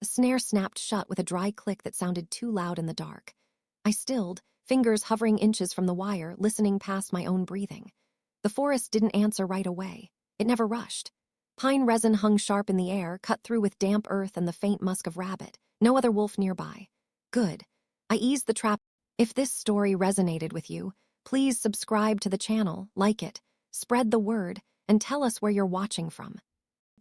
The snare snapped shut with a dry click that sounded too loud in the dark. I stilled, fingers hovering inches from the wire, listening past my own breathing. The forest didn't answer right away. It never rushed. Pine resin hung sharp in the air, cut through with damp earth and the faint musk of rabbit. No other wolf nearby. Good. I eased the trap. If this story resonated with you, please subscribe to the channel, like it, spread the word, and tell us where you're watching from.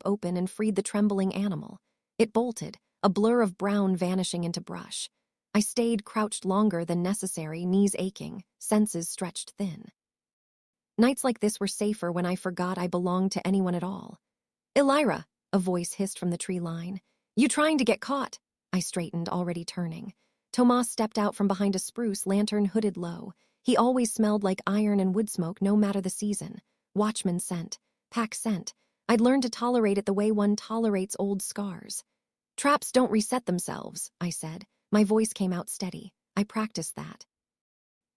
Open and freed the trembling animal. It bolted, a blur of brown vanishing into brush. I stayed crouched longer than necessary, knees aching, senses stretched thin. Nights like this were safer when I forgot I belonged to anyone at all. "Elira," a voice hissed from the tree line. "You trying to get caught?" I straightened, already turning. Tomas stepped out from behind a spruce, lantern hooded low. He always smelled like iron and wood smoke, no matter the season. Watchman scent, pack scent. I'd learned to tolerate it the way one tolerates old scars. "Traps don't reset themselves," I said. My voice came out steady. I practiced that.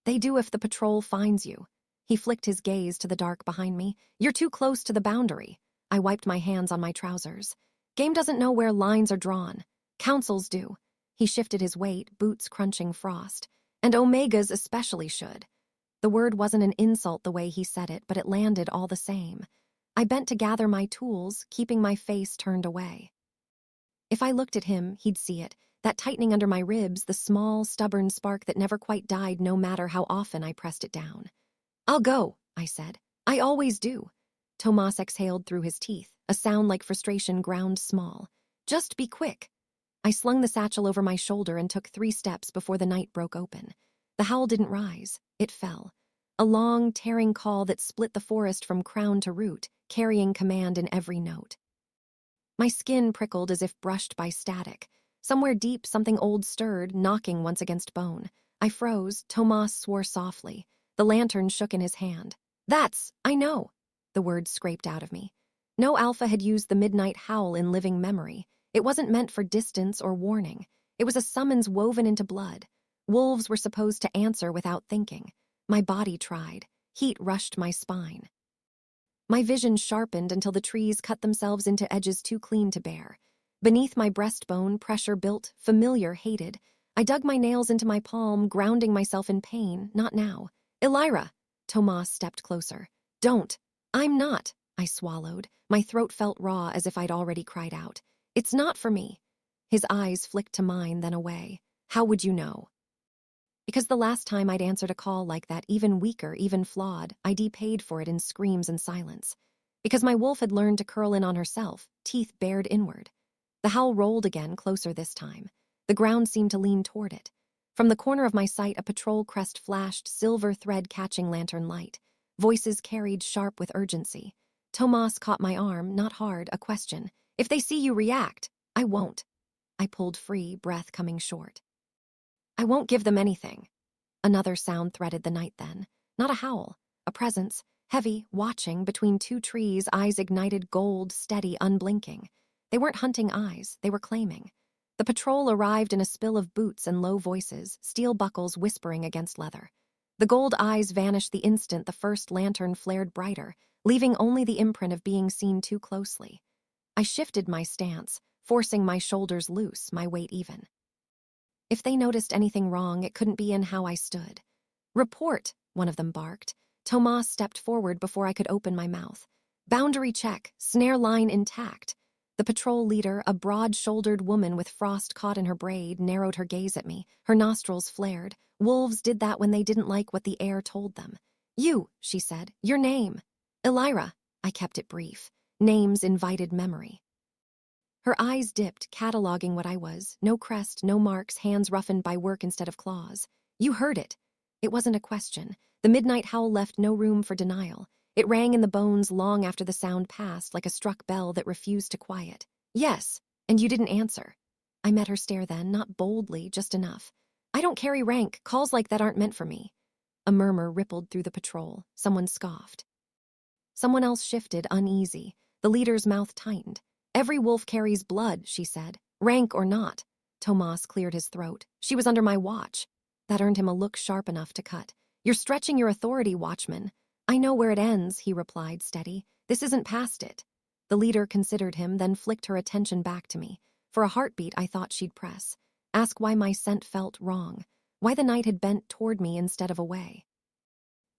"They do if the patrol finds you." He flicked his gaze to the dark behind me. "You're too close to the boundary." I wiped my hands on my trousers. "Game doesn't know where lines are drawn. Councils do." He shifted his weight, boots crunching frost. "And Omegas especially should." The word wasn't an insult the way he said it, but it landed all the same. I bent to gather my tools, keeping my face turned away. If I looked at him, he'd see it. That tightening under my ribs, the small, stubborn spark that never quite died no matter how often I pressed it down. "I'll go," I said. "I always do." Tomas exhaled through his teeth, a sound like frustration ground small. "Just be quick." I slung the satchel over my shoulder and took 3 steps before the night broke open. The howl didn't rise, it fell. A long, tearing call that split the forest from crown to root, carrying command in every note. My skin prickled as if brushed by static. Somewhere deep, something old stirred, knocking once against bone. I froze. Tomas swore softly. The lantern shook in his hand. I know." The words scraped out of me. No alpha had used the midnight howl in living memory. It wasn't meant for distance or warning. It was a summons woven into blood. Wolves were supposed to answer without thinking. My body tried. Heat rushed my spine. My vision sharpened until the trees cut themselves into edges too clean to bear. Beneath my breastbone, pressure built, familiar, hated. I dug my nails into my palm, grounding myself in pain. Not now. "Elira." Tomas stepped closer. "Don't." "I'm not." I swallowed. My throat felt raw as if I'd already cried out. "It's not for me." His eyes flicked to mine, then away. "How would you know?" Because the last time I'd answered a call like that, even weaker, even flawed, I'd paid for it in screams and silence. Because my wolf had learned to curl in on herself, teeth bared inward. The howl rolled again, closer this time. The ground seemed to lean toward it. From the corner of my sight, a patrol crest flashed, silver thread catching lantern light. Voices carried sharp with urgency. Tomas caught my arm, not hard, a question. "If they see you react." "I won't." I pulled free, breath coming short. "I won't give them anything." Another sound threaded the night then. Not a howl. A presence, heavy, watching, between 2 trees, eyes ignited gold, steady, unblinking. They weren't hunting eyes, they were claiming. The patrol arrived in a spill of boots and low voices, steel buckles whispering against leather. The gold eyes vanished the instant the first lantern flared brighter, leaving only the imprint of being seen too closely. I shifted my stance, forcing my shoulders loose, my weight even. If they noticed anything wrong, it couldn't be in how I stood. "Report," one of them barked. Tomas stepped forward before I could open my mouth. "Boundary check, snare line intact." The patrol leader, a broad-shouldered woman with frost caught in her braid, narrowed her gaze at me. Her nostrils flared. Wolves did that when they didn't like what the air told them. "You," she said. "Your name." "Elira." I kept it brief. Names invited memory. Her eyes dipped, cataloging what I was. No crest, no marks, hands roughened by work instead of claws. "You heard it." It wasn't a question. The midnight howl left no room for denial. It rang in the bones long after the sound passed, like a struck bell that refused to quiet. "Yes, and you didn't answer." I met her stare then, not boldly, just enough. "I don't carry rank. Calls like that aren't meant for me." A murmur rippled through the patrol. Someone scoffed. Someone else shifted, uneasy. The leader's mouth tightened. "Every wolf carries blood," she said. "Rank or not." Tomas cleared his throat. "She was under my watch." That earned him a look sharp enough to cut. "You're stretching your authority, watchman." "I know where it ends," he replied, steady. "This isn't past it." The leader considered him, then flicked her attention back to me. For a heartbeat, I thought she'd press. Ask why my scent felt wrong. Why the night had bent toward me instead of away.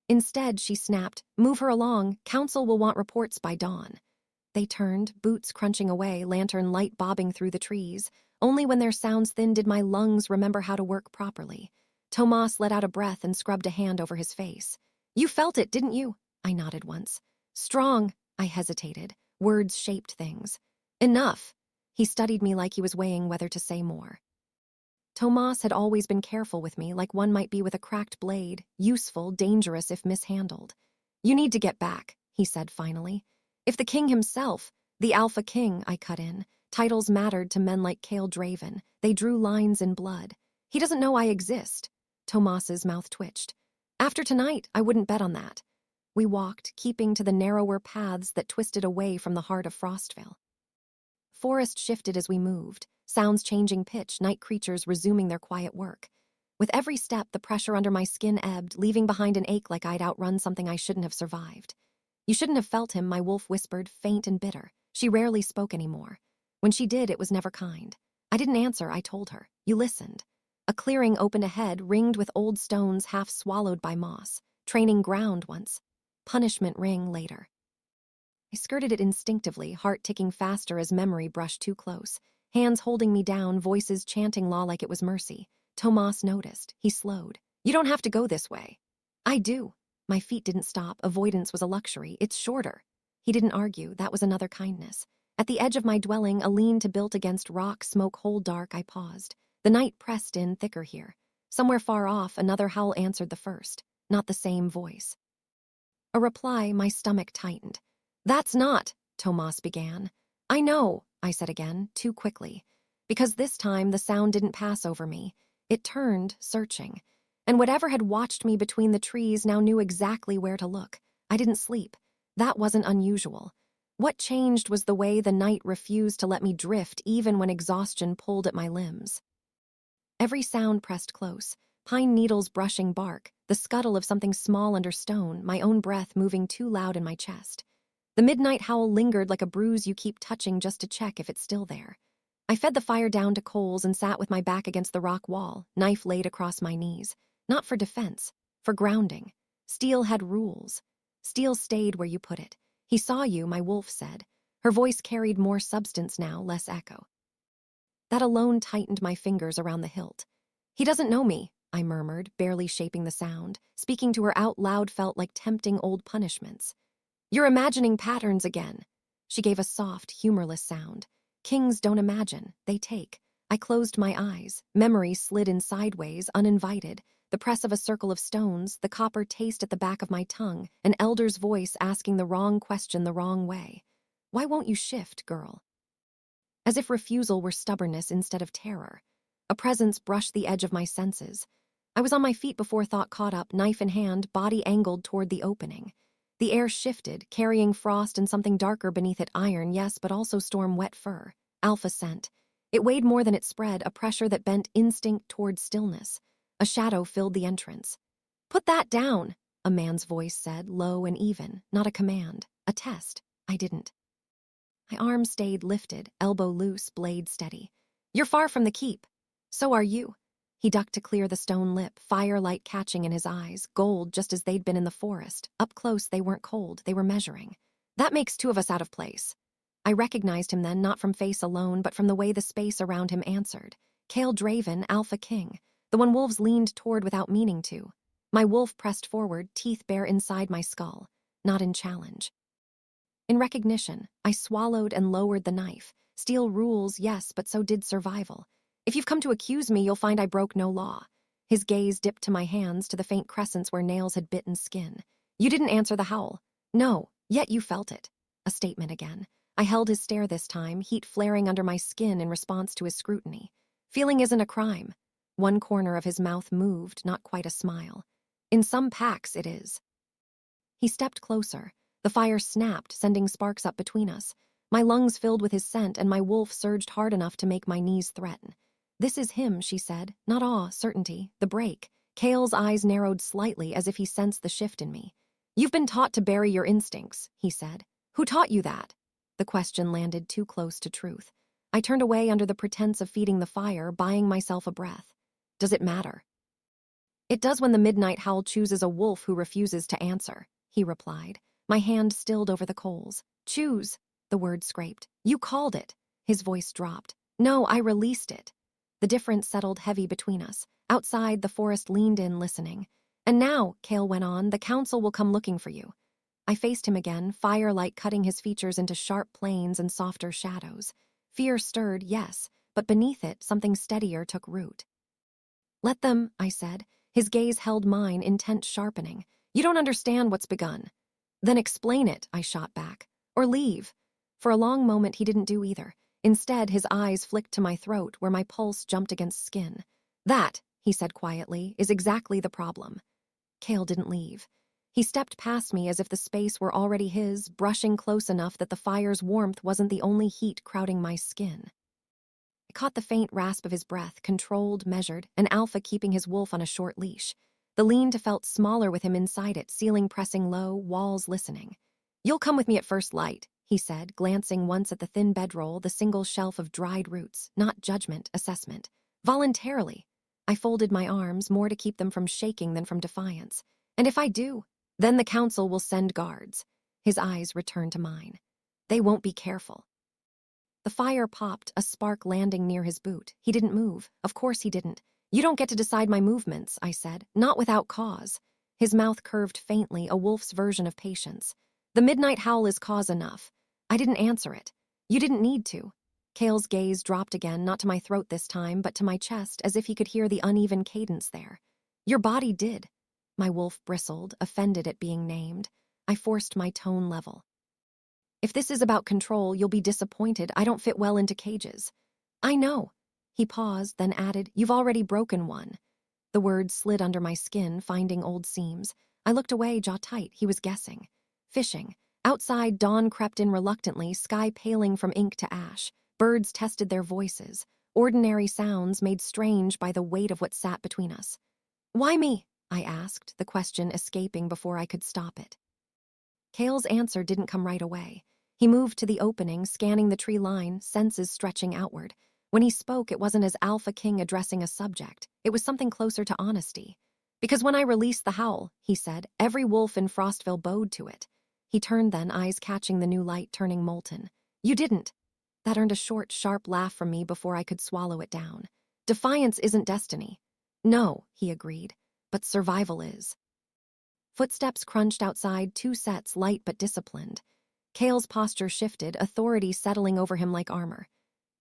Instead, she snapped, "Move her along. Council will want reports by dawn." They turned, boots crunching away, lantern light bobbing through the trees. Only when their sounds thinned did my lungs remember how to work properly. Tomas let out a breath and scrubbed a hand over his face. "You felt it, didn't you?" I nodded once. "Strong." I hesitated. Words shaped things. "Enough." He studied me like he was weighing whether to say more. Tomas had always been careful with me, like one might be with a cracked blade, useful, dangerous if mishandled. "You need to get back," he said finally. "If the king himself, the Alpha King," I cut in, titles mattered to men like Cale Draven. They drew lines in blood. "He doesn't know I exist." Tomas's mouth twitched. "After tonight, I wouldn't bet on that." We walked, keeping to the narrower paths that twisted away from the heart of Frostvale. Forest shifted as we moved, sounds changing pitch, night creatures resuming their quiet work. With every step, the pressure under my skin ebbed, leaving behind an ache like I'd outrun something I shouldn't have survived. "You shouldn't have felt him," my wolf whispered, faint and bitter. She rarely spoke anymore. When she did, it was never kind. I didn't answer, I told her. "You listened." A clearing opened ahead, ringed with old stones half swallowed by moss. Training ground once. Punishment ring later. I skirted it instinctively, heart ticking faster as memory brushed too close. Hands holding me down, voices chanting law like it was mercy. Tomas noticed. He slowed. "You don't have to go this way." "I do." My feet didn't stop. Avoidance was a luxury. "It's shorter." He didn't argue. That was another kindness. At the edge of my dwelling, a lean to built against rock, smoke hole dark, I paused. The night pressed in thicker here. Somewhere far off, another howl answered the first. Not the same voice. A reply, my stomach tightened. "That's not," Tomas began. "I know," I said again, too quickly. Because this time the sound didn't pass over me. It turned, searching. And whatever had watched me between the trees now knew exactly where to look. I didn't sleep. That wasn't unusual. What changed was the way the night refused to let me drift even when exhaustion pulled at my limbs. Every sound pressed close. Pine needles brushing bark, the scuttle of something small under stone, my own breath moving too loud in my chest. The midnight howl lingered like a bruise you keep touching just to check if it's still there. I fed the fire down to coals and sat with my back against the rock wall, knife laid across my knees. Not for defense, for grounding. Steel had rules. Steel stayed where you put it. "He saw you," my wolf said. Her voice carried more substance now, less echo. That alone tightened my fingers around the hilt. "He doesn't know me," I murmured, barely shaping the sound. Speaking to her out loud felt like tempting old punishments. "You're imagining patterns again." She gave a soft, humorless sound. "Kings don't imagine, they take." I closed my eyes. Memory slid in sideways, uninvited. The press of a circle of stones, the copper taste at the back of my tongue, an elder's voice asking the wrong question the wrong way. "Why won't you shift, girl?" As if refusal were stubbornness instead of terror. A presence brushed the edge of my senses. I was on my feet before thought caught up, knife in hand, body angled toward the opening. The air shifted, carrying frost and something darker beneath it, iron, yes, but also storm-wet fur. Alpha scent. It weighed more than it spread, a pressure that bent instinct toward stillness. A shadow filled the entrance. "Put that down," a man's voice said, low and even, not a command, a test. I didn't. My arm stayed lifted, elbow loose, blade steady. "You're far from the keep." "So are you." He ducked to clear the stone lip, firelight catching in his eyes, gold just as they'd been in the forest. Up close, they weren't cold, they were measuring. "That makes two of us out of place." I recognized him then, not from face alone, but from the way the space around him answered. Cale Draven, Alpha King, the one wolves leaned toward without meaning to. My wolf pressed forward, teeth bare inside my skull, not in challenge. In recognition, I swallowed and lowered the knife. Steel rules, yes, but so did survival. "If you've come to accuse me, you'll find I broke no law." His gaze dipped to my hands, to the faint crescents where nails had bitten skin. "You didn't answer the howl." "No, yet you felt it." A statement again. I held his stare this time, heat flaring under my skin in response to his scrutiny. "Feeling isn't a crime." One corner of his mouth moved, not quite a smile. "In some packs, it is." He stepped closer. The fire snapped, sending sparks up between us. My lungs filled with his scent, and my wolf surged hard enough to make my knees threaten. "This is him," she said. Not awe, certainty. The break. Cale's eyes narrowed slightly, as if he sensed the shift in me. "You've been taught to bury your instincts," he said. "Who taught you that?" The question landed too close to truth. I turned away under the pretense of feeding the fire, buying myself a breath. Does it matter? It does when the midnight howl chooses a wolf who refuses to answer, he replied, my hand stilled over the coals. Choose, the word scraped. You called it. His voice dropped. No, I released it. The difference settled heavy between us. Outside, the forest leaned in, listening. And now, Cale went on, the council will come looking for you. I faced him again, firelight cutting his features into sharp planes and softer shadows. Fear stirred, yes, but beneath it, something steadier took root. Let them, I said. His gaze held mine, intent sharpening. You don't understand what's begun. Then explain it, I shot back. Or leave. For a long moment, he didn't do either. Instead, his eyes flicked to my throat, where my pulse jumped against skin. That, he said quietly, is exactly the problem. Cale didn't leave. He stepped past me as if the space were already his, brushing close enough that the fire's warmth wasn't the only heat crowding my skin. I caught the faint rasp of his breath, controlled, measured, an alpha keeping his wolf on a short leash. The lean-to felt smaller with him inside it, ceiling pressing low, walls listening. You'll come with me at first light, he said, glancing once at the thin bedroll, the single shelf of dried roots, not judgment, assessment. Voluntarily. I folded my arms, more to keep them from shaking than from defiance. And if I do, then the council will send guards. His eyes returned to mine. They won't be careful. The fire popped, a spark landing near his boot. He didn't move. Of course he didn't. You don't get to decide my movements, I said, not without cause. His mouth curved faintly, a wolf's version of patience. The midnight howl is cause enough. I didn't answer it. You didn't need to. Cale's gaze dropped again, not to my throat this time, but to my chest, as if he could hear the uneven cadence there. Your body did. My wolf bristled, offended at being named. I forced my tone level. If this is about control, you'll be disappointed. I don't fit well into cages. I know. He paused, then added, You've already broken one. The words slid under my skin, finding old seams. I looked away, jaw tight. He was guessing. Fishing. Outside, dawn crept in reluctantly, sky paling from ink to ash. Birds tested their voices. Ordinary sounds made strange by the weight of what sat between us. Why me? I asked, the question escaping before I could stop it. Cale's answer didn't come right away. He moved to the opening, scanning the tree line, senses stretching outward. When he spoke, it wasn't as Alpha King addressing a subject. It was something closer to honesty. Because when I released the howl, he said, every wolf in Frostville bowed to it. He turned then, eyes catching the new light turning molten. You didn't. That earned a short, sharp laugh from me before I could swallow it down. Defiance isn't destiny. No, he agreed, but survival is. Footsteps crunched outside, 2 sets, light but disciplined. Cale's posture shifted, authority settling over him like armor.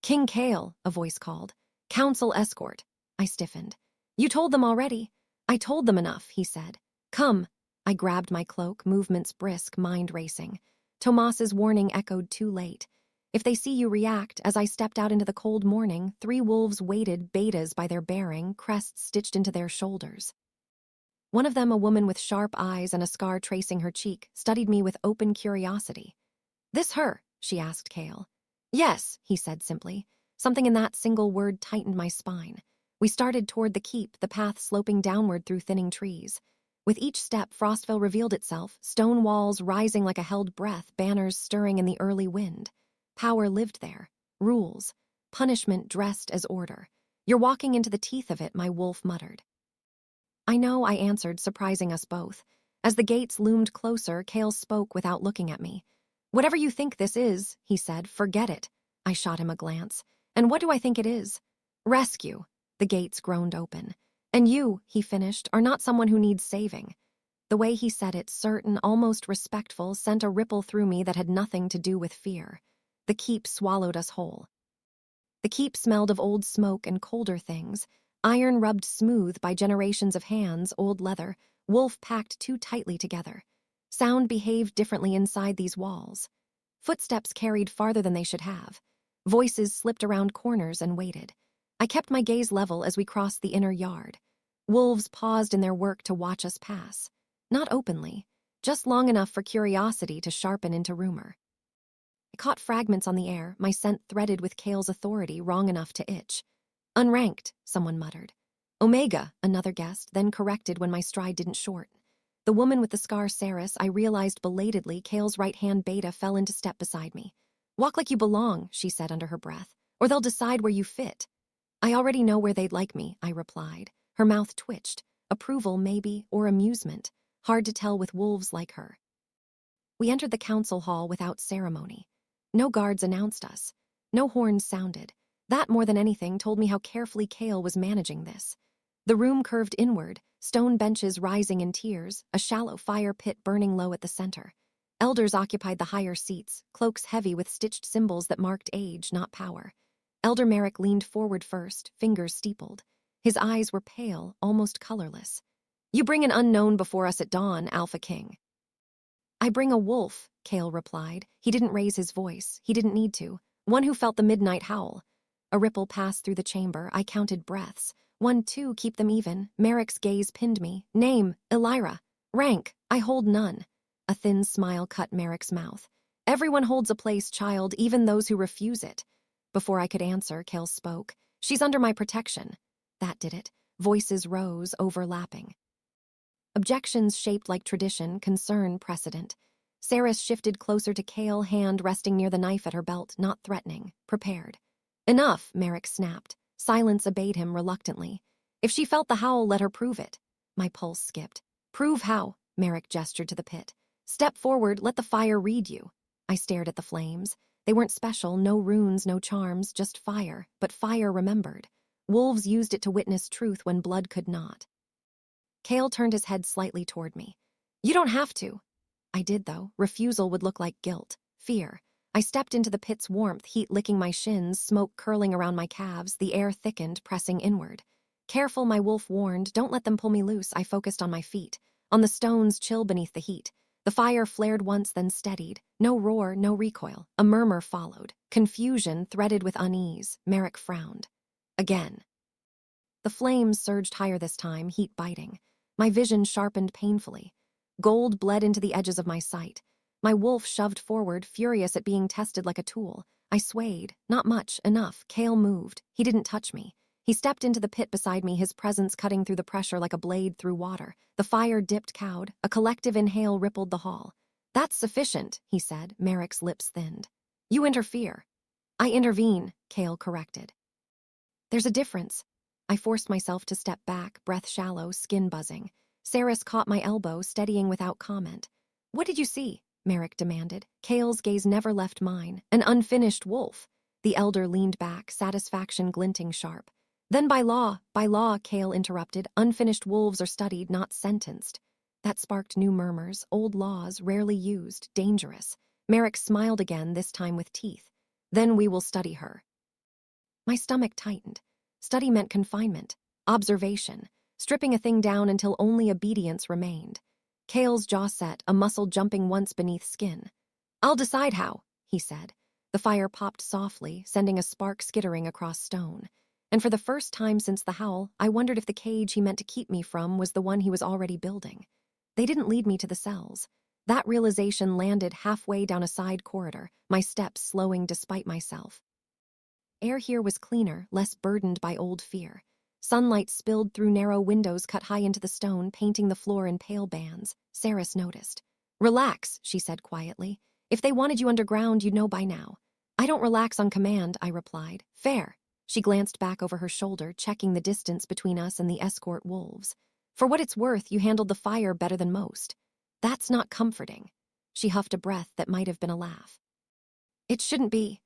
King Cale, a voice called. Council escort. I stiffened. You told them already. I told them enough, he said. Come. I grabbed my cloak, movements brisk, mind racing. Tomas's warning echoed too late. If they see you react, as I stepped out into the cold morning, 3 wolves waited, betas by their bearing, crests stitched into their shoulders. One of them, a woman with sharp eyes and a scar tracing her cheek, studied me with open curiosity. This her? She asked Cale. Yes, he said simply. Something in that single word tightened my spine. We started toward the keep, the path sloping downward through thinning trees. With each step, Frostville revealed itself, stone walls rising like a held breath, banners stirring in the early wind. Power lived there. Rules. Punishment dressed as order. You're walking into the teeth of it, my wolf muttered. I know, I answered, surprising us both. As the gates loomed closer, Cale spoke without looking at me. Whatever you think this is, he said, forget it. I shot him a glance. And what do I think it is? Rescue. The gates groaned open. And you, he finished, are not someone who needs saving. The way he said it, certain, almost respectful, sent a ripple through me that had nothing to do with fear. The keep swallowed us whole. The keep smelled of old smoke and colder things, iron rubbed smooth by generations of hands, old leather, wolf packed too tightly together. Sound behaved differently inside these walls. Footsteps carried farther than they should have. Voices slipped around corners and waited. I kept my gaze level as we crossed the inner yard. Wolves paused in their work to watch us pass. Not openly, just long enough for curiosity to sharpen into rumor. I caught fragments on the air, my scent threaded with Cale's authority, wrong enough to itch. Unranked, someone muttered. Omega, another guessed, then corrected when my stride didn't short. The woman with the scar Saris, I realized belatedly, Cale's right-hand beta fell into step beside me. Walk like you belong, she said under her breath. or they'll decide where you fit. I already know where they'd like me, I replied. Her mouth twitched. Approval, maybe, or amusement. Hard to tell with wolves like her. We entered the council hall without ceremony. No guards announced us. No horns sounded. That, more than anything, told me how carefully Kale was managing this. The room curved inward, stone benches rising in tiers, a shallow fire pit burning low at the center. Elders occupied the higher seats, cloaks heavy with stitched symbols that marked age, not power. Elder Merrick leaned forward first, fingers steepled. His eyes were pale, almost colorless. You bring an unknown before us at dawn, Alpha King. I bring a wolf, Kale replied. He didn't raise his voice. He didn't need to. One who felt the midnight howl. A ripple passed through the chamber. I counted breaths. 1, 2, keep them even. Merrick's gaze pinned me. Name, Elira. Rank, I hold none. A thin smile cut Merrick's mouth. Everyone holds a place, child, even those who refuse it. Before I could answer, Kale spoke. She's under my protection. That did it. Voices rose, overlapping. Objections shaped like tradition, concern, precedent. Saris shifted closer to Kale, hand resting near the knife at her belt, not threatening, prepared. Enough, Merrick snapped. Silence obeyed him reluctantly. If she felt the howl, let her prove it. My pulse skipped. Prove how? Merrick gestured to the pit. Step forward, let the fire read you. I stared at the flames. They weren't special, no runes, no charms, just fire, but fire remembered. Wolves used it to witness truth when blood could not. Kale turned his head slightly toward me. You don't have to. I did, though. Refusal would look like guilt, fear. I stepped into the pit's warmth, heat licking my shins, smoke curling around my calves, the air thickened, pressing inward. Careful, my wolf warned, don't let them pull me loose. I focused on my feet, on the stones chill beneath the heat. The fire flared once, then steadied. No roar, no recoil. A murmur followed. Confusion threaded with unease. Merrick frowned. Again. The flames surged higher this time, heat biting. My vision sharpened painfully. Gold bled into the edges of my sight. My wolf shoved forward, furious at being tested like a tool. I swayed. Not much, enough. Kale moved. He didn't touch me. He stepped into the pit beside me, his presence cutting through the pressure like a blade through water. The fire dipped, cowed. A collective inhale rippled the hall. That's sufficient, he said. Merrick's lips thinned. You interfere. I intervene, Kale corrected. There's a difference. I forced myself to step back, breath shallow, skin buzzing. Saris caught my elbow, steadying without comment. What did you see? Merrick demanded. Kale's gaze never left mine. An unfinished wolf. The elder leaned back, satisfaction glinting sharp. Then by law, Kale interrupted. Unfinished wolves are studied, not sentenced. That sparked new murmurs, old laws, rarely used, dangerous. Merrick smiled again, this time with teeth. Then we will study her. My stomach tightened. Study meant confinement, observation, stripping a thing down until only obedience remained. Kale's jaw set, a muscle jumping once beneath skin. I'll decide how, he said. The fire popped softly, sending a spark skittering across stone. And for the first time since the howl, I wondered if the cage he meant to keep me from was the one he was already building. They didn't lead me to the cells. That realization landed halfway down a side corridor, my steps slowing despite myself. Air here was cleaner, less burdened by old fear. Sunlight spilled through narrow windows cut high into the stone, painting the floor in pale bands. Saris noticed. Relax, she said quietly. If they wanted you underground, you'd know by now. I don't relax on command, I replied. Fair. She glanced back over her shoulder, checking the distance between us and the escort wolves. For what it's worth, you handled the fire better than most. That's not comforting. She huffed a breath that might have been a laugh. It shouldn't be.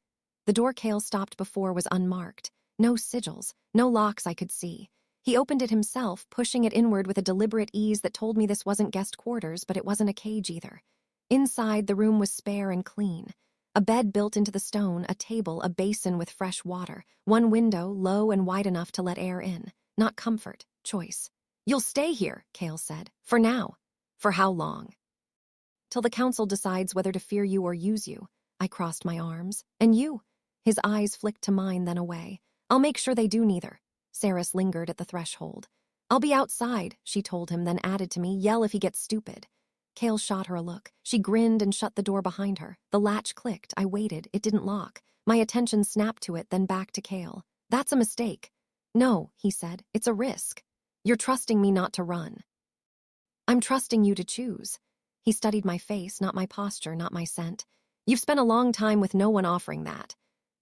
The door Kale stopped before was unmarked. No sigils, no locks I could see. He opened it himself, pushing it inward with a deliberate ease that told me this wasn't guest quarters, but it wasn't a cage either. Inside, the room was spare and clean. A bed built into the stone, a table, a basin with fresh water, one window, low and wide enough to let air in. Not comfort, choice. You'll stay here, Kale said. For now. For how long? Till the council decides whether to fear you or use you. I crossed my arms. And you? His eyes flicked to mine, then away. I'll make sure they do neither. Saris lingered at the threshold. I'll be outside, she told him, then added to me, yell if he gets stupid. Kale shot her a look. She grinned and shut the door behind her. The latch clicked. I waited. It didn't lock. My attention snapped to it, then back to Kale. That's a mistake. No, he said. It's a risk. You're trusting me not to run. I'm trusting you to choose. He studied my face, not my posture, not my scent. You've spent a long time with no one offering that.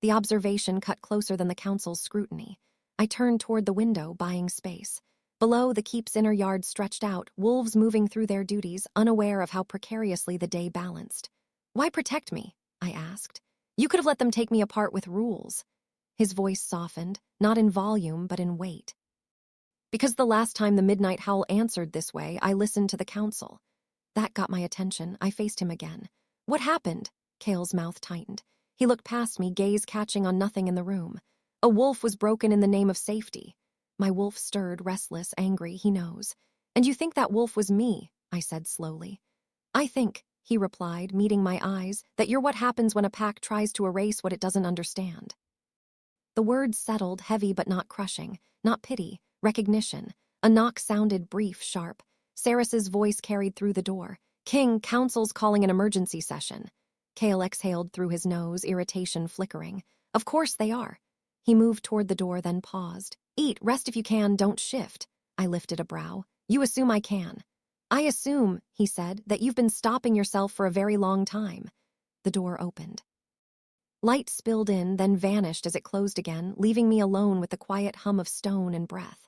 The observation cut closer than the council's scrutiny. I turned toward the window, buying space. Below, the keep's inner yard stretched out, wolves moving through their duties, unaware of how precariously the day balanced. "Why protect me?" I asked. "You could have let them take me apart with rules." His voice softened, not in volume but in weight. "Because the last time the midnight howl answered this way, I listened to the council." That got my attention. I faced him again. "What happened?" Cale's mouth tightened. He looked past me, gaze catching on nothing in the room. "A wolf was broken in the name of safety." My wolf stirred, restless, angry, he knows. "And you think that wolf was me?" I said slowly. "I think," he replied, meeting my eyes, "that you're what happens when a pack tries to erase what it doesn't understand." The words settled, heavy but not crushing, not pity, recognition. A knock sounded brief, sharp. Saris's voice carried through the door. "King, council's calling an emergency session." Cale exhaled through his nose, irritation flickering. "Of course they are." He moved toward the door, then paused. "Eat, rest if you can, don't shift." I lifted a brow. "You assume I can." "I assume," he said, "that you've been stopping yourself for a very long time." The door opened. Light spilled in, then vanished as it closed again, leaving me alone with the quiet hum of stone and breath.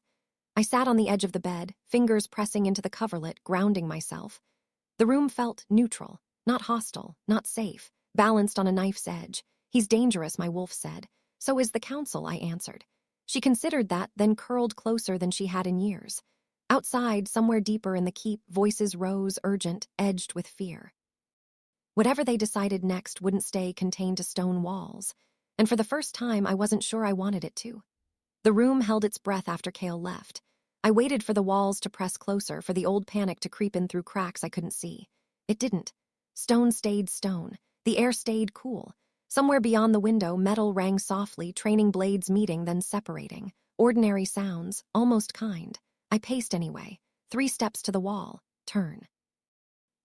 I sat on the edge of the bed, fingers pressing into the coverlet, grounding myself. The room felt neutral, not hostile, not safe, balanced on a knife's edge. "He's dangerous," my wolf said. "So is the council," I answered. She considered that, then curled closer than she had in years. Outside, somewhere deeper in the keep, voices rose, urgent, edged with fear. Whatever they decided next wouldn't stay contained to stone walls, and for the first time I wasn't sure I wanted it to. The room held its breath after Cale left. I waited for the walls to press closer, for the old panic to creep in through cracks I couldn't see. It didn't. Stone stayed stone. The air stayed cool. Somewhere beyond the window, metal rang softly, training blades meeting, then separating. Ordinary sounds, almost kind. I paced anyway. 3 steps to the wall. Turn.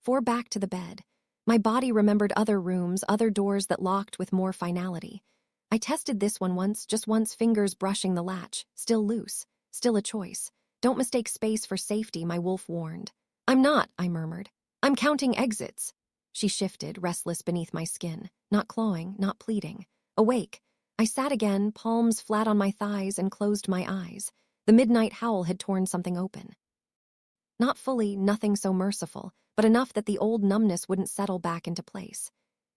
4 back to the bed. My body remembered other rooms, other doors that locked with more finality. I tested this one once, just once, fingers brushing the latch. Still loose. Still a choice. "Don't mistake space for safety," my wolf warned. "I'm not," I murmured. "I'm counting exits." She shifted, restless beneath my skin. Not clawing, not pleading. Awake. I sat again, palms flat on my thighs, and closed my eyes. The midnight howl had torn something open. Not fully, nothing so merciful, but enough that the old numbness wouldn't settle back into place.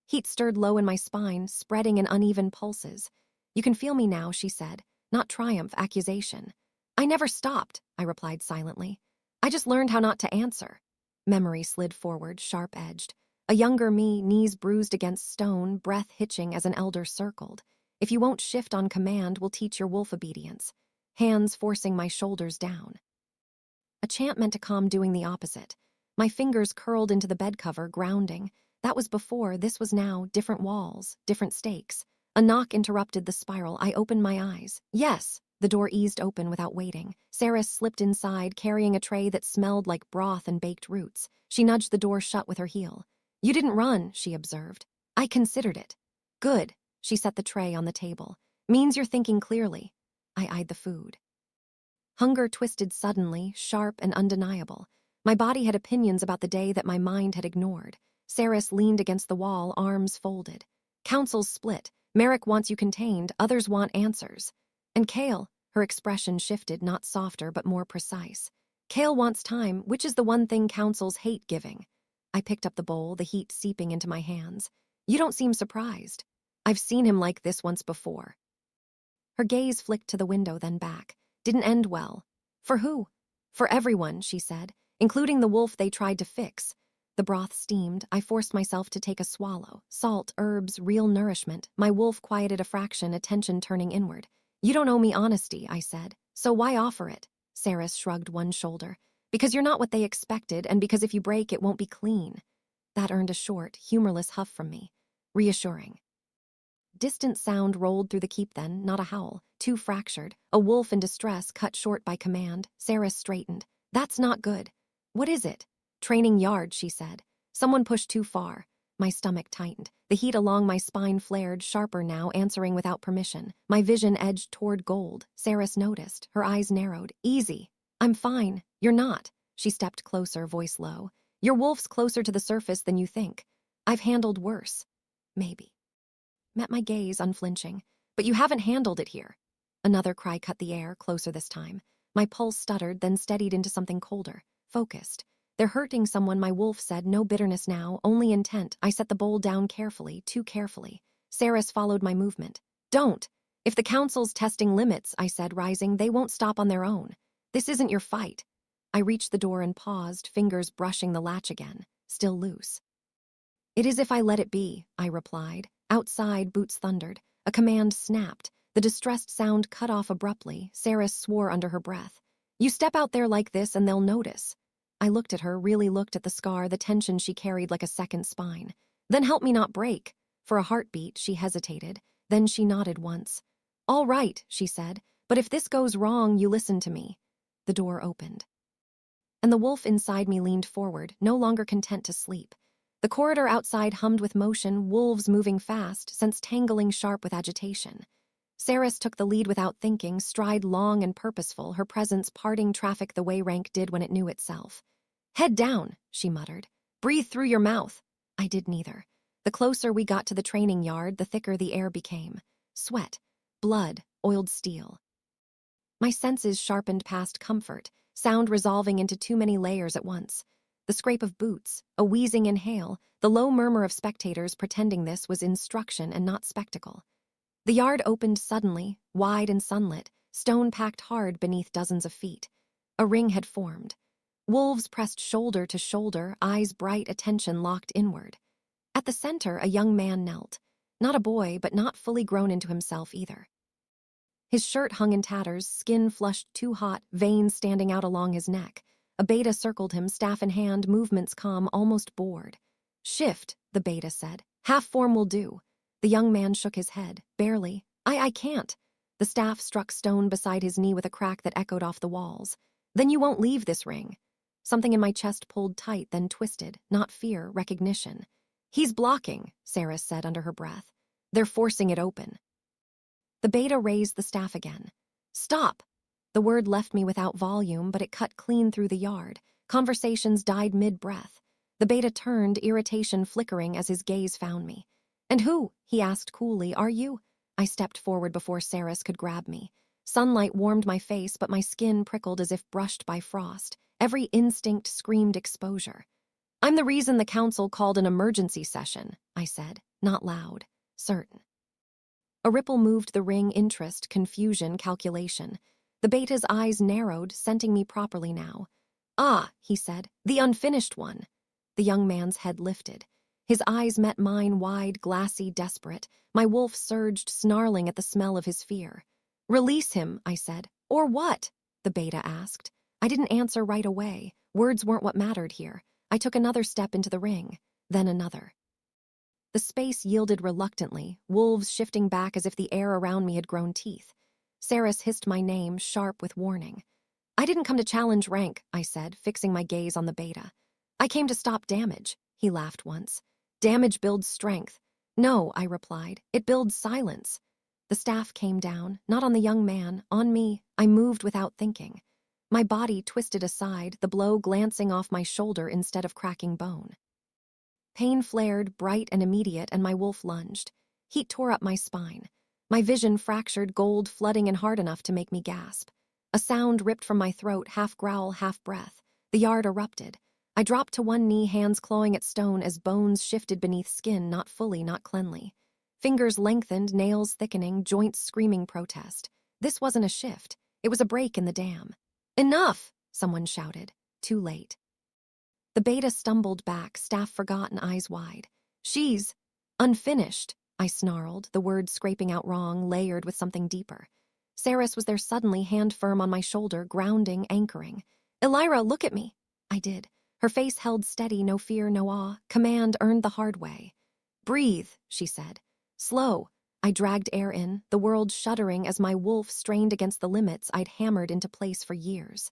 Heat stirred low in my spine, spreading in uneven pulses. "You can feel me now," she said. Not triumph, accusation. "I never stopped," I replied silently. "I just learned how not to answer." Memory slid forward, sharp-edged. A younger me, knees bruised against stone, breath hitching as an elder circled. "If you won't shift on command, we'll teach your wolf obedience." Hands forcing my shoulders down. A chant meant to calm, doing the opposite. My fingers curled into the bed cover, grounding. That was before, this was now, different walls, different stakes. A knock interrupted the spiral. I opened my eyes. "Yes." The door eased open without waiting. Saris slipped inside, carrying a tray that smelled like broth and baked roots. She nudged the door shut with her heel. "You didn't run," she observed. "I considered it." "Good." She set the tray on the table. "Means you're thinking clearly." I eyed the food. Hunger twisted suddenly, sharp and undeniable. My body had opinions about the day that my mind had ignored. Saris leaned against the wall, arms folded. "Council's split. Merrick wants you contained, others want answers. And Cale," her expression shifted, not softer but more precise. "Cale wants time, which is the one thing councils hate giving." I picked up the bowl, the heat seeping into my hands. "You don't seem surprised." "I've seen him like this once before." Her gaze flicked to the window, then back. "Didn't end well." "For who?" "For everyone," she said, "including the wolf they tried to fix." The broth steamed. I forced myself to take a swallow. Salt, herbs, real nourishment. My wolf quieted a fraction, attention turning inward. "You don't owe me honesty," I said. "So why offer it?" Saris shrugged one shoulder. "Because you're not what they expected, and because if you break, it won't be clean." That earned a short, humorless huff from me. Reassuring. Distant sound rolled through the keep then, not a howl. Too fractured. A wolf in distress, cut short by command. Saris straightened. "That's not good." "What is it?" "Training yard," she said. "Someone pushed too far." My stomach tightened. The heat along my spine flared, sharper now, answering without permission. My vision edged toward gold. Saris noticed. Her eyes narrowed. "Easy." "I'm fine." "You're not." She stepped closer, voice low. "Your wolf's closer to the surface than you think. I've handled worse." "Maybe." met my gaze unflinching. But you haven't handled it here. Another cry cut the air, closer this time. My pulse stuttered, then steadied into something colder, focused. They're hurting someone, my wolf said, no bitterness now, only intent. I set the bowl down carefully, too carefully. Saris followed my movement. Don't! If the council's testing limits, I said, rising, they won't stop on their own. This isn't your fight. I reached the door and paused, fingers brushing the latch again, still loose. It is if I let it be, I replied. Outside, boots thundered. A command snapped. The distressed sound cut off abruptly. Saris swore under her breath. You step out there like this and they'll notice. I looked at her, really looked at the scar, the tension she carried like a second spine. Then help me not break. For a heartbeat, she hesitated. Then she nodded once. All right, she said, but if this goes wrong, you listen to me. The door opened. And the wolf inside me leaned forward, no longer content to sleep. The corridor outside hummed with motion, wolves moving fast, sense tangling sharp with agitation. Saris took the lead without thinking, stride long and purposeful, her presence parting traffic the way rank did when it knew itself. Head down, she muttered. Breathe through your mouth. I did neither. The closer we got to the training yard, the thicker the air became. Sweat, blood, oiled steel. My senses sharpened past comfort, sound resolving into too many layers at once. The scrape of boots, a wheezing inhale, the low murmur of spectators pretending this was instruction and not spectacle. The yard opened suddenly, wide and sunlit, stone packed hard beneath dozens of feet. A ring had formed. Wolves pressed shoulder to shoulder, eyes bright, attention locked inward. At the center, a young man knelt. Not a boy, but not fully grown into himself either. His shirt hung in tatters, skin flushed too hot, veins standing out along his neck. A beta circled him, staff in hand, movements calm, almost bored. Shift, the beta said. Half form will do. The young man shook his head. Barely. I can't. The staff struck stone beside his knee with a crack that echoed off the walls. Then you won't leave this ring. Something in my chest pulled tight, then twisted. Not fear, recognition. He's blocking, Saris said under her breath. They're forcing it open. The beta raised the staff again. Stop! The word left me without volume, but it cut clean through the yard. Conversations died mid-breath. The beta turned, irritation flickering as his gaze found me. And who, he asked coolly, are you? I stepped forward before Saris could grab me. Sunlight warmed my face, but my skin prickled as if brushed by frost. Every instinct screamed exposure. I'm the reason the council called an emergency session, I said, not loud, certain. A ripple moved the ring, interest, confusion, calculation. The beta's eyes narrowed, scenting me properly now. Ah, he said, the unfinished one. The young man's head lifted. His eyes met mine, wide, glassy, desperate. My wolf surged, snarling at the smell of his fear. Release him, I said. Or what? The beta asked. I didn't answer right away. Words weren't what mattered here. I took another step into the ring, then another. The space yielded reluctantly, wolves shifting back as if the air around me had grown teeth. Saris hissed my name, sharp with warning. I didn't come to challenge rank, I said, fixing my gaze on the beta. I came to stop damage, he laughed once. Damage builds strength. No, I replied, it builds silence. The staff came down, not on the young man, on me. I moved without thinking. My body twisted aside, the blow glancing off my shoulder instead of cracking bone. Pain flared, bright and immediate, and my wolf lunged. Heat tore up my spine. My vision fractured, gold flooding in hard enough to make me gasp. A sound ripped from my throat, half growl, half breath. The yard erupted. I dropped to one knee, hands clawing at stone as bones shifted beneath skin, not fully, not cleanly. Fingers lengthened, nails thickening, joints screaming protest. This wasn't a shift. It was a break in the dam. Enough! Someone shouted. Too late. The beta stumbled back, staff forgotten, eyes wide. She's unfinished, I snarled, the words scraping out wrong, layered with something deeper. Saris was there suddenly, hand firm on my shoulder, grounding, anchoring. Elira, look at me. I did. Her face held steady, no fear, no awe. Command earned the hard way. Breathe, she said. Slow. I dragged air in, the world shuddering as my wolf strained against the limits I'd hammered into place for years.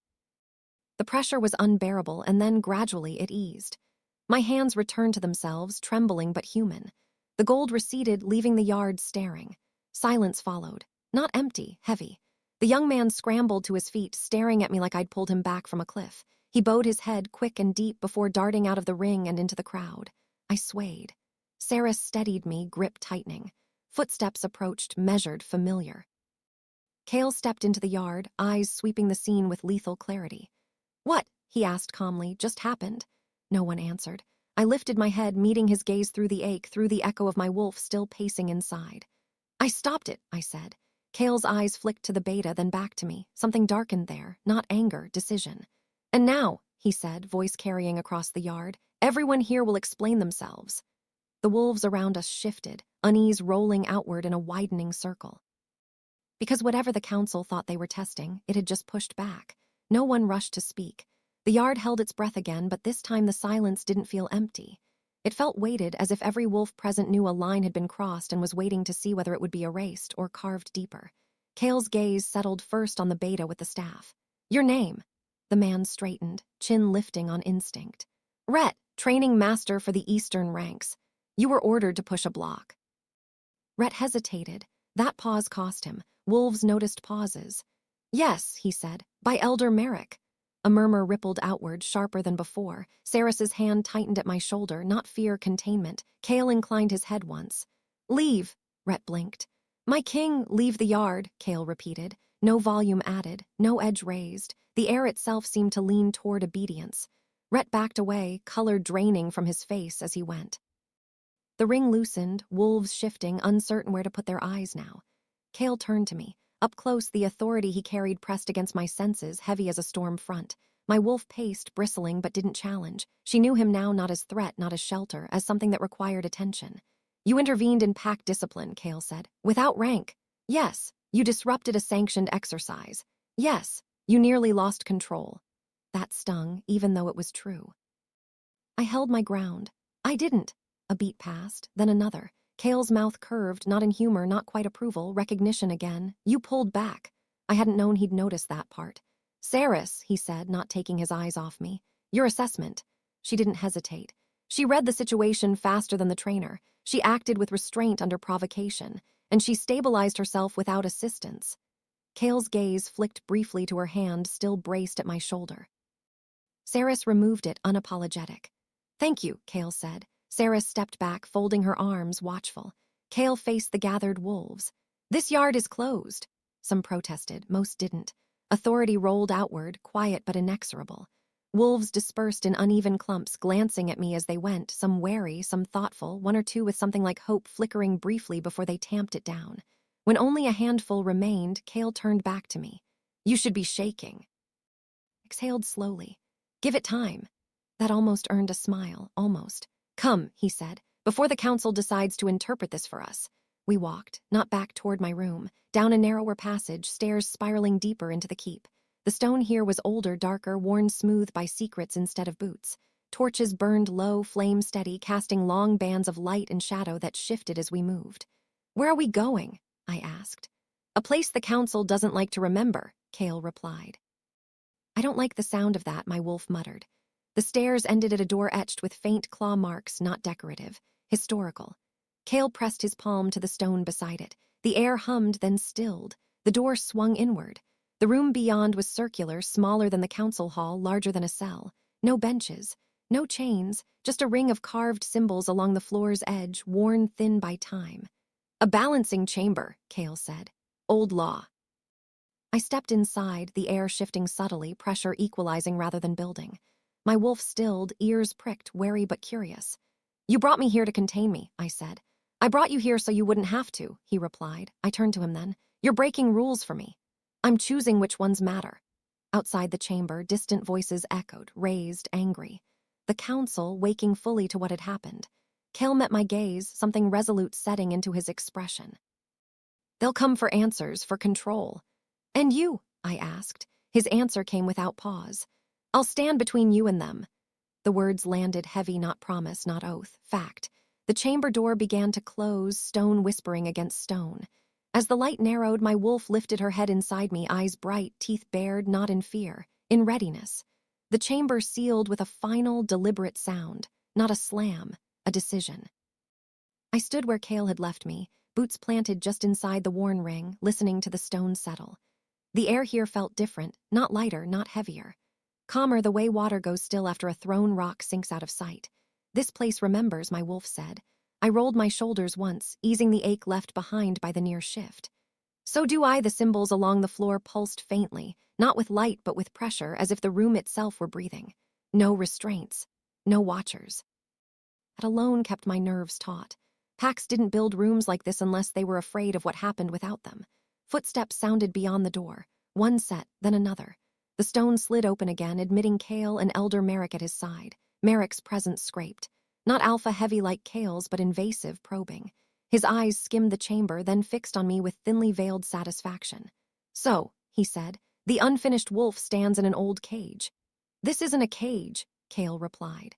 The pressure was unbearable, and then gradually it eased. My hands returned to themselves, trembling but human. The gold receded, leaving the yard staring. Silence followed. Not empty, heavy. The young man scrambled to his feet, staring at me like I'd pulled him back from a cliff. He bowed his head quick and deep before darting out of the ring and into the crowd. I swayed. Saris steadied me, grip tightening. Footsteps approached, measured, familiar. Cale stepped into the yard, eyes sweeping the scene with lethal clarity. "What?" he asked calmly. "Just happened." No one answered. I lifted my head, meeting his gaze through the ache, through the echo of my wolf still pacing inside. "I stopped it," I said. Cale's eyes flicked to the beta, then back to me. Something darkened there, not anger, decision. "And now," he said, voice carrying across the yard, "everyone here will explain themselves." The wolves around us shifted, unease rolling outward in a widening circle. Because whatever the council thought they were testing, it had just pushed back. No one rushed to speak. The yard held its breath again, but this time the silence didn't feel empty. It felt weighted, as if every wolf present knew a line had been crossed and was waiting to see whether it would be erased or carved deeper. Cale's gaze settled first on the beta with the staff. "Your name?" The man straightened, chin lifting on instinct. "Rhett, training master for the eastern ranks. You were ordered to push a block." Rhett hesitated. That pause cost him. Wolves noticed pauses. "Yes," he said, "by Elder Merrick." A murmur rippled outward, sharper than before. Saris's hand tightened at my shoulder, not fear, containment. Cale inclined his head once. "Leave," Rhett blinked. "My king, leave the yard," Cale repeated. No volume added, no edge raised. The air itself seemed to lean toward obedience. Rhett backed away, color draining from his face as he went. The ring loosened, wolves shifting, uncertain where to put their eyes now. Cale turned to me. Up close, the authority he carried pressed against my senses, heavy as a storm front. My wolf paced, bristling, but didn't challenge. She knew him now not as threat, not as shelter, as something that required attention. "You intervened in pack discipline," Cale said. "Without rank." "Yes." "You disrupted a sanctioned exercise." "Yes." "You nearly lost control." That stung, even though it was true. I held my ground. "I didn't." A beat passed, then another. Cale's mouth curved, not in humor, not quite approval, recognition again. "You pulled back." I hadn't known he'd noticed that part. "Saris," he said, not taking his eyes off me. "Your assessment." She didn't hesitate. She read the situation faster than the trainer. She acted with restraint under provocation, and she stabilized herself without assistance. Cale's gaze flicked briefly to her hand, still braced at my shoulder. Saris removed it, unapologetic. "Thank you," Cale said. Saris stepped back, folding her arms, watchful. Cale faced the gathered wolves. "This yard is closed." Some protested, most didn't. Authority rolled outward, quiet but inexorable. Wolves dispersed in uneven clumps, glancing at me as they went, some wary, some thoughtful, one or two with something like hope flickering briefly before they tamped it down. When only a handful remained, Cale turned back to me. "You should be shaking." Exhaled slowly. "Give it time." That almost earned a smile, almost. "Come," he said, "before the council decides to interpret this for us." We walked, not back toward my room, down a narrower passage, stairs spiraling deeper into the keep. The stone here was older, darker, worn smooth by secrets instead of boots. Torches burned low, flame steady, casting long bands of light and shadow that shifted as we moved. "Where are we going?" I asked. "A place the council doesn't like to remember," Cale replied. "I don't like the sound of that," my wolf muttered. The stairs ended at a door etched with faint claw marks, not decorative, historical. Cale pressed his palm to the stone beside it. The air hummed, then stilled. The door swung inward. The room beyond was circular, smaller than the council hall, larger than a cell. No benches, no chains, just a ring of carved symbols along the floor's edge, worn thin by time. "A balancing chamber," Cale said. "Old law." I stepped inside, the air shifting subtly, pressure equalizing rather than building. My wolf stilled, ears pricked, wary but curious. "You brought me here to contain me," I said. "I brought you here so you wouldn't have to," he replied. I turned to him then. "You're breaking rules for me." "I'm choosing which ones matter." Outside the chamber, distant voices echoed, raised, angry. The council, waking fully to what had happened. Cale met my gaze, something resolute setting into his expression. "They'll come for answers, for control." "And you?" I asked. His answer came without pause. "I'll stand between you and them." The words landed heavy, not promise, not oath, fact. The chamber door began to close, stone whispering against stone. As the light narrowed, my wolf lifted her head inside me, eyes bright, teeth bared, not in fear, in readiness. The chamber sealed with a final, deliberate sound, not a slam, a decision. I stood where Cale had left me, boots planted just inside the worn ring, listening to the stone settle. The air here felt different, not lighter, not heavier. Calmer, the way water goes still after a thrown rock sinks out of sight. "This place remembers," my wolf said. I rolled my shoulders once, easing the ache left behind by the near shift. So do I. The symbols along the floor pulsed faintly, not with light but with pressure, as if the room itself were breathing. No restraints. No watchers. That alone kept my nerves taut. Packs didn't build rooms like this unless they were afraid of what happened without them. Footsteps sounded beyond the door, one set, then another. The stone slid open again, admitting Kale and Elder Merrick at his side. Merrick's presence scraped. Not alpha-heavy like Kale's, but invasive, probing. His eyes skimmed the chamber, then fixed on me with thinly veiled satisfaction. "So," he said, "the unfinished wolf stands in an old cage." "This isn't a cage," Kale replied.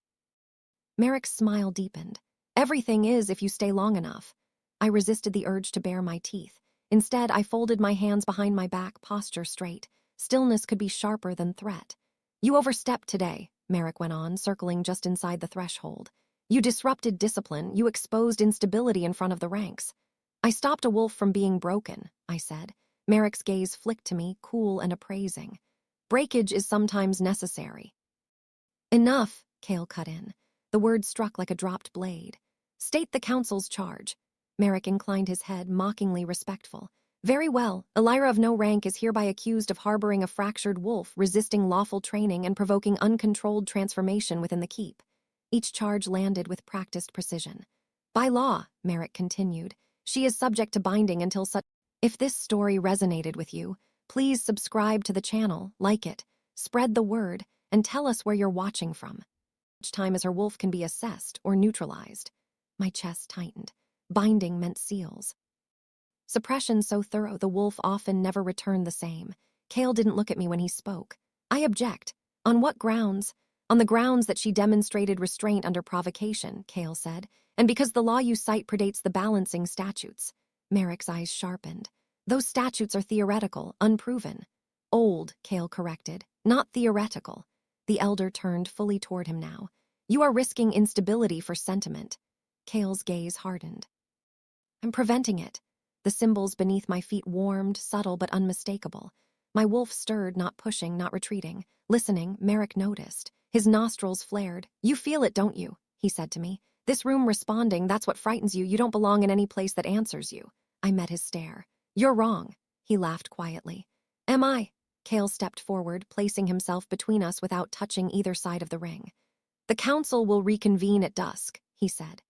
Merrick's smile deepened. "Everything is if you stay long enough." I resisted the urge to bare my teeth. Instead, I folded my hands behind my back, posture straight. Stillness could be sharper than threat. "You overstepped today," Merrick went on, circling just inside the threshold. "You disrupted discipline, you exposed instability in front of the ranks." "I stopped a wolf from being broken," I said. Merrick's gaze flicked to me, cool and appraising. "Breakage is sometimes necessary." "Enough," Kale cut in. The word struck like a dropped blade. "State the council's charge." Merrick inclined his head, mockingly respectful. "Very well. Elira of no rank is hereby accused of harboring a fractured wolf, resisting lawful training, and provoking uncontrolled transformation within the keep." Each charge landed with practiced precision. "By law," Merrick continued, "she is subject to binding until such—" If this story resonated with you, please subscribe to the channel, like it, spread the word, and tell us where you're watching from. Each time as her wolf can be assessed or neutralized. My chest tightened. Binding meant seals. Suppression so thorough the wolf often never returned the same. Kale didn't look at me when he spoke. "I object." "On what grounds?" "On the grounds that she demonstrated restraint under provocation," Kale said, "and because the law you cite predates the balancing statutes." Merrick's eyes sharpened. "Those statutes are theoretical, unproven." "Old," Kale corrected, "not theoretical." The elder turned fully toward him now. "You are risking instability for sentiment." Kale's gaze hardened. "I'm preventing it." The symbols beneath my feet warmed, subtle but unmistakable. My wolf stirred, not pushing, not retreating. Listening, Merrick noticed. His nostrils flared. "You feel it, don't you?" he said to me. "This room responding, that's what frightens you. You don't belong in any place that answers you." I met his stare. "You're wrong." He laughed quietly. "Am I?" Kale stepped forward, placing himself between us without touching either side of the ring. "The council will reconvene at dusk," he said.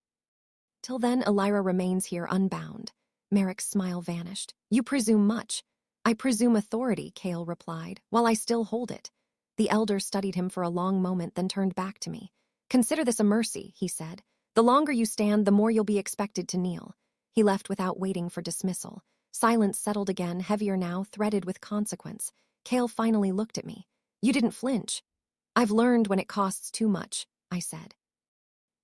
"Till then, Elira remains here unbound." Merrick's smile vanished. "You presume much." "I presume authority," Kale replied, "while I still hold it." The elder studied him for a long moment, then turned back to me. "Consider this a mercy," he said. "The longer you stand, the more you'll be expected to kneel." He left without waiting for dismissal. Silence settled again, heavier now, threaded with consequence. Kale finally looked at me. "You didn't flinch." "I've learned when it costs too much," I said.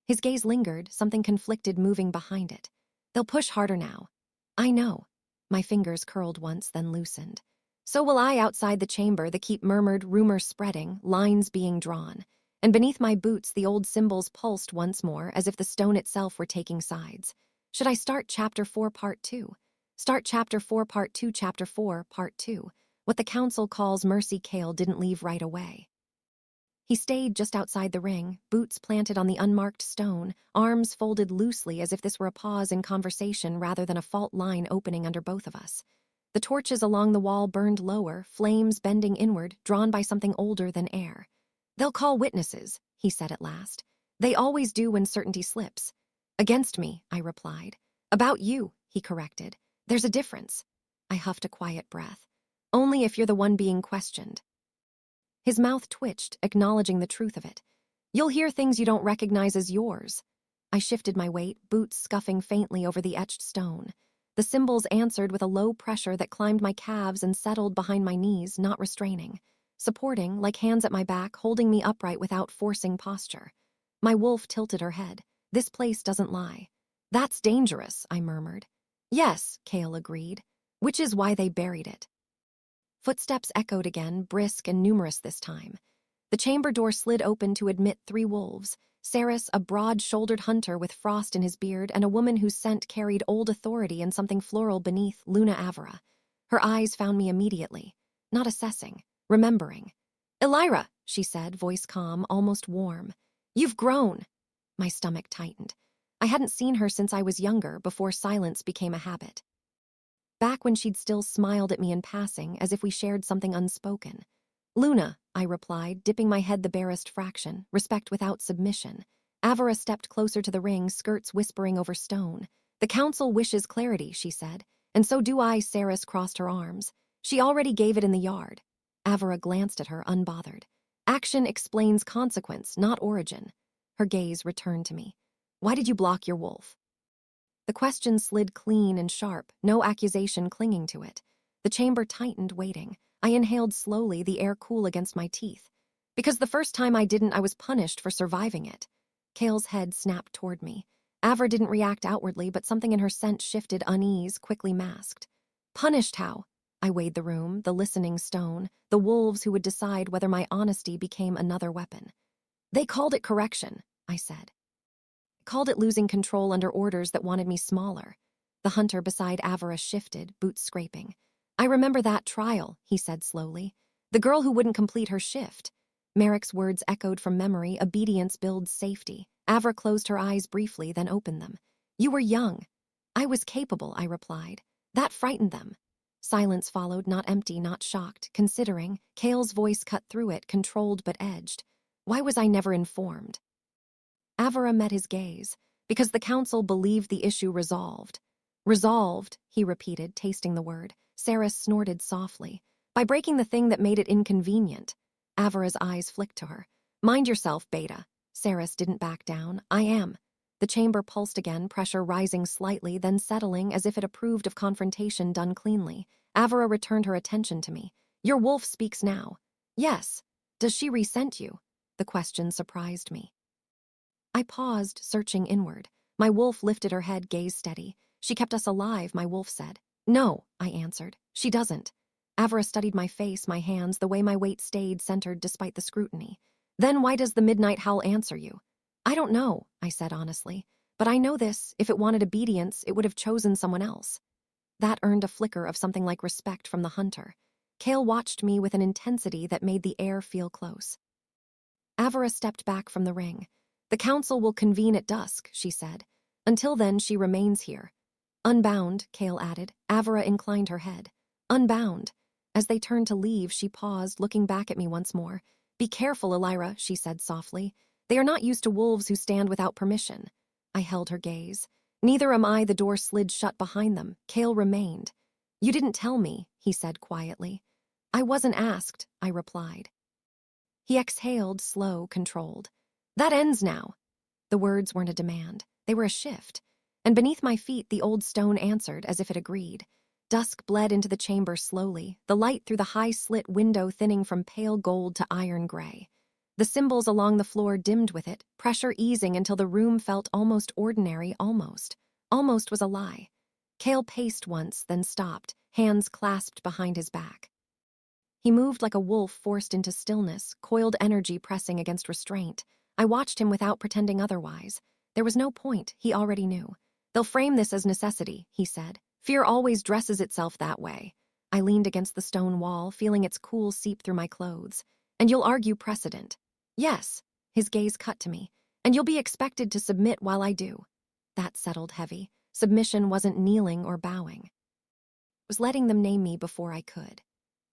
His gaze lingered, something conflicted moving behind it. "They'll push harder now." "I know." My fingers curled once, then loosened. "So will I outside the chamber," the keep murmured, rumor spreading, lines being drawn. And beneath my boots the old symbols pulsed once more, as if the stone itself were taking sides. Should I start Chapter 4, Part 2? Start Chapter 4, Part 2, Chapter 4, Part 2. What the council calls mercy. Kale didn't leave right away. He stayed just outside the ring, boots planted on the unmarked stone, arms folded loosely as if this were a pause in conversation rather than a fault line opening under both of us. The torches along the wall burned lower, flames bending inward, drawn by something older than air. "They'll call witnesses," he said at last. "They always do when certainty slips." "Against me," I replied. "About you," he corrected. "There's a difference." I huffed a quiet breath. "Only if you're the one being questioned." His mouth twitched, acknowledging the truth of it. "You'll hear things you don't recognize as yours." I shifted my weight, boots scuffing faintly over the etched stone. The symbols answered with a low pressure that climbed my calves and settled behind my knees, not restraining. Supporting, like hands at my back, holding me upright without forcing posture. My wolf tilted her head. "This place doesn't lie." "That's dangerous," I murmured. "Yes," Kale agreed. "Which is why they buried it." Footsteps echoed again, brisk and numerous this time. The chamber door slid open to admit 3 wolves. Saris, a broad-shouldered hunter with frost in his beard, and a woman whose scent carried old authority and something floral beneath, Luna Avera. Her eyes found me immediately. Not assessing, remembering. "Elira," she said, voice calm, almost warm. "You've grown." My stomach tightened. I hadn't seen her since I was younger, before silence became a habit. Back when she'd still smiled at me in passing, as if we shared something unspoken. Luna, I replied, dipping my head the barest fraction, respect without submission. Avera stepped closer to the ring, skirts whispering over stone. The council wishes clarity, she said. And so do I, Saris crossed her arms. She already gave it in the yard. Avera glanced at her, unbothered. Action explains consequence, not origin. Her gaze returned to me. Why did you block your wolf? The question slid clean and sharp, no accusation clinging to it. The chamber tightened, waiting. I inhaled slowly, the air cool against my teeth. Because the first time I didn't, I was punished for surviving it. Kale's head snapped toward me. Avera didn't react outwardly, but something in her scent shifted, unease, quickly masked. Punished how? I weighed the room, the listening stone, the wolves who would decide whether my honesty became another weapon. They called it correction, I said. Called it losing control under orders that wanted me smaller. The hunter beside Avera shifted, boots scraping. I remember that trial, he said slowly. The girl who wouldn't complete her shift. Merrick's words echoed from memory, obedience builds safety. Avera closed her eyes briefly, then opened them. You were young. I was capable, I replied. That frightened them. Silence followed, not empty, not shocked, considering. Kale's voice cut through it, controlled but edged. Why was I never informed? Avera met his gaze. Because the council believed the issue resolved. Resolved, he repeated, tasting the word. Saris snorted softly. By breaking the thing that made it inconvenient. Avera's eyes flicked to her. Mind yourself, Beta. Saris didn't back down. I am. The chamber pulsed again, pressure rising slightly, then settling as if it approved of confrontation done cleanly. Avera returned her attention to me. Your wolf speaks now. Yes. Does she resent you? The question surprised me. I paused, searching inward. My wolf lifted her head, gaze steady. She kept us alive, my wolf said. No, I answered. She doesn't. Avera studied my face, my hands, the way my weight stayed centered despite the scrutiny. Then why does the midnight howl answer you? I don't know, I said honestly. But I know this, if it wanted obedience, it would have chosen someone else. That earned a flicker of something like respect from the hunter. Kale watched me with an intensity that made the air feel close. Avera stepped back from the ring. The council will convene at dusk, she said. Until then, she remains here. Unbound, Kale added. Avera inclined her head. Unbound. As they turned to leave, she paused, looking back at me once more. Be careful, Elira, she said softly. They are not used to wolves who stand without permission. I held her gaze. Neither am I. The door slid shut behind them. Kale remained. You didn't tell me, he said quietly. I wasn't asked, I replied. He exhaled, slow, controlled. That ends now. The words weren't a demand. They were a shift. And beneath my feet, the old stone answered as if it agreed. Dusk bled into the chamber slowly, the light through the high-slit window thinning from pale gold to iron gray. The symbols along the floor dimmed with it, pressure easing until the room felt almost ordinary, almost. Almost was a lie. Kale paced once, then stopped, hands clasped behind his back. He moved like a wolf forced into stillness, coiled energy pressing against restraint. I watched him without pretending otherwise. There was no point, he already knew. They'll frame this as necessity, he said. Fear always dresses itself that way. I leaned against the stone wall, feeling its cool seep through my clothes. And you'll argue precedent. Yes, his gaze cut to me. And you'll be expected to submit while I do. That settled heavy. Submission wasn't kneeling or bowing. It was letting them name me before I could.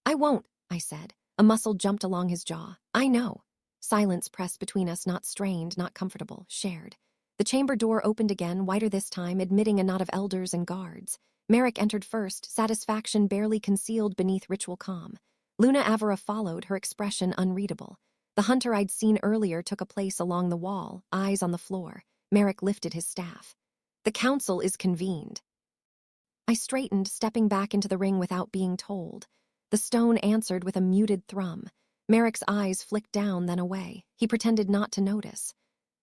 I won't, I said. A muscle jumped along his jaw. I know. Silence pressed between us, not strained, not comfortable, shared. The chamber door opened again, wider this time, admitting a knot of elders and guards. Merrick entered first, satisfaction barely concealed beneath ritual calm. Luna Avera followed, her expression unreadable. The hunter I'd seen earlier took a place along the wall, eyes on the floor. Merrick lifted his staff. The council is convened. I straightened, stepping back into the ring without being told. The stone answered with a muted thrum. Merrick's eyes flicked down, then away. He pretended not to notice.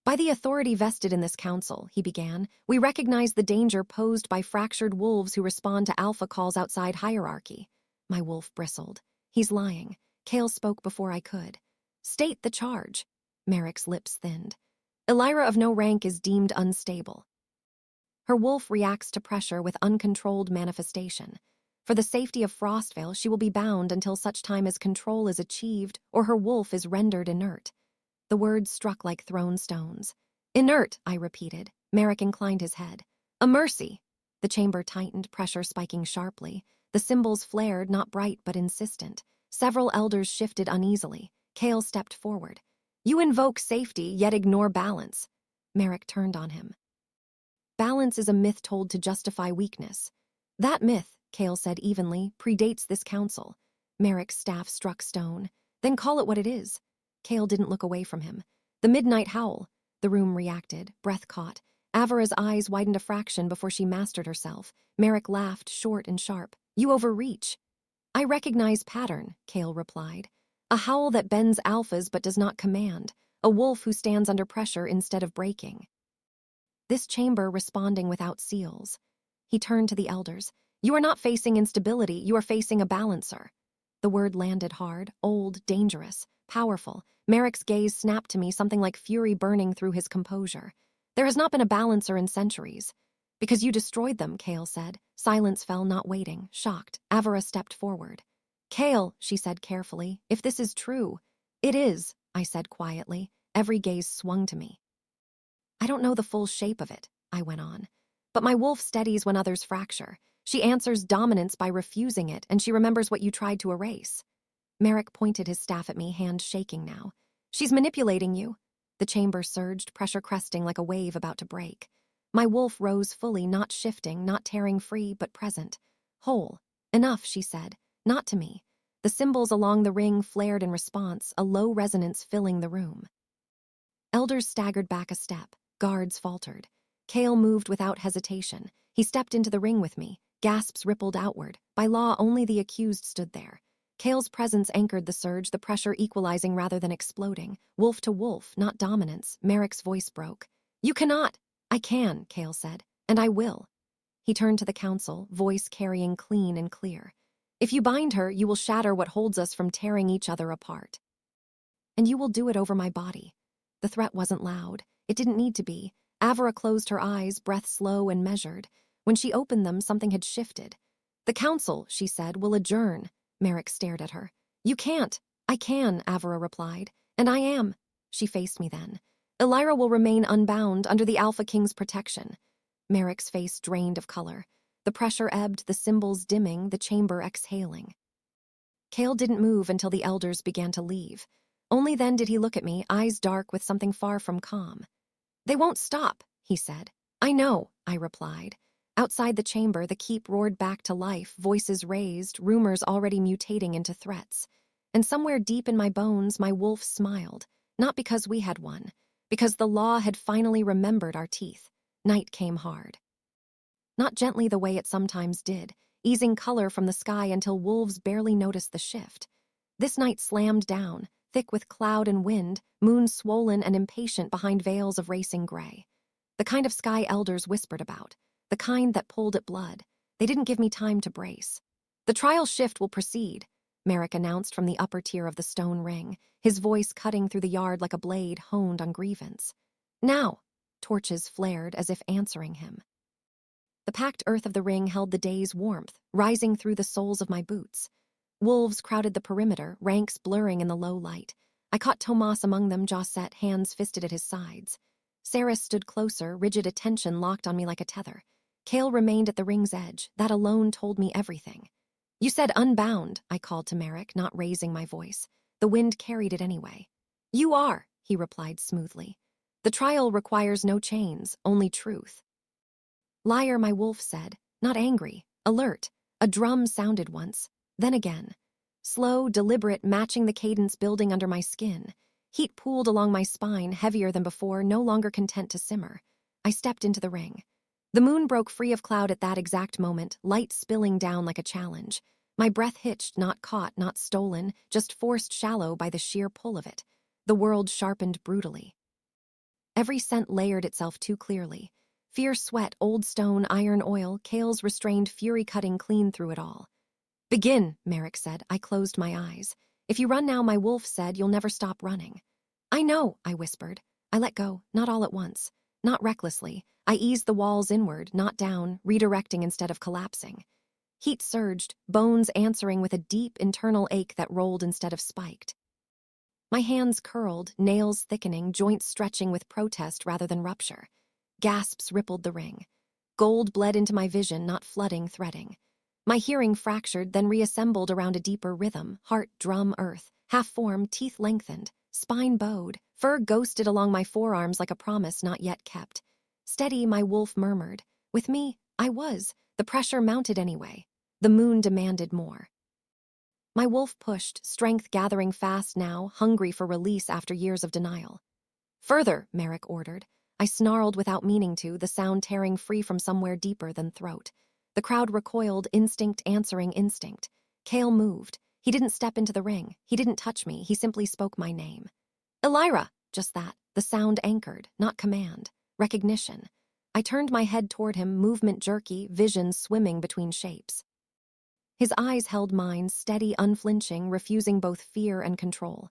By the authority vested in this council, he began, we recognize the danger posed by fractured wolves who respond to alpha calls outside hierarchy. My wolf bristled. He's lying. Kale spoke before I could. State the charge. Merrick's lips thinned. Elira of no rank is deemed unstable. Her wolf reacts to pressure with uncontrolled manifestation. For the safety of Frostvale, she will be bound until such time as control is achieved or her wolf is rendered inert. The words struck like thrown stones. Inert, I repeated. Merrick inclined his head. A mercy. The chamber tightened, pressure spiking sharply. The symbols flared, not bright but insistent. Several elders shifted uneasily. Cale stepped forward. You invoke safety, yet ignore balance. Merrick turned on him. Balance is a myth told to justify weakness. That myth, Cale said evenly, predates this council. Merrick's staff struck stone. Then call it what it is. Cale didn't look away from him. The midnight howl. The room reacted, breath caught. Avara's eyes widened a fraction before she mastered herself. Merrick laughed, short and sharp. You overreach. I recognize pattern, Cale replied. A howl that bends alphas but does not command. A wolf who stands under pressure instead of breaking. This chamber responding without seals. He turned to the elders. You are not facing instability, you are facing a balancer. The word landed hard, old, dangerous, powerful. Merrick's gaze snapped to me, something like fury burning through his composure. There has not been a balancer in centuries. Because you destroyed them, Cale said. Silence fell, not waiting, shocked. Avara stepped forward. Cale, she said carefully, if this is true. It is, I said quietly. Every gaze swung to me. I don't know the full shape of it, I went on. But my wolf steadies when others fracture. She answers dominance by refusing it, and she remembers what you tried to erase. Merrick pointed his staff at me, hand shaking now. She's manipulating you. The chamber surged, pressure cresting like a wave about to break. My wolf rose fully, not shifting, not tearing free, but present. Whole. Enough, she said. Not to me. The symbols along the ring flared in response, a low resonance filling the room. Elders staggered back a step. Guards faltered. Cale moved without hesitation. He stepped into the ring with me. Gasps rippled outward. By law, only the accused stood there. Cale's presence anchored the surge, the pressure equalizing rather than exploding. Wolf to wolf, not dominance. Merrick's voice broke. You cannot. I can, Cale said, and I will. He turned to the council, voice carrying clean and clear. If you bind her, you will shatter what holds us from tearing each other apart. And you will do it over my body. The threat wasn't loud. It didn't need to be. Avara closed her eyes, breath slow and measured. When she opened them, something had shifted. The council, she said, will adjourn. Merrick stared at her. You can't. I can, Avara replied. And I am. She faced me then. Elira will remain unbound under the Alpha King's protection. Merrick's face drained of color. The pressure ebbed, the symbols dimming, the chamber exhaling. Cale didn't move until the elders began to leave. Only then did he look at me, eyes dark with something far from calm. They won't stop, he said. I know, I replied. Outside the chamber, the keep roared back to life, voices raised, rumors already mutating into threats. And somewhere deep in my bones, my wolf smiled. Not because we had won, because the law had finally remembered our teeth. Night came hard. Not gently the way it sometimes did, easing color from the sky until wolves barely noticed the shift. This night slammed down, thick with cloud and wind, moon swollen and impatient behind veils of racing gray. The kind of sky elders whispered about, the kind that pulled at blood. They didn't give me time to brace. The trial shift will proceed, Merrick announced from the upper tier of the stone ring, his voice cutting through the yard like a blade honed on grievance. Now, torches flared as if answering him. The packed earth of the ring held the day's warmth, rising through the soles of my boots. Wolves crowded the perimeter, ranks blurring in the low light. I caught Tomas among them, jaw set, hands fisted at his sides. Saris stood closer, rigid attention locked on me like a tether. Cale remained at the ring's edge. That alone told me everything. You said unbound, I called to Merrick, not raising my voice. The wind carried it anyway. You are, he replied smoothly. The trial requires no chains, only truth. Liar, my wolf said, not angry, alert. A drum sounded once, then again. Slow, deliberate, matching the cadence building under my skin. Heat pooled along my spine, heavier than before, no longer content to simmer. I stepped into the ring. The moon broke free of cloud at that exact moment, light spilling down like a challenge. My breath hitched, not caught, not stolen, just forced shallow by the sheer pull of it. The world sharpened brutally. Every scent layered itself too clearly. Fierce sweat, old stone, iron oil, Cale's restrained fury cutting clean through it all. Begin, Merrick said. I closed my eyes. If you run now, my wolf said, you'll never stop running. I know, I whispered. I let go, not all at once, not recklessly. I eased the walls inward, not down, redirecting instead of collapsing. Heat surged, bones answering with a deep internal ache that rolled instead of spiked. My hands curled, nails thickening, joints stretching with protest rather than rupture. Gasps rippled the ring. Gold bled into my vision, not flooding, threading. My hearing fractured, then reassembled around a deeper rhythm, heart, drum, earth, half-formed, teeth lengthened, spine bowed, fur ghosted along my forearms like a promise not yet kept. Steady, my wolf murmured. With me, I was. The pressure mounted anyway. The moon demanded more. My wolf pushed, strength gathering fast now, hungry for release after years of denial. Further, Merrick ordered. I snarled without meaning to, the sound tearing free from somewhere deeper than throat. The crowd recoiled, instinct answering instinct. Cale moved. He didn't step into the ring. He didn't touch me. He simply spoke my name. Elira! Just that. The sound anchored, not command. Recognition. I turned my head toward him, movement jerky, vision swimming between shapes. His eyes held mine, steady, unflinching, refusing both fear and control.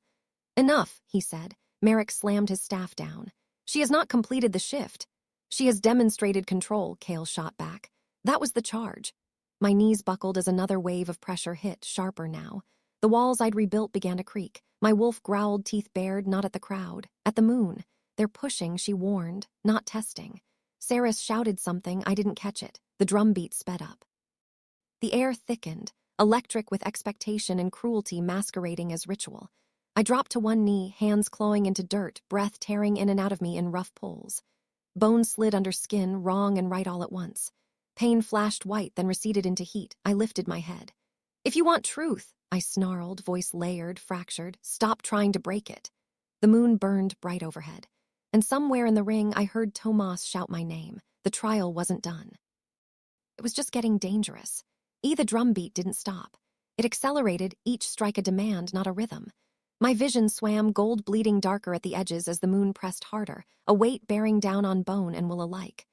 Enough, he said. Merrick slammed his staff down. She has not completed the shift. She has demonstrated control, Cale shot back. That was the charge. My knees buckled as another wave of pressure hit, sharper now. The walls I'd rebuilt began to creak. My wolf growled, teeth bared, not at the crowd, at the moon. They're pushing, she warned, not testing. Saris shouted something, I didn't catch it. The drumbeat sped up. The air thickened, electric with expectation and cruelty masquerading as ritual. I dropped to one knee, hands clawing into dirt, breath tearing in and out of me in rough pulls. Bones slid under skin, wrong and right all at once. Pain flashed white, then receded into heat. I lifted my head. If you want truth, I snarled, voice layered, fractured, stop trying to break it. The moon burned bright overhead. And somewhere in the ring, I heard Tomas shout my name. The trial wasn't done. It was just getting dangerous. The drumbeat didn't stop. It accelerated, each strike a demand, not a rhythm. My vision swam, gold bleeding darker at the edges as the moon pressed harder, a weight bearing down on bone and will alike.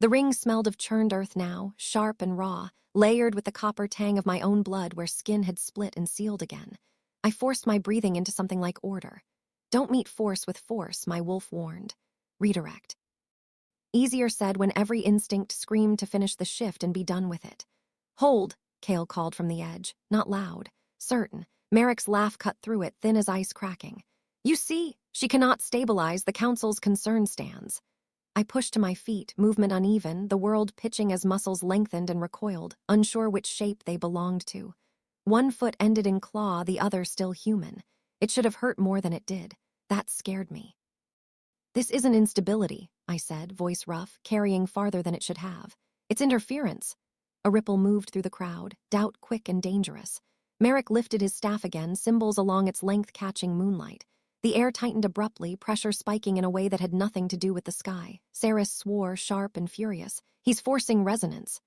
The ring smelled of churned earth now, sharp and raw, layered with the copper tang of my own blood where skin had split and sealed again. I forced my breathing into something like order. Don't meet force with force, my wolf warned. Redirect. Easier said when every instinct screamed to finish the shift and be done with it. Hold, Cale called from the edge, not loud, certain. Merrick's laugh cut through it, thin as ice cracking. You see, she cannot stabilize, the council's concern stands. I pushed to my feet, movement uneven, the world pitching as muscles lengthened and recoiled, unsure which shape they belonged to. One foot ended in claw, the other still human. It should have hurt more than it did. That scared me. This isn't instability, I said, voice rough, carrying farther than it should have. It's interference. A ripple moved through the crowd, doubt quick and dangerous. Merrick lifted his staff again, symbols along its length catching moonlight. The air tightened abruptly, pressure spiking in a way that had nothing to do with the sky. Saris swore, sharp and furious. He's forcing resonance.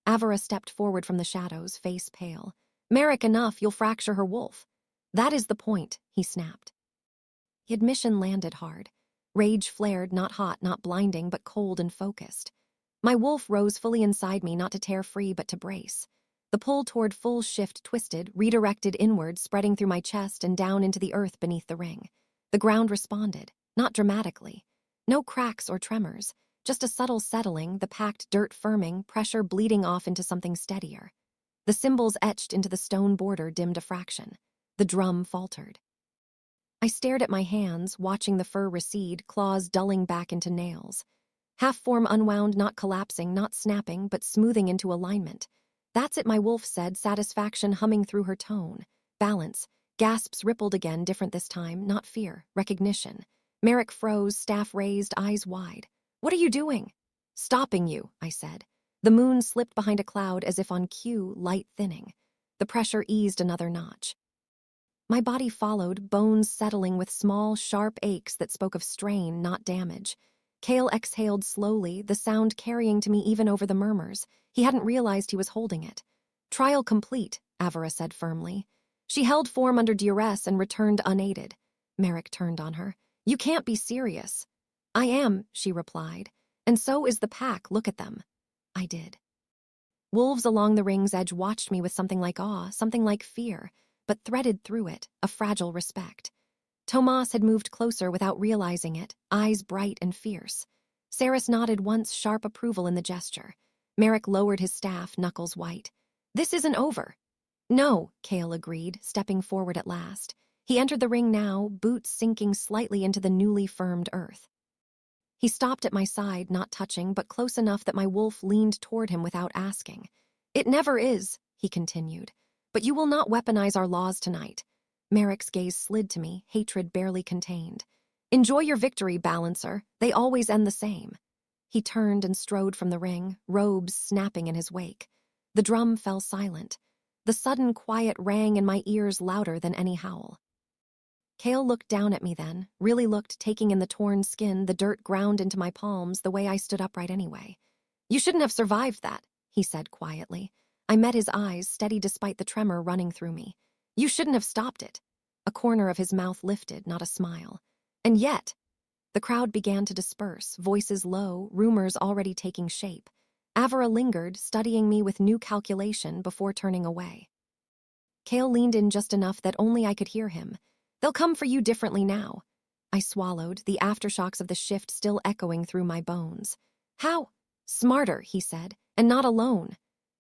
Avera stepped forward from the shadows, face pale. Merrick, enough, you'll fracture her wolf. That is the point, he snapped. The admission landed hard. Rage flared, not hot, not blinding, but cold and focused. My wolf rose fully inside me, not to tear free, but to brace. The pull toward full shift twisted, redirected inward, spreading through my chest and down into the earth beneath the ring. The ground responded, not dramatically. No cracks or tremors, just a subtle settling, the packed dirt firming, pressure bleeding off into something steadier. The symbols etched into the stone border dimmed a fraction. The drum faltered. I stared at my hands, watching the fur recede, claws dulling back into nails. Half-form unwound, not collapsing, not snapping, but smoothing into alignment. That's it, my wolf said, satisfaction humming through her tone. Balance. Gasps rippled again, different this time, not fear, recognition. Merrick froze, staff raised, eyes wide. What are you doing? Stopping you, I said. The moon slipped behind a cloud as if on cue, light thinning. The pressure eased another notch. My body followed, bones settling with small, sharp aches that spoke of strain, not damage. Cale exhaled slowly, the sound carrying to me even over the murmurs. He hadn't realized he was holding it. Trial complete, Avera said firmly. She held form under duress and returned unaided. Merrick turned on her. You can't be serious. I am, she replied. And so is the pack, look at them. I did. Wolves along the ring's edge watched me with something like awe, something like fear, but threaded through it, a fragile respect. Tomas had moved closer without realizing it, eyes bright and fierce. Saris nodded once, sharp approval in the gesture. Merrick lowered his staff, knuckles white. This isn't over. No, Cale agreed, stepping forward at last. He entered the ring now, boots sinking slightly into the newly firmed earth. He stopped at my side, not touching, but close enough that my wolf leaned toward him without asking. It never is, he continued. But you will not weaponize our laws tonight. Merrick's gaze slid to me, hatred barely contained. Enjoy your victory, Balancer. They always end the same. He turned and strode from the ring, robes snapping in his wake. The drum fell silent. The sudden quiet rang in my ears louder than any howl. Cale looked down at me then, really looked, taking in the torn skin, the dirt ground into my palms, the way I stood upright anyway. You shouldn't have survived that, he said quietly. I met his eyes, steady despite the tremor running through me. You shouldn't have stopped it. A corner of his mouth lifted, not a smile. And yet, the crowd began to disperse, voices low, rumors already taking shape. Avera lingered, studying me with new calculation before turning away. Cale leaned in just enough that only I could hear him. They'll come for you differently now. I swallowed, the aftershocks of the shift still echoing through my bones. How? Smarter, he said, and not alone.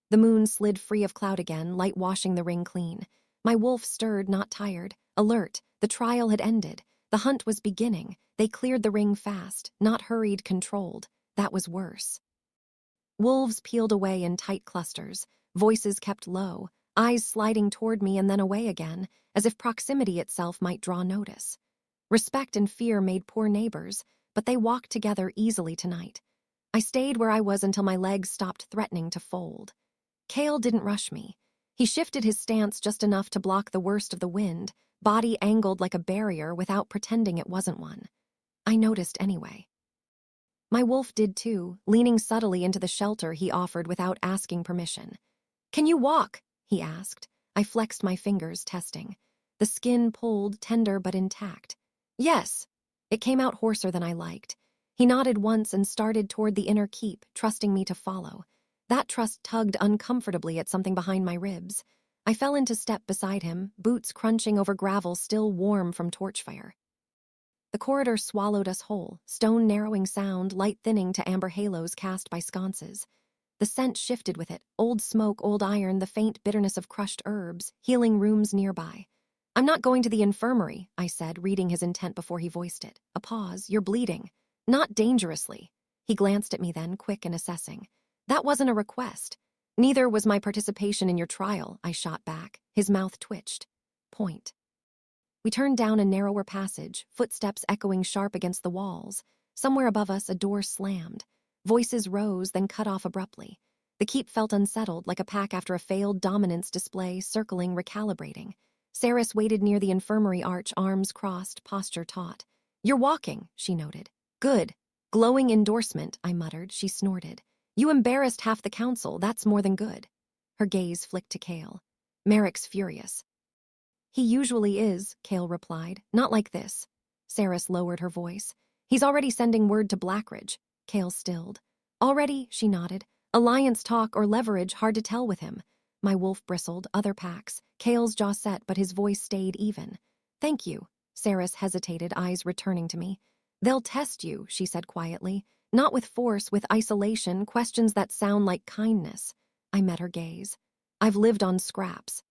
The moon slid free of cloud again, light washing the ring clean. My wolf stirred, not tired, alert. The trial had ended. The hunt was beginning. They cleared the ring fast, not hurried, controlled. That was worse. Wolves peeled away in tight clusters, voices kept low, eyes sliding toward me and then away again, as if proximity itself might draw notice. Respect and fear made poor neighbors, but they walked together easily tonight. I stayed where I was until my legs stopped threatening to fold. Cale didn't rush me. He shifted his stance just enough to block the worst of the wind, body angled like a barrier without pretending it wasn't one. I noticed anyway. My wolf did too, leaning subtly into the shelter he offered without asking permission. Can you walk? He asked. I flexed my fingers, testing. The skin pulled, tender but intact. Yes. It came out hoarser than I liked. He nodded once and started toward the inner keep, trusting me to follow. That trust tugged uncomfortably at something behind my ribs. I fell into step beside him, boots crunching over gravel still warm from torchfire. The corridor swallowed us whole, stone narrowing sound, light thinning to amber halos cast by sconces. The scent shifted with it, old smoke, old iron, the faint bitterness of crushed herbs, healing rooms nearby. I'm not going to the infirmary, I said, reading his intent before he voiced it. A pause. You're bleeding. Not dangerously. He glanced at me then, quick and assessing. That wasn't a request. Neither was my participation in your trial, I shot back. His mouth twitched. Point. We turned down a narrower passage, footsteps echoing sharp against the walls. Somewhere above us, a door slammed. Voices rose, then cut off abruptly. The keep felt unsettled, like a pack after a failed dominance display, circling, recalibrating. Saris waited near the infirmary arch, arms crossed, posture taut. You're walking, she noted. Good. Glowing endorsement, I muttered. She snorted. You embarrassed half the council, that's more than good. Her gaze flicked to Cale. Merrick's furious. He usually is, Cale replied. Not like this. Saris lowered her voice. He's already sending word to Blackridge. Cale stilled. Already, she nodded. Alliance talk or leverage, hard to tell with him. My wolf bristled, other packs. Cale's jaw set, but his voice stayed even. Thank you. Saris hesitated, eyes returning to me. They'll test you, she said quietly. Not with force, with isolation, questions that sound like kindness. I met her gaze. I've lived on scraps.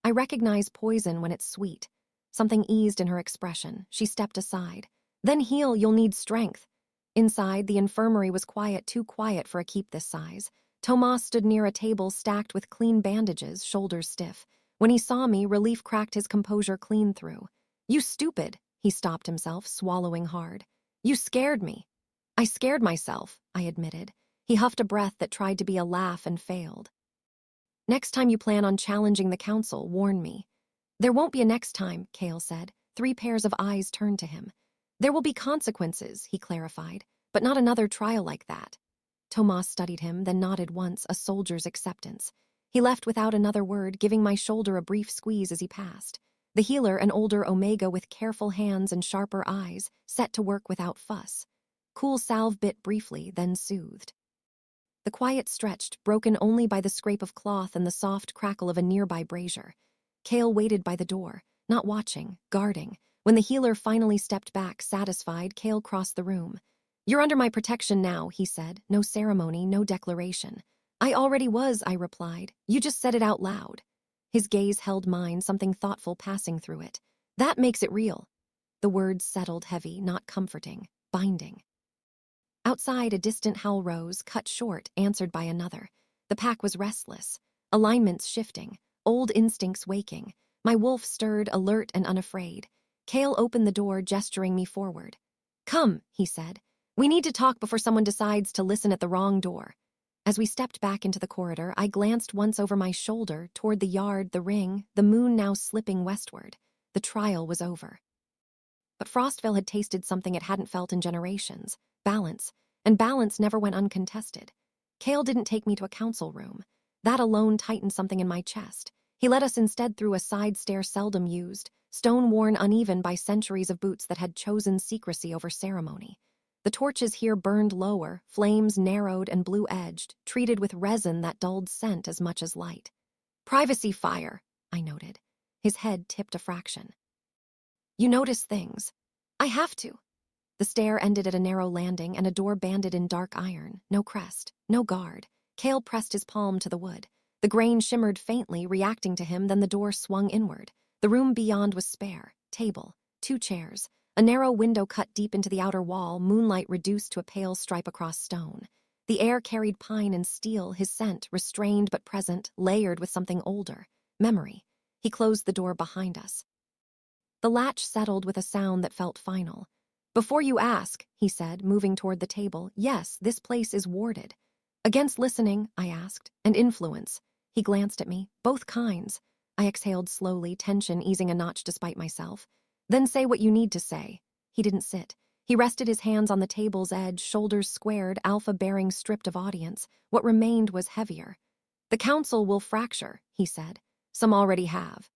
I recognize poison when it's sweet. Something eased in her expression. She stepped aside. Then heal, you'll need strength. Inside, the infirmary was quiet, too quiet for a keep this size. Tomas stood near a table stacked with clean bandages, shoulders stiff. When he saw me, relief cracked his composure clean through. You stupid, he stopped himself, swallowing hard. You scared me. I scared myself, I admitted. He huffed a breath that tried to be a laugh and failed. Next time you plan on challenging the council, warn me. There won't be a next time, Cale said. 3 pairs of eyes turned to him. There will be consequences, he clarified, but not another trial like that. Tomas studied him, then nodded once, a soldier's acceptance. He left without another word, giving my shoulder a brief squeeze as he passed. The healer, an older Omega with careful hands and sharper eyes, set to work without fuss. Cool salve bit briefly, then soothed. The quiet stretched, broken only by the scrape of cloth and the soft crackle of a nearby brazier. Cale waited by the door, not watching, guarding. When the healer finally stepped back, satisfied, Cale crossed the room. You're under my protection now, he said. No ceremony, no declaration. I already was, I replied. You just said it out loud. His gaze held mine, something thoughtful passing through it. That makes it real. The words settled heavy, not comforting, binding. Outside, a distant howl rose, cut short, answered by another. The pack was restless, alignments shifting, old instincts waking. My wolf stirred, alert and unafraid. Kale opened the door, gesturing me forward. "Come," he said. "We need to talk before someone decides to listen at the wrong door." As we stepped back into the corridor, I glanced once over my shoulder, toward the yard, the ring, the moon now slipping westward. The trial was over. But Frostville had tasted something it hadn't felt in generations: balance, and balance never went uncontested. Kale didn't take me to a council room. That alone tightened something in my chest. He led us instead through a side stair seldom used, stone-worn uneven by centuries of boots that had chosen secrecy over ceremony. The torches here burned lower, flames narrowed and blue-edged, treated with resin that dulled scent as much as light. "Privacy fire," I noted. His head tipped a fraction. "You notice things." "I have to." The stair ended at a narrow landing and a door banded in dark iron. No crest, no guard. Kale pressed his palm to the wood. The grain shimmered faintly, reacting to him, then the door swung inward. The room beyond was spare. Table, 2 chairs, a narrow window cut deep into the outer wall, moonlight reduced to a pale stripe across stone. The air carried pine and steel, his scent, restrained but present, layered with something older. Memory. He closed the door behind us. The latch settled with a sound that felt final. "Before you ask," he said, moving toward the table, "yes, this place is warded." "Against listening?" I asked. "And influence." He glanced at me. "Both kinds." I exhaled slowly, tension easing a notch despite myself. "Then say what you need to say." He didn't sit. He rested his hands on the table's edge, shoulders squared, alpha-bearing stripped of audience. What remained was heavier. "The council will fracture," he said. "Some already have.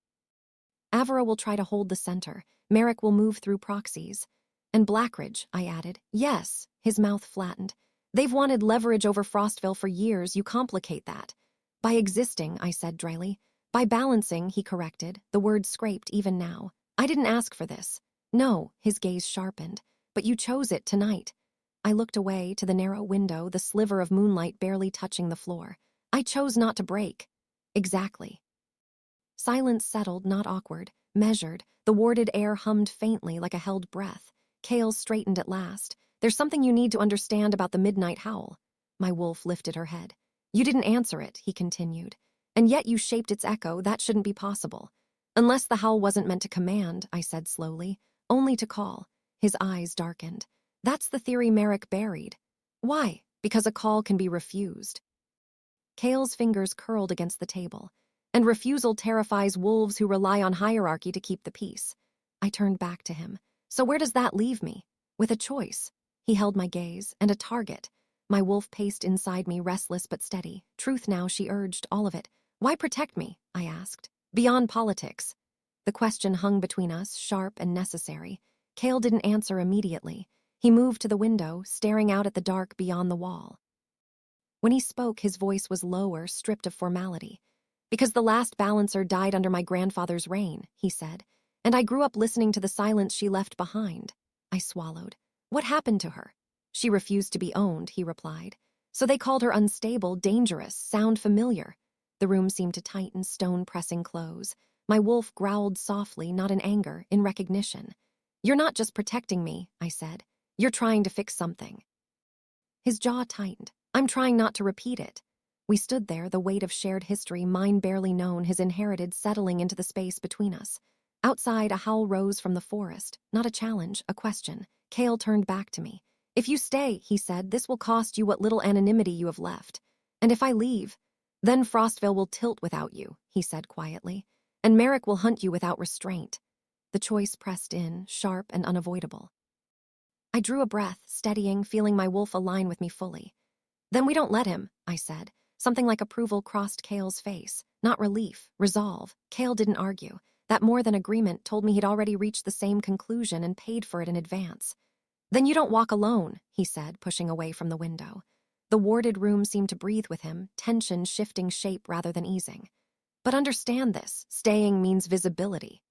Avera will try to hold the center. Merrick will move through proxies. And Blackridge," I added. "Yes." His mouth flattened. "They've wanted leverage over Frostville for years. You complicate that." "By existing," I said dryly. "By balancing," he corrected. The word scraped even now. "I didn't ask for this." "No," his gaze sharpened. "But you chose it tonight." I looked away to the narrow window, the sliver of moonlight barely touching the floor. "I chose not to break." "Exactly." Silence settled, not awkward, measured. The warded air hummed faintly like a held breath. Kale straightened at last. "There's something you need to understand about the midnight howl." My wolf lifted her head. "You didn't answer it," he continued. "And yet you shaped its echo. That shouldn't be possible." "Unless the howl wasn't meant to command," I said slowly. "Only to call." His eyes darkened. "That's the theory Merrick buried." "Why?" "Because a call can be refused." Kale's fingers curled against the table. "And refusal terrifies wolves who rely on hierarchy to keep the peace." I turned back to him. "So where does that leave me?" "With a choice." He held my gaze. "And a target." My wolf paced inside me, restless but steady. "Truth now," she urged, "all of it." "Why protect me?" I asked. "Beyond politics." The question hung between us, sharp and necessary. Kale didn't answer immediately. He moved to the window, staring out at the dark beyond the wall. When he spoke, his voice was lower, stripped of formality. "Because the last balancer died under my grandfather's reign," he said, "and I grew up listening to the silence she left behind." I swallowed. "What happened to her?" "She refused to be owned," he replied. "So they called her unstable, dangerous, sound familiar." The room seemed to tighten, stone pressing close. My wolf growled softly, not in anger, in recognition. "You're not just protecting me," I said. "You're trying to fix something." His jaw tightened. "I'm trying not to repeat it." We stood there, the weight of shared history, mine barely known, his inherited, settling into the space between us. Outside, a howl rose from the forest. Not a challenge, a question. Kale turned back to me. "If you stay," he said, "this will cost you what little anonymity you have left. And if I leave, then Frostville will tilt without you," he said quietly. "And Merrick will hunt you without restraint." The choice pressed in, sharp and unavoidable. I drew a breath, steadying, feeling my wolf align with me fully. "Then we don't let him," I said. Something like approval crossed Kale's face. Not relief, resolve. Kale didn't argue. That more than agreement told me he'd already reached the same conclusion and paid for it in advance. "Then you don't walk alone," he said, pushing away from the window. The warded room seemed to breathe with him, tension shifting shape rather than easing. "But understand this, staying means visibility."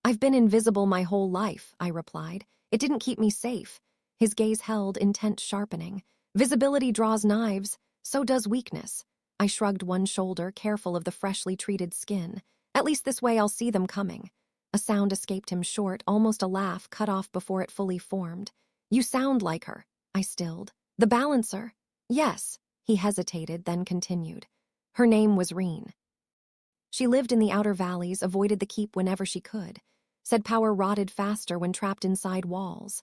"I've been invisible my whole life," I replied. "It didn't keep me safe." His gaze held, intent sharpening. "Visibility draws knives. So does weakness." I shrugged one shoulder, careful of the freshly treated skin. "At least this way I'll see them coming." A sound escaped him short, almost a laugh cut off before it fully formed. "You sound like her." I stilled. The balancer? Yes. He hesitated, then continued. Her name was Reen. She lived in the outer valleys, avoided the keep whenever she could. Said power rotted faster when trapped inside walls.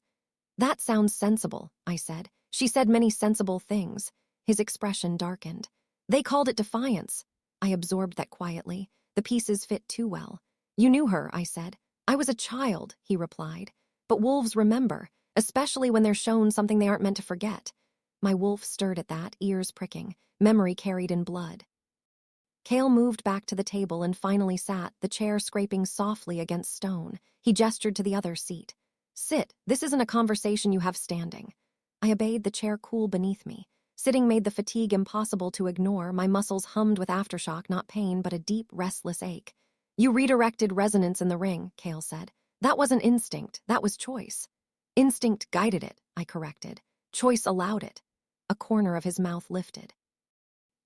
That sounds sensible, I said. She said many sensible things. His expression darkened. They called it defiance. I absorbed that quietly. The pieces fit too well. You knew her, I said. I was a child, he replied. But wolves remember, especially when they're shown something they aren't meant to forget. My wolf stirred at that, ears pricking, memory carried in blood. Cale moved back to the table and finally sat, the chair scraping softly against stone. He gestured to the other seat. Sit, this isn't a conversation you have standing. I obeyed, the chair cool beneath me. Sitting made the fatigue impossible to ignore. My muscles hummed with aftershock, not pain, but a deep, restless ache. You redirected resonance in the ring, Cale said. That wasn't instinct, that was choice. Instinct guided it, I corrected. Choice allowed it. A corner of his mouth lifted.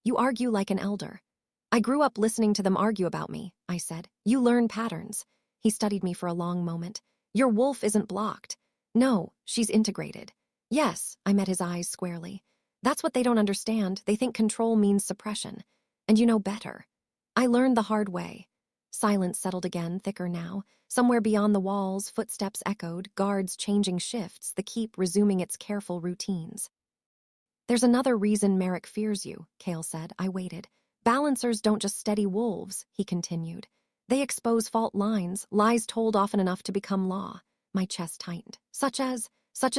You argue like an elder. I grew up listening to them argue about me, I said. You learn patterns. He studied me for a long moment. Your wolf isn't blocked. No, she's integrated. Yes, I met his eyes squarely. That's what they don't understand. They think control means suppression. And you know better. I learned the hard way. Silence settled again, thicker now. Somewhere beyond the walls, footsteps echoed, guards changing shifts, the keep resuming its careful routines. There's another reason Merrick fears you, Cale said. I waited. Balancers don't just steady wolves, he continued. They expose fault lines, lies told often enough to become law. My chest tightened. Such as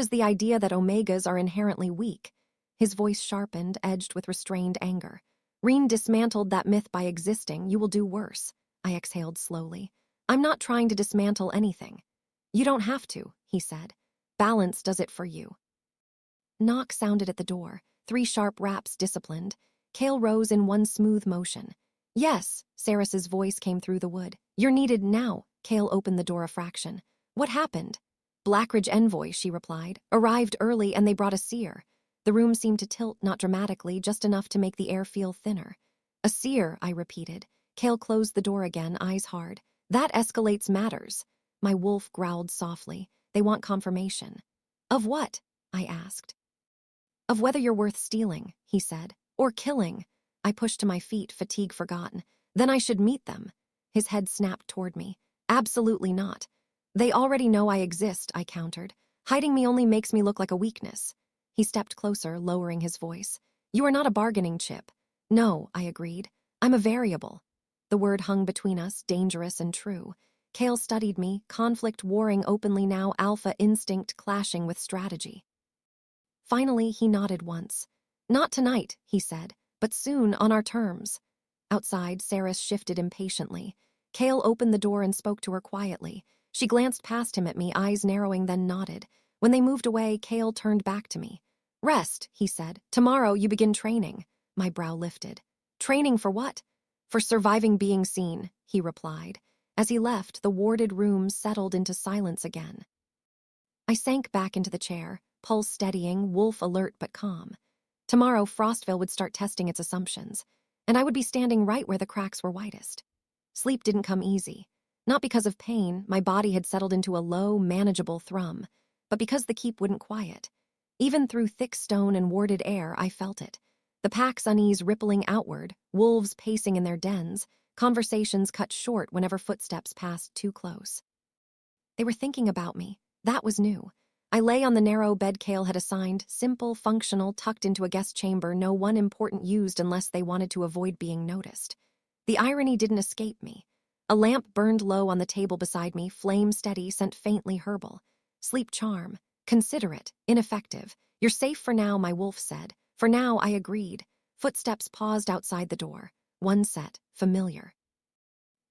the idea that omegas are inherently weak. His voice sharpened, edged with restrained anger. Reen dismantled that myth by existing. You will do worse. I exhaled slowly. I'm not trying to dismantle anything. You don't have to, he said. Balance does it for you. Knock sounded at the door, 3 sharp raps disciplined. Cale rose in one smooth motion. Yes, Saris's voice came through the wood. You're needed now. Cale opened the door a fraction. What happened? Blackridge envoy, she replied. Arrived early and they brought a seer. The room seemed to tilt, not dramatically, just enough to make the air feel thinner. A seer, I repeated. Cale closed the door again, eyes hard. That escalates matters. My wolf growled softly. They want confirmation. Of what? I asked. Of whether you're worth stealing, he said. Or killing. I pushed to my feet, fatigue forgotten. Then I should meet them. His head snapped toward me. Absolutely not. They already know I exist, I countered. Hiding me only makes me look like a weakness. He stepped closer, lowering his voice. You are not a bargaining chip. No, I agreed. I'm a variable. The word hung between us, dangerous and true. Cale studied me, conflict warring openly now, alpha instinct clashing with strategy. Finally, he nodded once. Not tonight, he said, but soon, on our terms. Outside, Saris shifted impatiently. Cale opened the door and spoke to her quietly. She glanced past him at me, eyes narrowing, then nodded. When they moved away, Cale turned back to me. Rest, he said. Tomorrow you begin training. My brow lifted. Training for what? For surviving being seen, he replied. As he left, the warded room settled into silence again. I sank back into the chair, pulse steadying, wolf alert but calm. Tomorrow, Frostville would start testing its assumptions, and I would be standing right where the cracks were widest. Sleep didn't come easy. Not because of pain, my body had settled into a low, manageable thrum, but because the keep wouldn't quiet. Even through thick stone and warded air, I felt it. The pack's unease rippling outward, wolves pacing in their dens, conversations cut short whenever footsteps passed too close. They were thinking about me. That was new. I lay on the narrow bed Cale had assigned, simple, functional, tucked into a guest chamber no one important used unless they wanted to avoid being noticed. The irony didn't escape me. A lamp burned low on the table beside me, flame steady, scent faintly herbal. Sleep charm. Considerate. Ineffective. You're safe for now, my wolf said. For now, I agreed. Footsteps paused outside the door. One set. Familiar.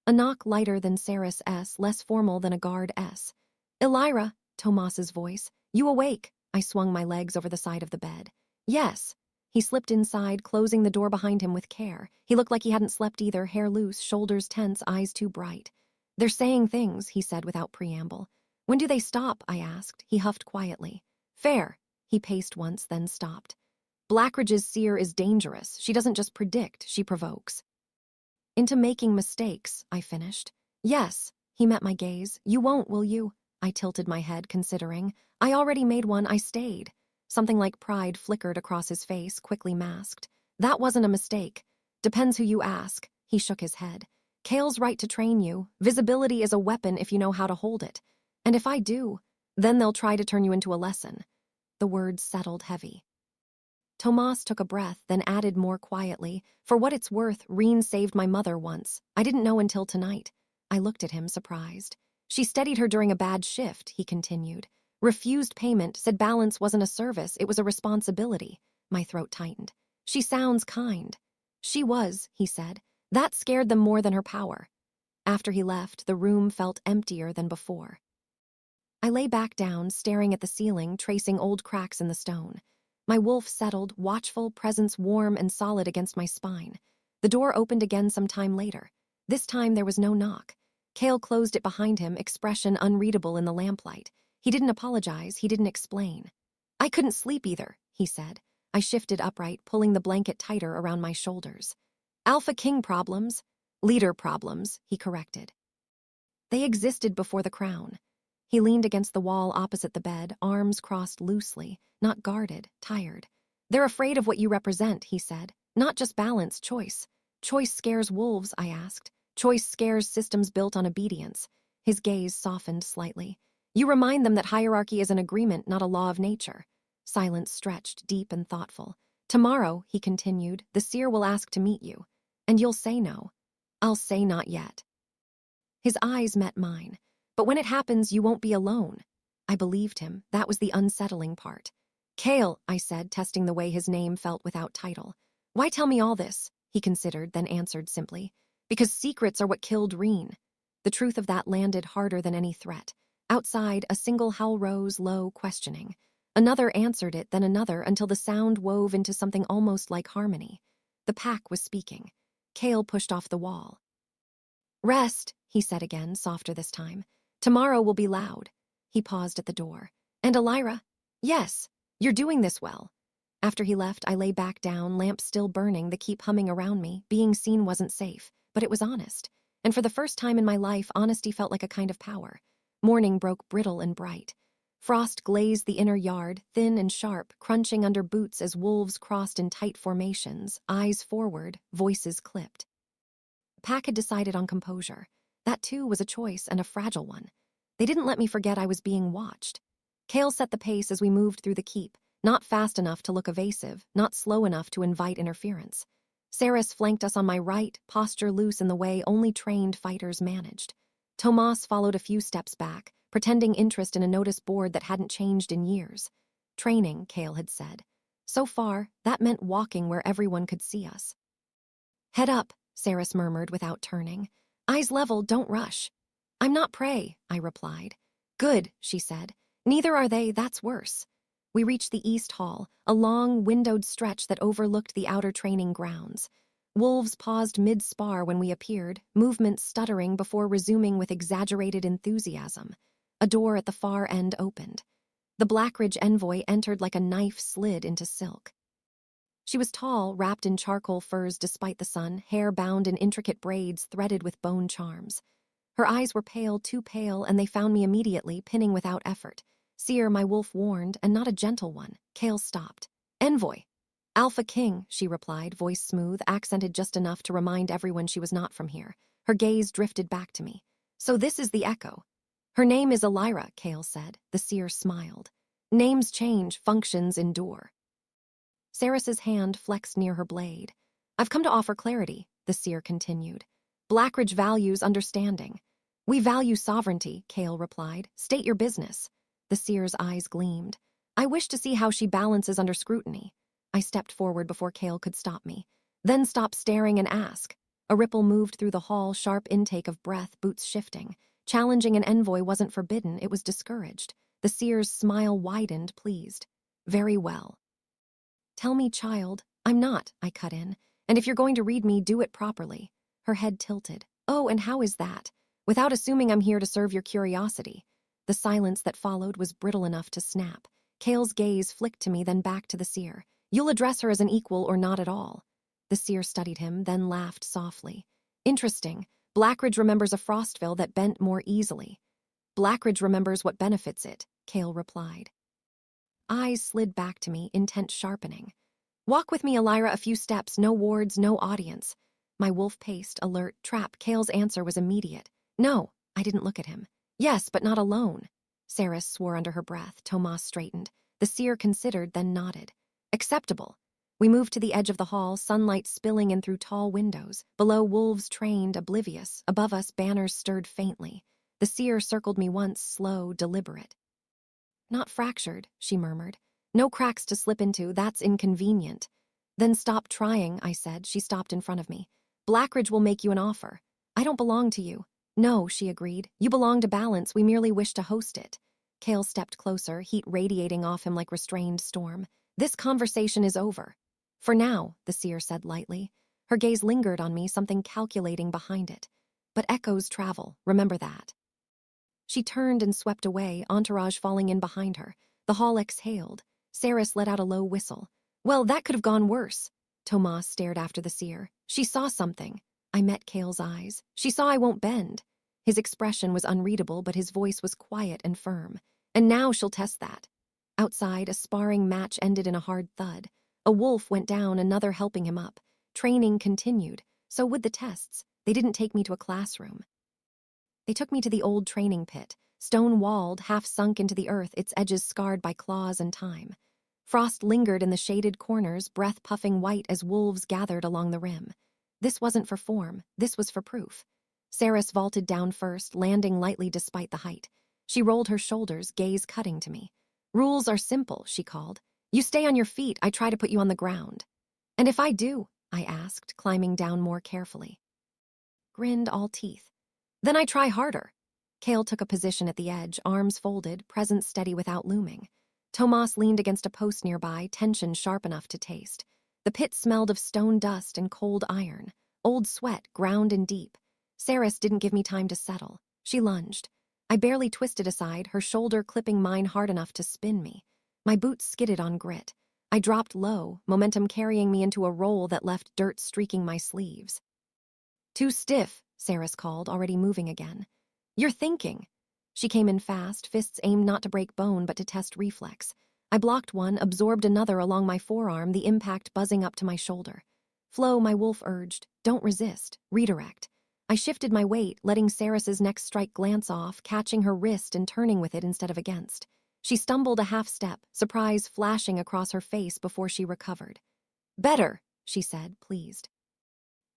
A knock lighter than Saris S., less formal than a guard S. Elira, Tomas's voice. You awake? I swung my legs over the side of the bed. Yes. He slipped inside, closing the door behind him with care. He looked like he hadn't slept either, hair loose, shoulders tense, eyes too bright. They're saying things, he said without preamble. When do they stop? I asked. He huffed quietly. Fair. He paced once, then stopped. Blackridge's seer is dangerous. She doesn't just predict, she provokes. Into making mistakes, I finished. Yes. He met my gaze. You won't, will you? I tilted my head, considering. I already made one, I stayed. Something like pride flickered across his face, quickly masked. That wasn't a mistake. Depends who you ask. He shook his head. Kale's right to train you. Visibility is a weapon if you know how to hold it. And if I do, then they'll try to turn you into a lesson. The words settled heavy. Tomas took a breath, then added more quietly, "For what it's worth, Reen saved my mother once. I didn't know until tonight." I looked at him, surprised. "She steadied her during a bad shift," he continued. "Refused payment, said balance wasn't a service, it was a responsibility." My throat tightened. "She sounds kind." "She was," he said. "That scared them more than her power." After he left, the room felt emptier than before. I lay back down, staring at the ceiling, tracing old cracks in the stone. My wolf settled, watchful, presence warm and solid against my spine. The door opened again some time later. This time there was no knock. Kale closed it behind him, expression unreadable in the lamplight. He didn't apologize, he didn't explain. "I couldn't sleep either," he said. I shifted upright, pulling the blanket tighter around my shoulders. "Alpha King problems." "Leader problems," he corrected. They existed before the crown. He leaned against the wall opposite the bed, arms crossed loosely, not guarded, tired. "They're afraid of what you represent," he said. "Not just balance, choice." "Choice scares wolves," I asked. "Choice scares systems built on obedience." His gaze softened slightly. "You remind them that hierarchy is an agreement, not a law of nature." Silence stretched, deep and thoughtful. "Tomorrow," he continued, "the seer will ask to meet you. And you'll say no." "I'll say not yet." His eyes met mine. "But when it happens, you won't be alone." I believed him. That was the unsettling part. "Kale," I said, testing the way his name felt without title. "Why tell me all this?" He considered, then answered simply. "Because secrets are what killed Reen." The truth of that landed harder than any threat. Outside, a single howl rose, low, questioning. Another answered it, then another, until the sound wove into something almost like harmony. The pack was speaking. Kale pushed off the wall. "Rest," he said again, softer this time. "Tomorrow will be loud." He paused at the door. "And Elira?" "Yes, you're doing this well." After he left, I lay back down, lamp still burning, the keep humming around me. Being seen wasn't safe, but it was honest. And for the first time in my life, honesty felt like a kind of power. Morning broke brittle and bright. Frost glazed the inner yard, thin and sharp, crunching under boots as wolves crossed in tight formations, eyes forward, voices clipped. Pack had decided on composure. That, too, was a choice, and a fragile one. They didn't let me forget I was being watched. Kale set the pace as we moved through the keep, not fast enough to look evasive, not slow enough to invite interference. Saris flanked us on my right, posture loose in the way only trained fighters managed. Tomas followed a few steps back, pretending interest in a notice board that hadn't changed in years. Training, Kale had said. So far, that meant walking where everyone could see us. "Head up," Saris murmured without turning. "Eyes level, don't rush." "I'm not prey," I replied. "Good," she said. "Neither are they, that's worse." We reached the East Hall, a long, windowed stretch that overlooked the outer training grounds. Wolves paused mid-spar when we appeared, movements stuttering before resuming with exaggerated enthusiasm. A door at the far end opened. The Blackridge envoy entered like a knife slid into silk. She was tall, wrapped in charcoal furs despite the sun, hair bound in intricate braids threaded with bone charms. Her eyes were pale, too pale, and they found me immediately, pinning without effort. "Seer," my wolf warned, and not a gentle one. Kale stopped. "Envoy." "Alpha King," she replied, voice smooth, accented just enough to remind everyone she was not from here. Her gaze drifted back to me. "So this is the echo." "Her name is Elira," Kale said. The seer smiled. "Names change, functions endure." Saris's hand flexed near her blade. "I've come to offer clarity," the seer continued. "Blackridge values understanding." "We value sovereignty," Kale replied. "State your business." The seer's eyes gleamed. "I wish to see how she balances under scrutiny." I stepped forward before Kale could stop me. "Then stop staring and ask." A ripple moved through the hall, sharp intake of breath, boots shifting. Challenging an envoy wasn't forbidden, it was discouraged. The seer's smile widened, pleased. "Very well." "Tell me, child." "I'm not," I cut in. "And if you're going to read me, do it properly." Her head tilted. "Oh, and how is that? Without assuming I'm here to serve your curiosity." The silence that followed was brittle enough to snap. Kale's gaze flicked to me, then back to the seer. "You'll address her as an equal or not at all." The seer studied him, then laughed softly. "Interesting. Blackridge remembers a Frostville that bent more easily." "Blackridge remembers what benefits it," Kale replied. Eyes slid back to me, intent sharpening. Walk with me, Elira, a few steps, no wards, no audience. My wolf paced, alert, trap. Kale's answer was immediate. No, I didn't look at him. Yes, but not alone. Saris swore under her breath. Tomas straightened. The seer considered, then nodded. Acceptable. We moved to the edge of the hall, sunlight spilling in through tall windows. Below, wolves trained, oblivious. Above us, banners stirred faintly. The seer circled me once, slow, deliberate. Not fractured, she murmured. No cracks to slip into, that's inconvenient. Then stop trying, I said. She stopped in front of me. Blackridge will make you an offer. I don't belong to you. No, she agreed. You belong to Balance, we merely wish to host it. Kale stepped closer, heat radiating off him like restrained storm. This conversation is over. For now, the seer said lightly. Her gaze lingered on me, something calculating behind it. But echoes travel, remember that. She turned and swept away, entourage falling in behind her. The hall exhaled. Saris let out a low whistle. Well, that could have gone worse. Tomas stared after the seer. She saw something. I met Kale's eyes. She saw I won't bend. His expression was unreadable, but his voice was quiet and firm. And now she'll test that. Outside, a sparring match ended in a hard thud. A wolf went down, another helping him up. Training continued. So would the tests. They didn't take me to a classroom. They took me to the old training pit, stone-walled, half sunk into the earth, its edges scarred by claws and time. Frost lingered in the shaded corners, breath puffing white as wolves gathered along the rim. This wasn't for form, this was for proof. Saris vaulted down first, landing lightly despite the height. She rolled her shoulders, gaze cutting to me. Rules are simple, she called. You stay on your feet, I try to put you on the ground. And if I do? I asked, climbing down more carefully. Grinned all teeth. Then I try harder. Kale took a position at the edge, arms folded, presence steady without looming. Tomas leaned against a post nearby, tension sharp enough to taste. The pit smelled of stone dust and cold iron, old sweat ground in deep. Saris didn't give me time to settle. She lunged. I barely twisted aside, her shoulder clipping mine hard enough to spin me. My boots skidded on grit. I dropped low, momentum carrying me into a roll that left dirt streaking my sleeves. Too stiff, Saris called, already moving again. You're thinking. She came in fast, fists aimed not to break bone but to test reflex. I blocked one, absorbed another along my forearm, the impact buzzing up to my shoulder. Flow, my wolf urged. Don't resist. Redirect. I shifted my weight, letting Saris's next strike glance off, catching her wrist and turning with it instead of against. She stumbled a half step, surprise flashing across her face before she recovered. Better, she said, pleased.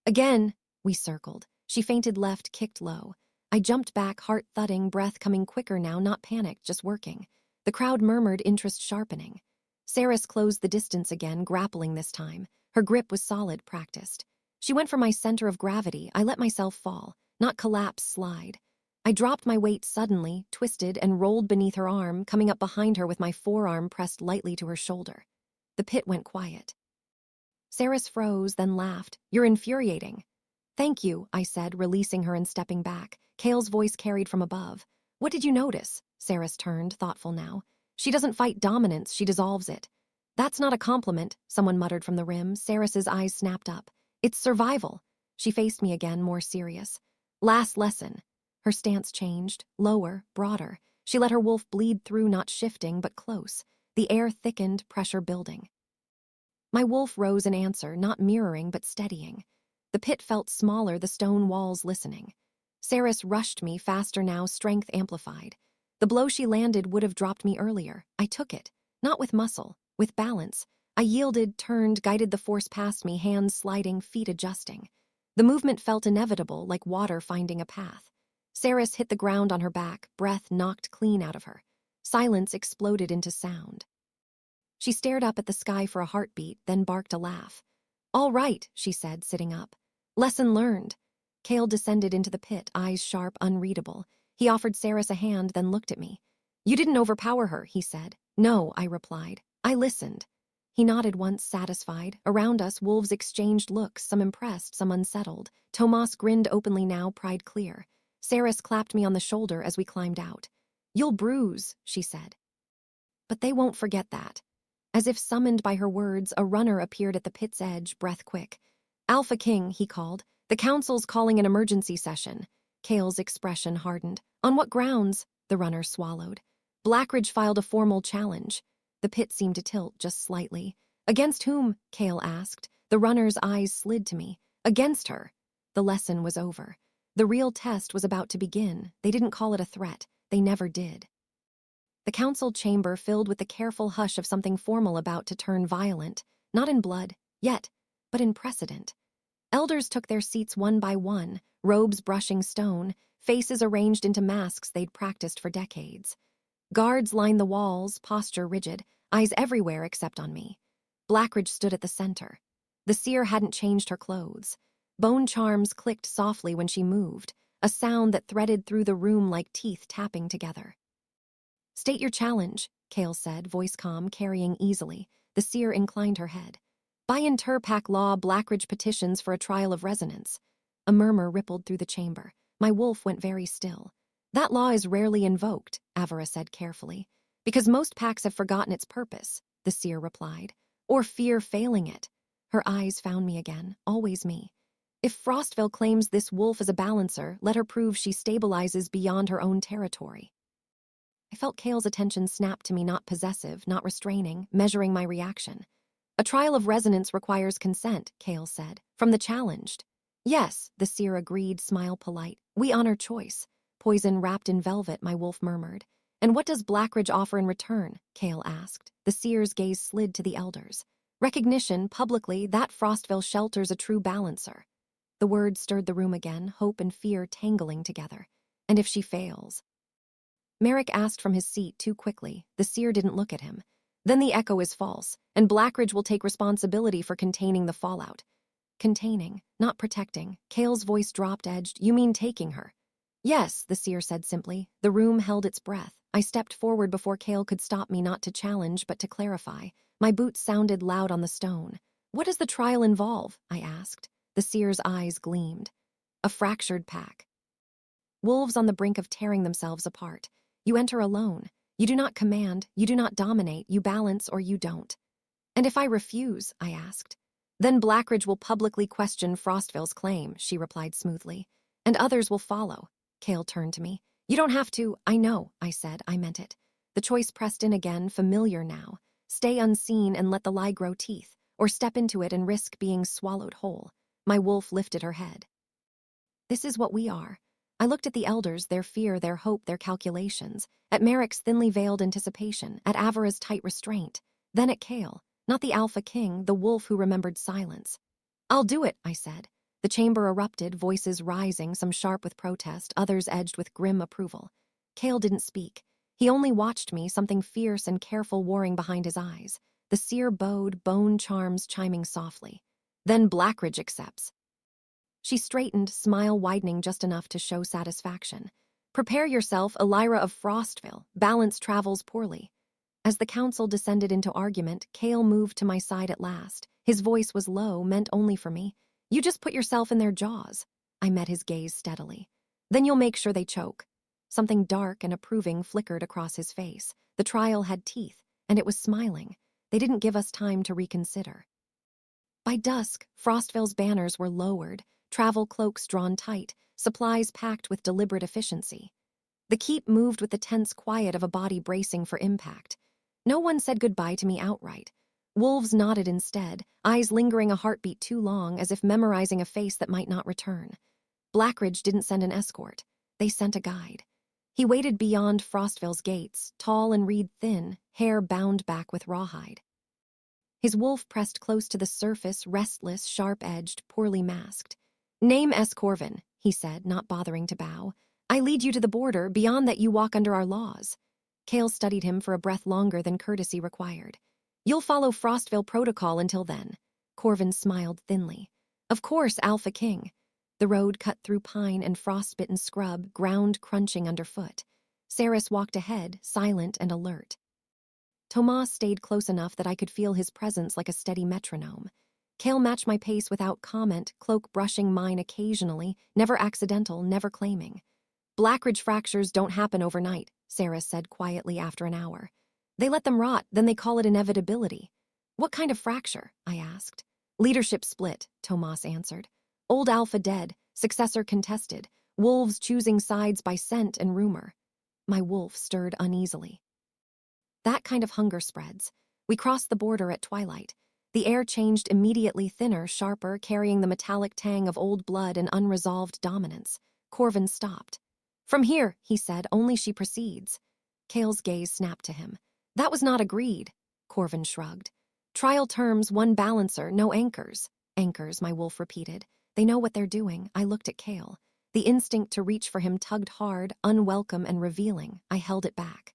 Again, we circled. She feinted left, kicked low. I jumped back, heart thudding, breath coming quicker now, not panicked, just working. The crowd murmured, interest sharpening. Saris closed the distance again, grappling this time. Her grip was solid, practiced. She went for my center of gravity. I let myself fall, not collapse, slide. I dropped my weight suddenly, twisted, and rolled beneath her arm, coming up behind her with my forearm pressed lightly to her shoulder. The pit went quiet. Saris froze, then laughed. You're infuriating. Thank you, I said, releasing her and stepping back. Kale's voice carried from above. What did you notice? Saris turned, thoughtful now. She doesn't fight dominance, she dissolves it. That's not a compliment, someone muttered from the rim. Saris's eyes snapped up. It's survival. She faced me again, more serious. Last lesson. Her stance changed, lower, broader. She let her wolf bleed through, not shifting, but close. The air thickened, pressure building. My wolf rose in answer, not mirroring, but steadying. The pit felt smaller, the stone walls listening. Saris rushed me, faster now, strength amplified. The blow she landed would have dropped me earlier. I took it, not with muscle, with balance. I yielded, turned, guided the force past me, hands sliding, feet adjusting. The movement felt inevitable, like water finding a path. Saris hit the ground on her back, breath knocked clean out of her. Silence exploded into sound. She stared up at the sky for a heartbeat, then barked a laugh. All right, she said, sitting up. Lesson learned. Kale descended into the pit, eyes sharp, unreadable. He offered Saris a hand, then looked at me. You didn't overpower her, he said. No, I replied. I listened. He nodded once, satisfied. Around us, wolves exchanged looks, some impressed, some unsettled. Tomas grinned openly now, pride clear. Saris clapped me on the shoulder as we climbed out. You'll bruise, she said. But they won't forget that. As if summoned by her words, a runner appeared at the pit's edge, breath quick. Alpha King, he called. The council's calling an emergency session. Kale's expression hardened. On what grounds? The runner swallowed. Blackridge filed a formal challenge. The pit seemed to tilt just slightly. Against whom? Kale asked. The runner's eyes slid to me. Against her. The lesson was over. The real test was about to begin. They didn't call it a threat. They never did. The council chamber filled with the careful hush of something formal about to turn violent, not in blood, yet, but in precedent. Elders took their seats one by one, robes brushing stone, faces arranged into masks they'd practiced for decades. Guards lined the walls, posture rigid, eyes everywhere except on me. Blackridge stood at the center. The seer hadn't changed her clothes. Bone charms clicked softly when she moved, a sound that threaded through the room like teeth tapping together. State your challenge, Kale said, voice calm, carrying easily. The seer inclined her head. By Interpac law, Blackridge petitions for a trial of resonance. A murmur rippled through the chamber. My wolf went very still. That law is rarely invoked, Avera said carefully. Because most packs have forgotten its purpose, the seer replied. Or fear failing it. Her eyes found me again, always me. If Frostville claims this wolf is a balancer, let her prove she stabilizes beyond her own territory. I felt Kale's attention snap to me, not possessive, not restraining, measuring my reaction. A trial of resonance requires consent, Kale said, from the challenged. Yes, the seer agreed, smile polite. We honor choice. Poison wrapped in velvet, my wolf murmured. And what does Blackridge offer in return? Kale asked. The seer's gaze slid to the elders. Recognition, publicly, that Frostville shelters a true balancer. The words stirred the room again, hope and fear tangling together. And if she fails? Merrick asked from his seat too quickly. The seer didn't look at him. Then the echo is false, and Blackridge will take responsibility for containing the fallout. Containing, not protecting. Kale's voice dropped, edged. You mean taking her? Yes, the seer said simply. The room held its breath. I stepped forward before Kale could stop me, not to challenge, but to clarify. My boots sounded loud on the stone. What does the trial involve? I asked. The seer's eyes gleamed. A fractured pack. Wolves on the brink of tearing themselves apart. You enter alone. You do not command, you do not dominate, you balance or you don't. And if I refuse, I asked. Then Blackridge will publicly question Frostville's claim, she replied smoothly. And others will follow. Kale turned to me. You don't have to, I know, I said, I meant it. The choice pressed in again, familiar now. Stay unseen and let the lie grow teeth, or step into it and risk being swallowed whole. My wolf lifted her head. This is what we are. I looked at the elders, their fear, their hope, their calculations, at Merrick's thinly veiled anticipation, at Avera's tight restraint, then at Kale, not the alpha king, the wolf who remembered silence. I'll do it, I said. The chamber erupted, voices rising, some sharp with protest, others edged with grim approval. Kale didn't speak. He only watched me, something fierce and careful warring behind his eyes. The seer bowed, bone charms chiming softly. Then Blackridge accepts. She straightened, smile widening just enough to show satisfaction. Prepare yourself, Elira of Frostville. Balance travels poorly. As the council descended into argument, Kale moved to my side at last. His voice was low, meant only for me. You just put yourself in their jaws. I met his gaze steadily. Then you'll make sure they choke. Something dark and approving flickered across his face. The trial had teeth, and it was smiling. They didn't give us time to reconsider. By dusk, Frostville's banners were lowered, travel cloaks drawn tight, supplies packed with deliberate efficiency. The keep moved with the tense quiet of a body bracing for impact. No one said goodbye to me outright. Wolves nodded instead, eyes lingering a heartbeat too long, as if memorizing a face that might not return. Blackridge didn't send an escort. They sent a guide. He waited beyond Frostville's gates, tall and reed-thin, hair bound back with rawhide. His wolf pressed close to the surface, restless, sharp-edged, poorly masked. Name S. Corvin, he said, not bothering to bow. I lead you to the border, beyond that you walk under our laws. Kale studied him for a breath longer than courtesy required. You'll follow Frostville protocol until then. Corvin smiled thinly. Of course, Alpha King. The road cut through pine and frostbitten scrub, ground crunching underfoot. Saris walked ahead, silent and alert. Tomas stayed close enough that I could feel his presence like a steady metronome. Kale matched my pace without comment, cloak brushing mine occasionally, never accidental, never claiming. Blackridge fractures don't happen overnight, Sarah said quietly after an hour. They let them rot, then they call it inevitability. What kind of fracture? I asked. Leadership split, Tomas answered. Old Alpha dead, successor contested, wolves choosing sides by scent and rumor. My wolf stirred uneasily. That kind of hunger spreads. We crossed the border at twilight. The air changed immediately thinner, sharper, carrying the metallic tang of old blood and unresolved dominance. Corvin stopped. "From here," he said, "only she proceeds." Kale's gaze snapped to him. "That was not agreed." Corvin shrugged. "Trial terms, one balancer, no anchors." "Anchors," my wolf repeated. "They know what they're doing." I looked at Kale. The instinct to reach for him tugged hard, unwelcome and revealing. I held it back.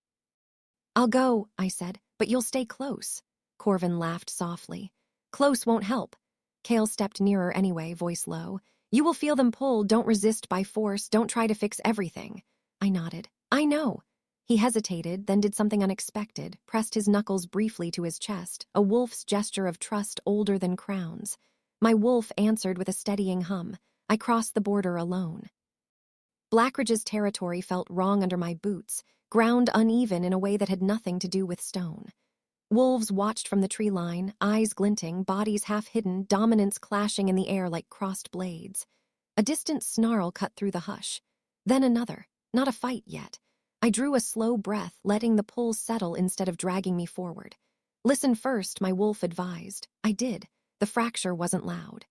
"I'll go," I said, "but you'll stay close." Corvin laughed softly. "Close won't help." Kale stepped nearer anyway, voice low. "You will feel them pull, don't resist by force, don't try to fix everything." I nodded. "I know." He hesitated, then did something unexpected, pressed his knuckles briefly to his chest, a wolf's gesture of trust older than crowns. My wolf answered with a steadying hum. I crossed the border alone. Blackridge's territory felt wrong under my boots, ground uneven in a way that had nothing to do with stone. Wolves watched from the tree line, eyes glinting, bodies half hidden, dominance clashing in the air like crossed blades. A distant snarl cut through the hush. Then another. Not a fight yet. I drew a slow breath, letting the pull settle instead of dragging me forward. "Listen first," my wolf advised. I did. The fracture wasn't loud.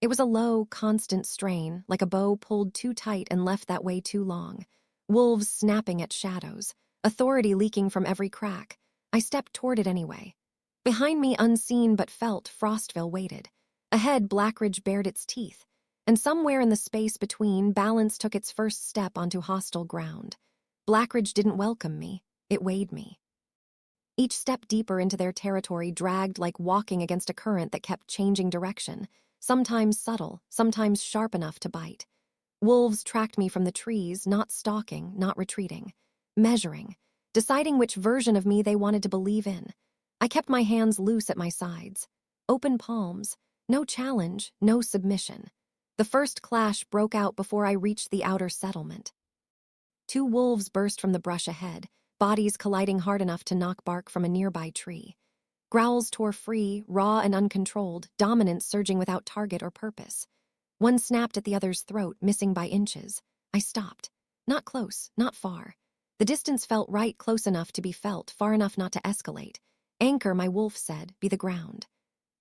It was a low, constant strain, like a bow pulled too tight and left that way too long. Wolves snapping at shadows, authority leaking from every crack. I stepped toward it anyway. Behind me, unseen but felt, Frostville waited. Ahead, Blackridge bared its teeth. And somewhere in the space between, balance took its first step onto hostile ground. Blackridge didn't welcome me. It weighed me. Each step deeper into their territory dragged like walking against a current that kept changing direction, sometimes subtle, sometimes sharp enough to bite. Wolves tracked me from the trees, not stalking, not retreating, measuring, deciding which version of me they wanted to believe in. I kept my hands loose at my sides. Open palms, no challenge, no submission. The first clash broke out before I reached the outer settlement. Two wolves burst from the brush ahead, bodies colliding hard enough to knock bark from a nearby tree. Growls tore free, raw and uncontrolled, dominance surging without target or purpose. One snapped at the other's throat, missing by inches. I stopped. Not close, not far. The distance felt right, close enough to be felt, far enough not to escalate. "Anchor," my wolf said, "be the ground."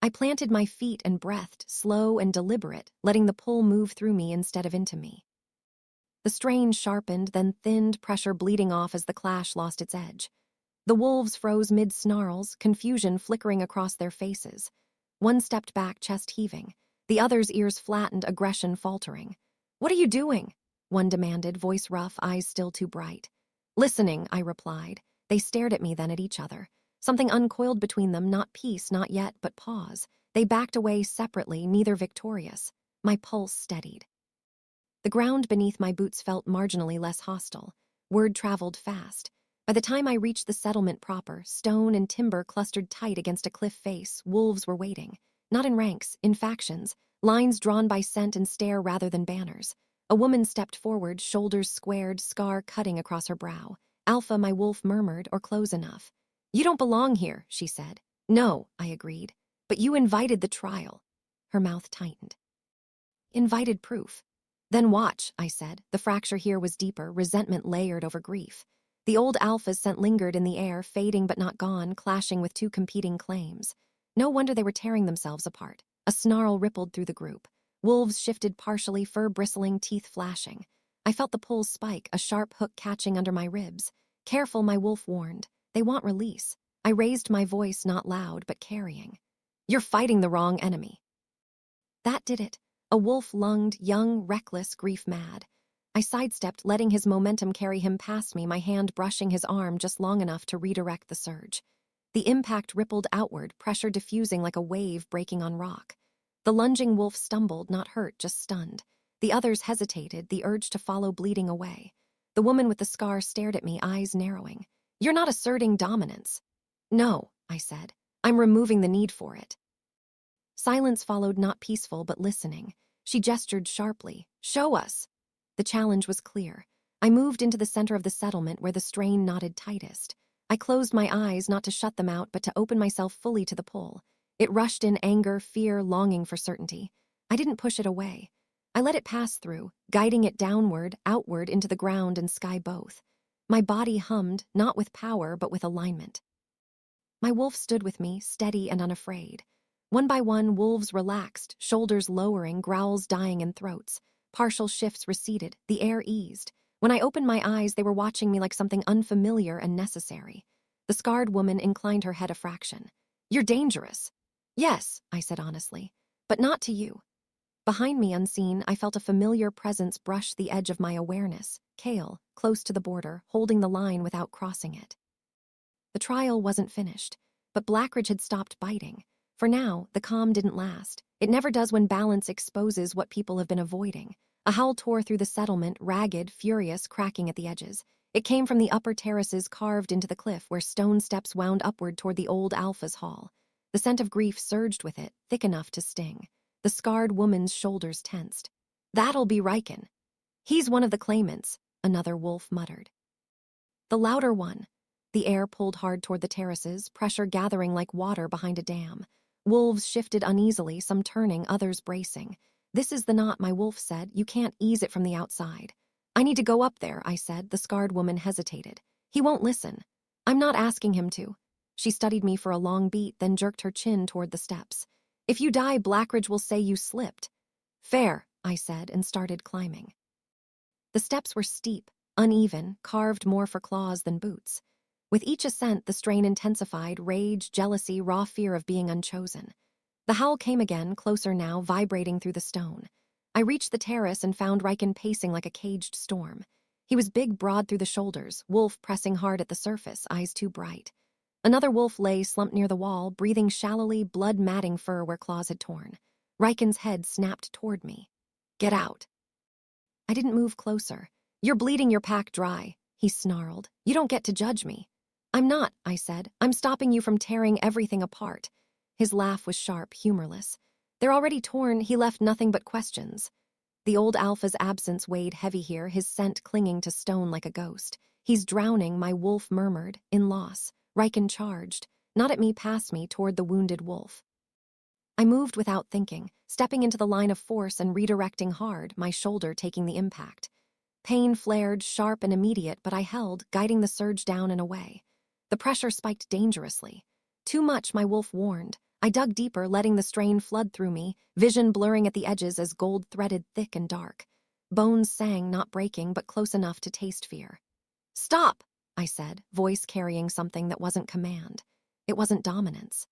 I planted my feet and breathed, slow and deliberate, letting the pull move through me instead of into me. The strain sharpened, then thinned, pressure bleeding off as the clash lost its edge. The wolves froze mid-snarls, confusion flickering across their faces. One stepped back, chest heaving. The other's ears flattened, aggression faltering. "What are you doing?" one demanded, voice rough, eyes still too bright. "Listening," I replied. They stared at me, then at each other. Something uncoiled between them, not peace, not yet, but pause. They backed away separately, neither victorious. My pulse steadied. The ground beneath my boots felt marginally less hostile. Word traveled fast. By the time I reached the settlement proper, stone and timber clustered tight against a cliff face, wolves were waiting. Not in ranks, in factions, lines drawn by scent and stare rather than banners. A woman stepped forward, shoulders squared, scar cutting across her brow. "Alpha," my wolf murmured, "or close enough." "You don't belong here," she said. "No," I agreed. "But you invited the trial." Her mouth tightened. "Invited proof." "Then watch," I said. The fracture here was deeper, resentment layered over grief. The old Alpha's scent lingered in the air, fading but not gone, clashing with two competing claims. No wonder they were tearing themselves apart. A snarl rippled through the group. Wolves shifted partially, fur bristling, teeth flashing. I felt the pull spike, a sharp hook catching under my ribs. "Careful," my wolf warned. "They want release." I raised my voice, not loud, but carrying. "You're fighting the wrong enemy." That did it. A wolf lunged, young, reckless, grief-mad. I sidestepped, letting his momentum carry him past me, my hand brushing his arm just long enough to redirect the surge. The impact rippled outward, pressure diffusing like a wave breaking on rock. The lunging wolf stumbled, not hurt, just stunned. The others hesitated, the urge to follow bleeding away. The woman with the scar stared at me, eyes narrowing. "You're not asserting dominance." "No," I said. "I'm removing the need for it." Silence followed, not peaceful, but listening. She gestured sharply. "Show us." The challenge was clear. I moved into the center of the settlement where the strain knotted tightest. I closed my eyes, not to shut them out, but to open myself fully to the pull. It rushed in anger, fear, longing for certainty. I didn't push it away. I let it pass through, guiding it downward, outward, into the ground and sky both. My body hummed, not with power, but with alignment. My wolf stood with me, steady and unafraid. One by one, wolves relaxed, shoulders lowering, growls dying in throats. Partial shifts receded, the air eased. When I opened my eyes, they were watching me like something unfamiliar and necessary. The scarred woman inclined her head a fraction. "You're dangerous." "Yes," I said honestly, "but not to you." Behind me, unseen, I felt a familiar presence brush the edge of my awareness. Kale, close to the border, holding the line without crossing it. The trial wasn't finished, but Blackridge had stopped biting. For now, the calm didn't last. It never does when balance exposes what people have been avoiding. A howl tore through the settlement, ragged, furious, cracking at the edges. It came from the upper terraces carved into the cliff where stone steps wound upward toward the old Alpha's hall. The scent of grief surged with it, thick enough to sting. The scarred woman's shoulders tensed. "That'll be Riken." "He's one of the claimants," another wolf muttered. The louder one. The air pulled hard toward the terraces, pressure gathering like water behind a dam. Wolves shifted uneasily, some turning, others bracing. "This is the knot," my wolf said. "You can't ease it from the outside." "I need to go up there," I said. The scarred woman hesitated. "He won't listen." "I'm not asking him to." She studied me for a long beat, then jerked her chin toward the steps. "If you die, Blackridge will say you slipped." "Fair," I said, and started climbing. The steps were steep, uneven, carved more for claws than boots. With each ascent, the strain intensified, rage, jealousy, raw fear of being unchosen. The howl came again, closer now, vibrating through the stone. I reached the terrace and found Riken pacing like a caged storm. He was big, broad through the shoulders, wolf pressing hard at the surface, eyes too bright. Another wolf lay slumped near the wall, breathing shallowly, blood matting fur where claws had torn. Riken's head snapped toward me. "Get out." I didn't move closer. "You're bleeding your pack dry," he snarled. "You don't get to judge me." "I'm not," I said. "I'm stopping you from tearing everything apart." His laugh was sharp, humorless. "They're already torn," he left nothing but questions. The old Alpha's absence weighed heavy here, his scent clinging to stone like a ghost. "He's drowning," my wolf murmured, in loss. Riken charged, not at me, past me, toward the wounded wolf. I moved without thinking, stepping into the line of force and redirecting hard, my shoulder taking the impact. Pain flared, sharp and immediate, but I held, guiding the surge down and away. The pressure spiked dangerously. "Too much," my wolf warned. I dug deeper, letting the strain flood through me, vision blurring at the edges as gold threaded thick and dark. Bones sang, not breaking, but close enough to taste fear. "Stop," I said, voice carrying something that wasn't command. It wasn't dominance.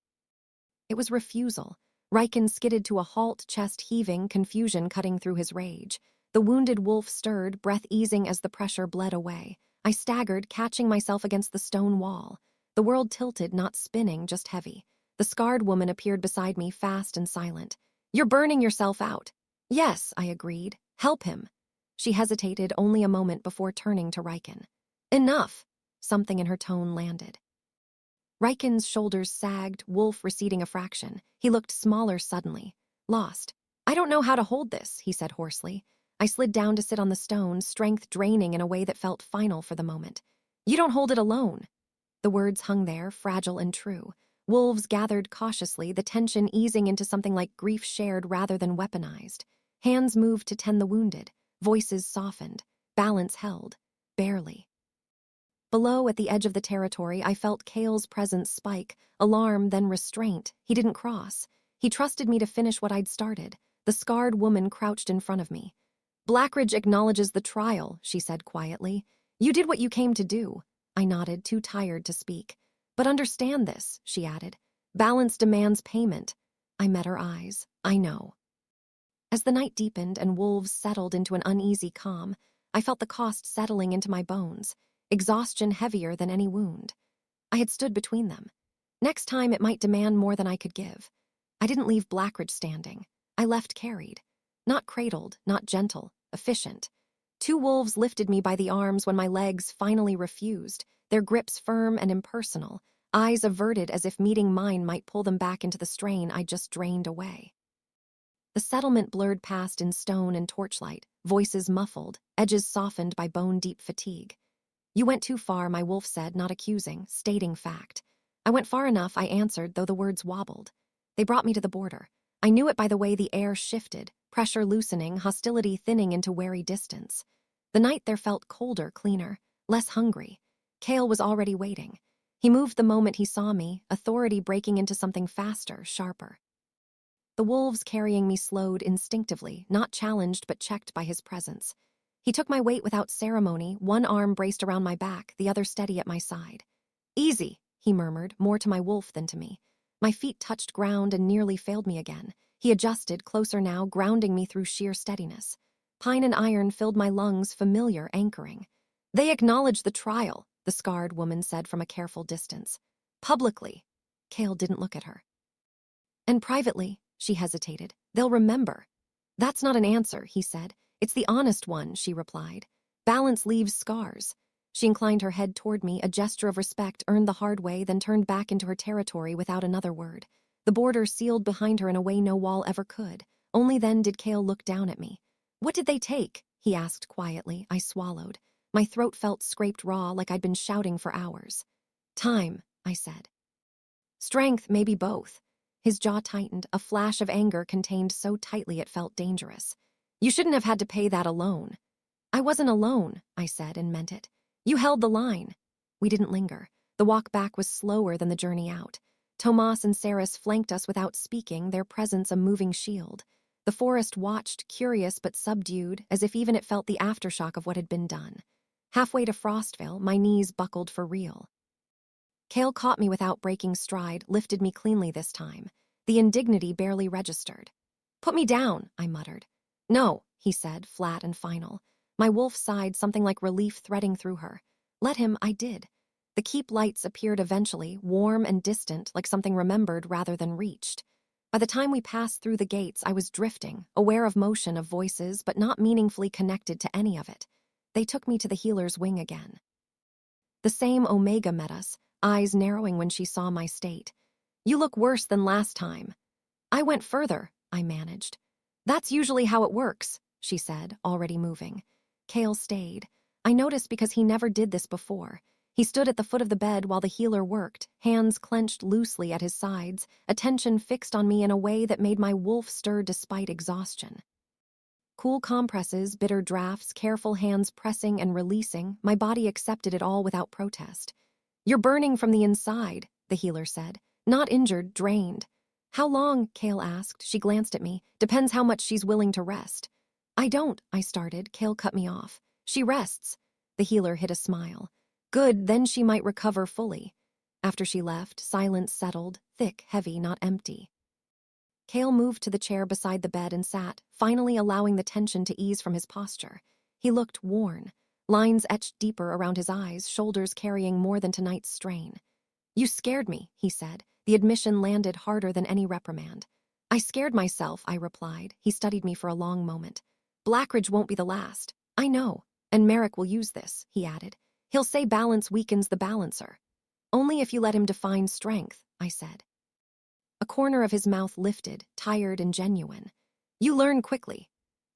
It was refusal. Riken skidded to a halt, chest heaving, confusion cutting through his rage. The wounded wolf stirred, breath easing as the pressure bled away. I staggered, catching myself against the stone wall. The world tilted, not spinning, just heavy. The scarred woman appeared beside me, fast and silent. "You're burning yourself out." "Yes," I agreed. "Help him." She hesitated only a moment before turning to Riken. "Enough." Something in her tone landed. Riken's shoulders sagged, wolf receding a fraction. He looked smaller suddenly. Lost. "I don't know how to hold this," he said hoarsely. I slid down to sit on the stone, strength draining in a way that felt final for the moment. "You don't hold it alone." The words hung there, fragile and true. Wolves gathered cautiously, the tension easing into something like grief shared rather than weaponized. Hands moved to tend the wounded. Voices softened. Balance held. Barely. Below, at the edge of the territory, I felt Kale's presence spike, alarm, then restraint. He didn't cross. He trusted me to finish what I'd started. The scarred woman crouched in front of me. "Blackridge acknowledges the trial," she said quietly. "You did what you came to do." I nodded, too tired to speak. "But understand this," she added. "Balance demands payment." I met her eyes. "I know." As the night deepened and wolves settled into an uneasy calm, I felt the cost settling into my bones, exhaustion heavier than any wound. I had stood between them. Next time it might demand more than I could give. I didn't leave Blackridge standing. I left carried. Not cradled, not gentle, efficient. Two wolves lifted me by the arms when my legs finally refused, their grips firm and impersonal, eyes averted as if meeting mine might pull them back into the strain I'd just drained away. The settlement blurred past in stone and torchlight, voices muffled, edges softened by bone-deep fatigue. "You went too far," my wolf said, not accusing, stating fact. "I went far enough," I answered, though the words wobbled. They brought me to the border. I knew it by the way the air shifted, pressure loosening, hostility thinning into wary distance. The night there felt colder, cleaner. less hungry. Kale was already waiting. He moved the moment he saw me, authority breaking into something faster, sharper. The wolves carrying me slowed instinctively, not challenged but checked by his presence. He took my weight without ceremony, one arm braced around my back, the other steady at my side. "Easy," he murmured, more to my wolf than to me. My feet touched ground and nearly failed me again. He adjusted, closer now, grounding me through sheer steadiness. Pine and iron filled my lungs, familiar, anchoring. "They acknowledge the trial," the scarred woman said from a careful distance. "Publicly." Kale didn't look at her. "And privately," she hesitated. "They'll remember." "That's not an answer," he said. "It's the honest one," she replied. "Balance leaves scars." She inclined her head toward me, a gesture of respect earned the hard way, then turned back into her territory without another word. The border sealed behind her in a way no wall ever could. Only then did Kale look down at me. "What did they take?" he asked quietly. I swallowed. My throat felt scraped raw, like I'd been shouting for hours. "Time," I said. "Strength, maybe both." His jaw tightened, a flash of anger contained so tightly it felt dangerous. "You shouldn't have had to pay that alone." "I wasn't alone," I said, and meant it. "You held the line." We didn't linger. The walk back was slower than the journey out. Tomas and Saris flanked us without speaking, their presence a moving shield. The forest watched, curious but subdued, as if even it felt the aftershock of what had been done. Halfway to Frostvale, my knees buckled for real. Kale caught me without breaking stride, lifted me cleanly this time. The indignity barely registered. "Put me down," I muttered. "No," he said, flat and final. My wolf sighed, something like relief threading through her. "Let him," I did. The keep lights appeared eventually, warm and distant, like something remembered rather than reached. By the time we passed through the gates, I was drifting, aware of motion, of voices, but not meaningfully connected to any of it. They took me to the healer's wing again. The same Omega met us, eyes narrowing when she saw my state. "You look worse than last time." "I went further," I managed. "That's usually how it works," she said, already moving. Kale stayed. I noticed because he never did this before. He stood at the foot of the bed while the healer worked, hands clenched loosely at his sides, attention fixed on me in a way that made my wolf stir despite exhaustion. Cool compresses, bitter drafts, careful hands pressing and releasing, my body accepted it all without protest. "You're burning from the inside," the healer said. "Not injured, drained." "How long?" Kale asked. She glanced at me. "Depends how much she's willing to rest." "I don't," I started. Kale cut me off. "She rests." The healer hid a smile. "Good, then she might recover fully." After she left, silence settled, thick, heavy, not empty. Kale moved to the chair beside the bed and sat, finally allowing the tension to ease from his posture. He looked worn, lines etched deeper around his eyes, shoulders carrying more than tonight's strain. "You scared me," he said. The admission landed harder than any reprimand. "I scared myself," I replied. He studied me for a long moment. "Blackridge won't be the last." "I know. And Merrick will use this," he added. "He'll say balance weakens the balancer." "Only if you let him define strength," I said. A corner of his mouth lifted, tired and genuine. "You learn quickly."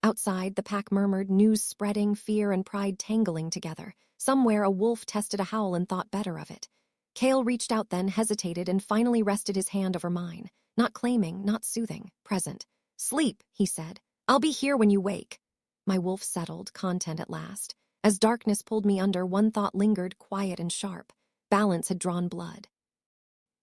Outside, the pack murmured, news spreading, fear and pride tangling together. Somewhere a wolf tested a howl and thought better of it. Kale reached out then, hesitated, and finally rested his hand over mine. Not claiming, not soothing, present. "Sleep," he said. "I'll be here when you wake." My wolf settled, content at last. As darkness pulled me under, one thought lingered, quiet and sharp. Balance had drawn blood.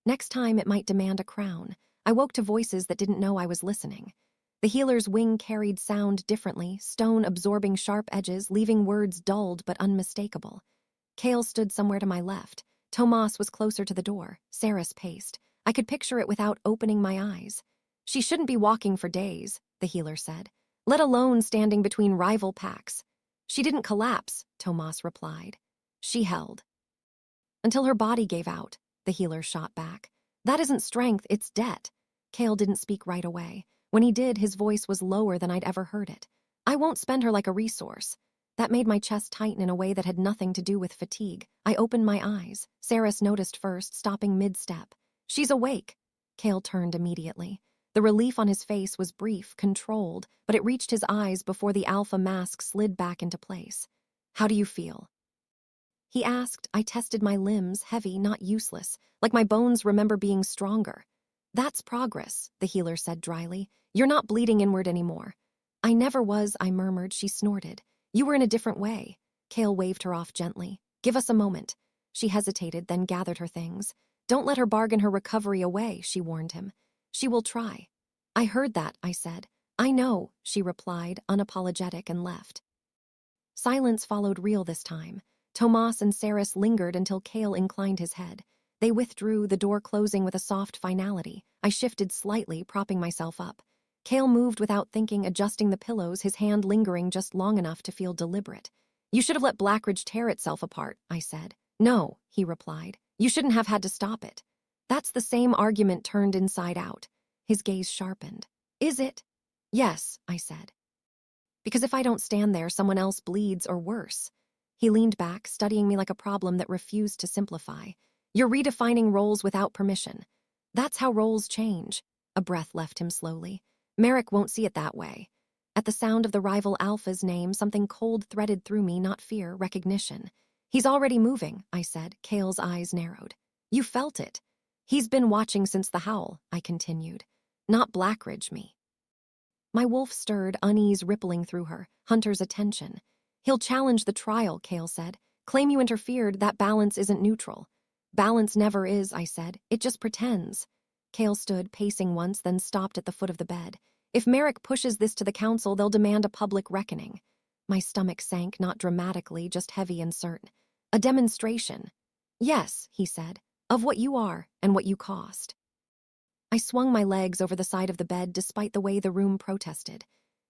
Next time it might demand a crown. I woke to voices that didn't know I was listening. The healer's wing carried sound differently, stone absorbing sharp edges, leaving words dulled but unmistakable. Kale stood somewhere to my left. Tomas was closer to the door. Saris paced. I could picture it without opening my eyes. "She shouldn't be walking for days," the healer said, "let alone standing between rival packs." "She didn't collapse," Tomas replied. "She held." "Until her body gave out," the healer shot back. "That isn't strength, it's debt." Kale didn't speak right away. When he did, his voice was lower than I'd ever heard it. "I won't spend her like a resource." That made my chest tighten in a way that had nothing to do with fatigue. I opened my eyes. Saris noticed first, stopping mid-step. "She's awake." Kale turned immediately. The relief on his face was brief, controlled, but it reached his eyes before the alpha mask slid back into place. "How do you feel?" he asked. I tested my limbs, heavy, not useless, like my bones remember being stronger. "That's progress," the healer said dryly. "You're not bleeding inward anymore." "I never was," I murmured. She snorted. "You were in a different way." Kale waved her off gently. Give us a moment. She hesitated, then gathered her things. Don't let her bargain her recovery away, she warned him. She will try. I heard that, I said. I know, she replied, unapologetic, and left. Silence followed real this time. Tomas and Saris lingered until Cale inclined his head. They withdrew, the door closing with a soft finality. I shifted slightly, propping myself up. Cale moved without thinking, adjusting the pillows, his hand lingering just long enough to feel deliberate. You should have let Blackridge tear itself apart, I said. No, he replied. You shouldn't have had to stop it. That's the same argument turned inside out. His gaze sharpened. Is it? Yes, I said. Because if I don't stand there, someone else bleeds or worse. He leaned back, studying me like a problem that refused to simplify. You're redefining roles without permission. That's how roles change. A breath left him slowly. Merrick won't see it that way. At the sound of the rival Alpha's name, something cold threaded through me, not fear, recognition. He's already moving, I said. Cale's eyes narrowed. You felt it. He's been watching since the Howl, I continued. Not Blackridge, me. My wolf stirred, unease rippling through her, Hunter's attention. He'll challenge the trial, Cale said. Claim you interfered, that balance isn't neutral. Balance never is, I said. It just pretends. Cale stood, pacing once, then stopped at the foot of the bed. If Merrick pushes this to the council, they'll demand a public reckoning. My stomach sank, not dramatically, just heavy and certain. A demonstration. Yes, he said, of what you are and what you cost. I swung my legs over the side of the bed despite the way the room protested.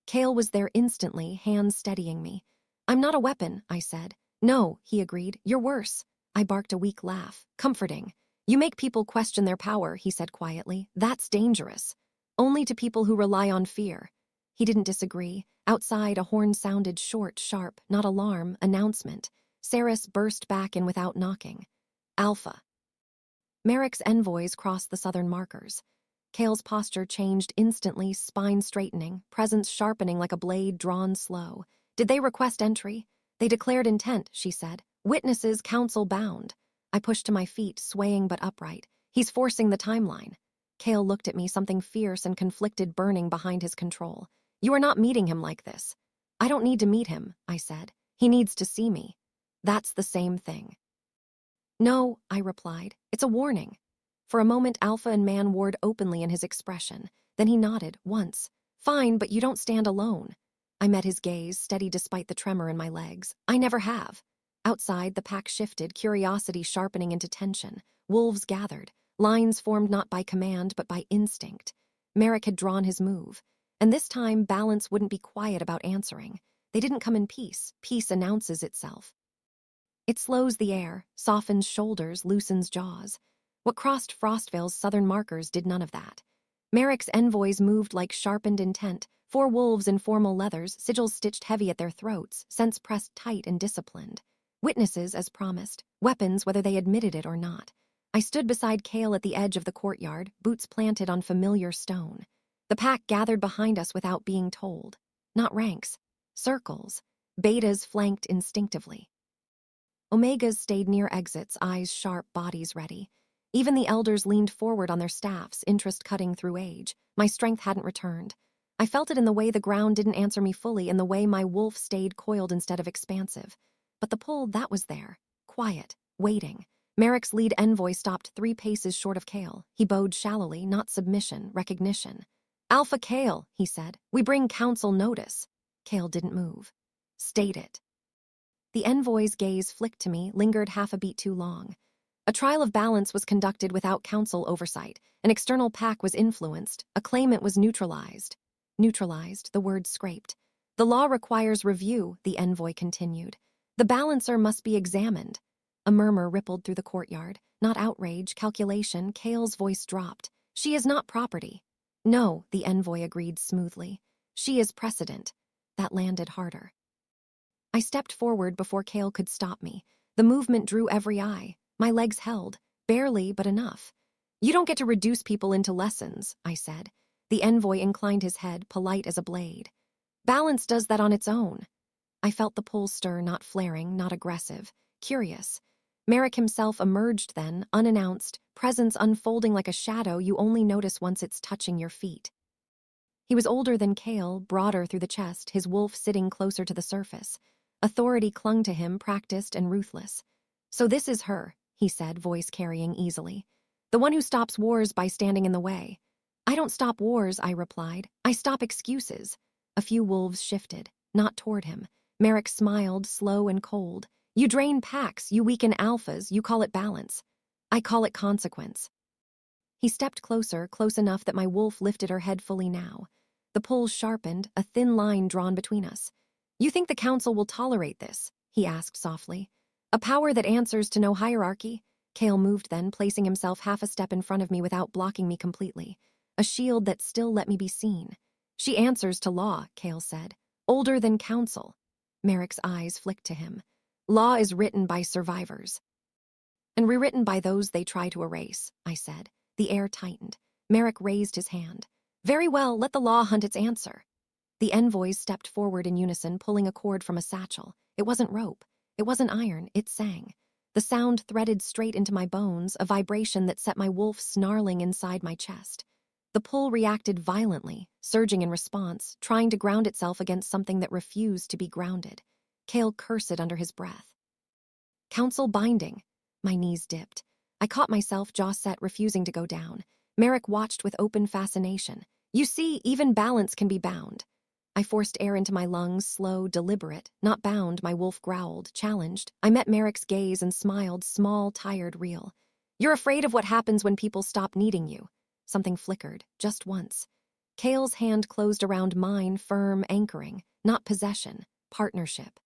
Cale was there instantly, hands steadying me. I'm not a weapon, I said. No, he agreed. You're worse. I barked a weak laugh. Comforting. You make people question their power, he said quietly. That's dangerous. Only to people who rely on fear. He didn't disagree. Outside, a horn sounded short, sharp, not alarm, announcement. Saris burst back in without knocking. Alpha. Merrick's envoys crossed the southern markers. Cale's posture changed instantly, spine straightening, presence sharpening like a blade drawn slow. Did they request entry? They declared intent, she said. Witnesses council bound. I pushed to my feet, swaying but upright. He's forcing the timeline. Cale looked at me, something fierce and conflicted burning behind his control. You are not meeting him like this. I don't need to meet him, I said. He needs to see me. That's the same thing. No, I replied. It's a warning. For a moment, Alpha and Man warred openly in his expression. Then he nodded, once. Fine, but you don't stand alone. I met his gaze, steady despite the tremor in my legs. I never have. Outside, the pack shifted, curiosity sharpening into tension. Wolves gathered. Lines formed not by command, but by instinct. Merrick had drawn his move. And this time, balance wouldn't be quiet about answering. They didn't come in peace. Peace announces itself. It slows the air, softens shoulders, loosens jaws. What crossed Frostvale's southern markers did none of that. Merrick's envoys moved like sharpened intent, 4 wolves in formal leathers, sigils stitched heavy at their throats, scents pressed tight and disciplined. Witnesses, as promised, weapons whether they admitted it or not. I stood beside Cale at the edge of the courtyard, boots planted on familiar stone. The pack gathered behind us without being told. Not ranks, circles. Betas flanked instinctively. Omegas stayed near exits, eyes sharp, bodies ready. Even the elders leaned forward on their staffs, interest cutting through age. My strength hadn't returned. I felt it in the way the ground didn't answer me fully, in the way my wolf stayed coiled instead of expansive. But the pull, that was there. Quiet, waiting. Merrick's lead envoy stopped 3 paces short of Cale. He bowed shallowly, not submission, recognition. Alpha Cale, he said. We bring council notice. Cale didn't move. State it. The envoy's gaze flicked to me, lingered half a beat too long. A trial of balance was conducted without council oversight. An external pack was influenced. A claimant was neutralized. Neutralized, the word scraped. The law requires review, the envoy continued. The balancer must be examined. A murmur rippled through the courtyard. Not outrage, calculation. Cale's voice dropped. She is not property. No, the envoy agreed smoothly. She is precedent. That landed harder. I stepped forward before Cale could stop me. The movement drew every eye. My legs held, barely, but enough. You don't get to reduce people into lessons, I said. The envoy inclined his head, polite as a blade. Balance does that on its own. I felt the pull stir, not flaring, not aggressive, curious. Merrick himself emerged then, unannounced, presence unfolding like a shadow you only notice once it's touching your feet. He was older than Cale, broader through the chest, his wolf sitting closer to the surface. Authority clung to him, practiced and ruthless. So this is her, he said, voice carrying easily. The one who stops wars by standing in the way. I don't stop wars, I replied. I stop excuses. A few wolves shifted, not toward him. Merrick smiled, slow and cold. You drain packs, you weaken alphas, you call it balance. I call it consequence. He stepped closer, close enough that my wolf lifted her head fully now. The pulls sharpened, a thin line drawn between us. You think the council will tolerate this? He asked softly. A power that answers to no hierarchy? Kale moved then, placing himself half a step in front of me without blocking me completely. A shield that still let me be seen. She answers to law, Kale said. Older than council. Merrick's eyes flicked to him. Law is written by survivors. And rewritten by those they try to erase, I said. The air tightened. Merrick raised his hand. Very well, let the law hunt its answer. The envoys stepped forward in unison, pulling a cord from a satchel. It wasn't rope. It wasn't iron. It sang. The sound threaded straight into my bones, a vibration that set my wolf snarling inside my chest. The pull reacted violently, surging in response, trying to ground itself against something that refused to be grounded. Kale cursed under his breath. Council binding. My knees dipped. I caught myself, jaw set, refusing to go down. Merrick watched with open fascination. You see, even balance can be bound. I forced air into my lungs, slow, deliberate, not bound, my wolf growled, challenged. I met Merrick's gaze and smiled, small, tired, real. You're afraid of what happens when people stop needing you. Something flickered, just once. Kale's hand closed around mine, firm, anchoring, not possession, partnership.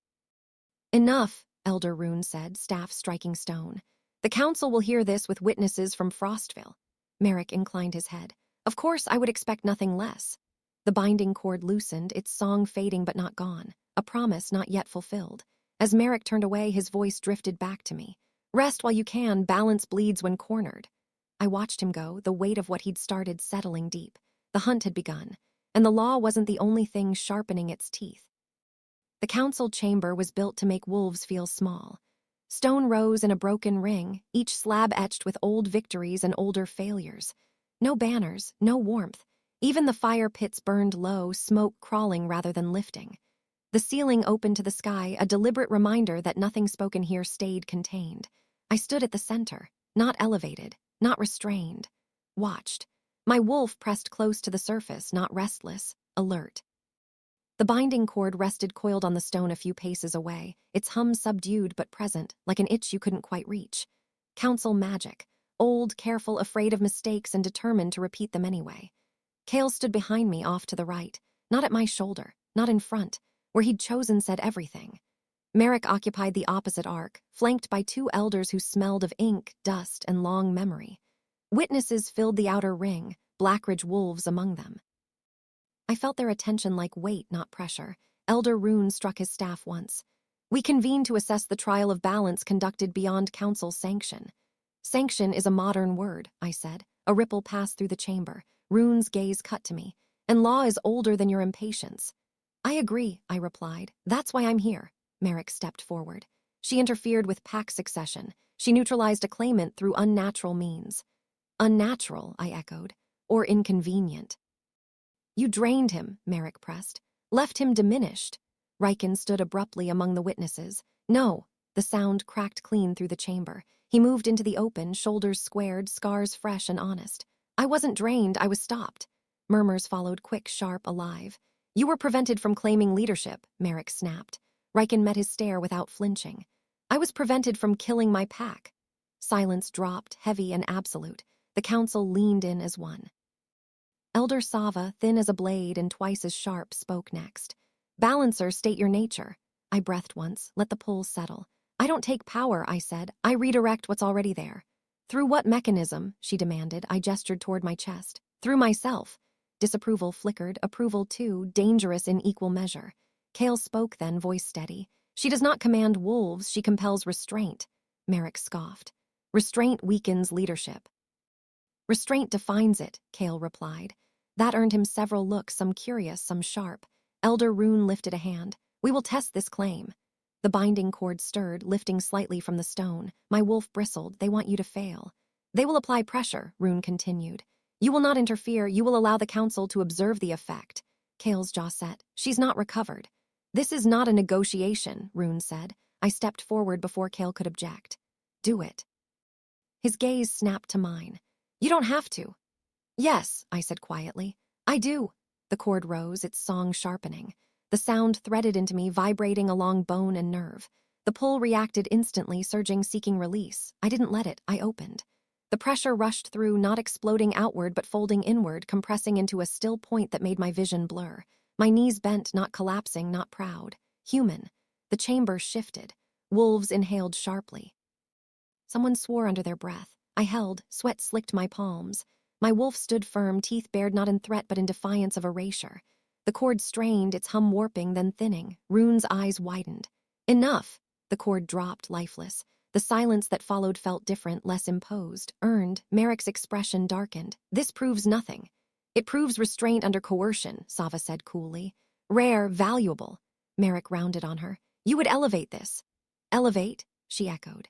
Enough, Elder Rune said, staff striking stone. The council will hear this with witnesses from Frostville. Merrick inclined his head. Of course, I would expect nothing less. The binding cord loosened, its song fading but not gone, a promise not yet fulfilled. As Merrick turned away, his voice drifted back to me. Rest while you can, balance bleeds when cornered. I watched him go, the weight of what he'd started settling deep. The hunt had begun, and the law wasn't the only thing sharpening its teeth. The council chamber was built to make wolves feel small. Stone rose in a broken ring, each slab etched with old victories and older failures. No banners, no warmth. Even the fire pits burned low, smoke crawling rather than lifting. The ceiling opened to the sky, a deliberate reminder that nothing spoken here stayed contained. I stood at the center, not elevated, not restrained. Watched. My wolf pressed close to the surface, not restless, alert. The binding cord rested coiled on the stone a few paces away, its hum subdued but present, like an itch you couldn't quite reach. Council magic. Old, careful, afraid of mistakes and determined to repeat them anyway. Kale stood behind me off to the right, not at my shoulder, not in front, where he'd chosen said everything. Merrick occupied the opposite arc, flanked by two elders who smelled of ink, dust, and long memory. Witnesses filled the outer ring, Blackridge wolves among them. I felt their attention like weight, not pressure. Elder Rune struck his staff once. We convened to assess the trial of balance conducted beyond council sanction. Sanction is a modern word, I said. A ripple passed through the chamber. Rune's gaze cut to me. And law is older than your impatience. I agree, I replied. That's why I'm here. Merrick stepped forward. She interfered with pack succession. She neutralized a claimant through unnatural means. Unnatural, I echoed. Or inconvenient. You drained him, Merrick pressed. Left him diminished. Riken stood abruptly among the witnesses. No. The sound cracked clean through the chamber. He moved into the open, shoulders squared, scars fresh and honest. I wasn't drained, I was stopped. Murmurs followed, quick, sharp, alive. You were prevented from claiming leadership, Merrick snapped. Riken met his stare without flinching. I was prevented from killing my pack. Silence dropped, heavy and absolute. The council leaned in as one. Elder Sava, thin as a blade and twice as sharp, spoke next. Balancer, state your nature. I breathed once, let the pull settle. I don't take power, I said. I redirect what's already there. Through what mechanism? She demanded. I gestured toward my chest. Through myself. Disapproval flickered, approval too, dangerous in equal measure. Kale spoke then, voice steady. She does not command wolves, she compels restraint. Merrick scoffed. Restraint weakens leadership. Restraint defines it, Kale replied. That earned him several looks, some curious, some sharp. Elder Rune lifted a hand. We will test this claim. The binding cord stirred, lifting slightly from the stone. My wolf bristled. They want you to fail. They will apply pressure, Rune continued. You will not interfere, you will allow the council to observe the effect. Kale's jaw set. She's not recovered. This is not a negotiation, Rune said. I stepped forward before Kale could object. Do it. His gaze snapped to mine. You don't have to. Yes, I said quietly. I do. The cord rose, its song sharpening. The sound threaded into me, vibrating along bone and nerve. The pull reacted instantly, surging, seeking release. I didn't let it. I opened. The pressure rushed through, not exploding outward but folding inward, compressing into a still point that made my vision blur. My knees bent, not collapsing, not proud. Human. The chamber shifted. Wolves inhaled sharply. Someone swore under their breath. I held, sweat slicked my palms. My wolf stood firm, teeth bared not in threat but in defiance of erasure. The cord strained, its hum warping, then thinning. Rune's eyes widened. Enough! The cord dropped, lifeless. The silence that followed felt different, less imposed, earned. Merrick's expression darkened. This proves nothing. It proves restraint under coercion, Sava said coolly. Rare, valuable. Merrick rounded on her. You would elevate this. Elevate? She echoed.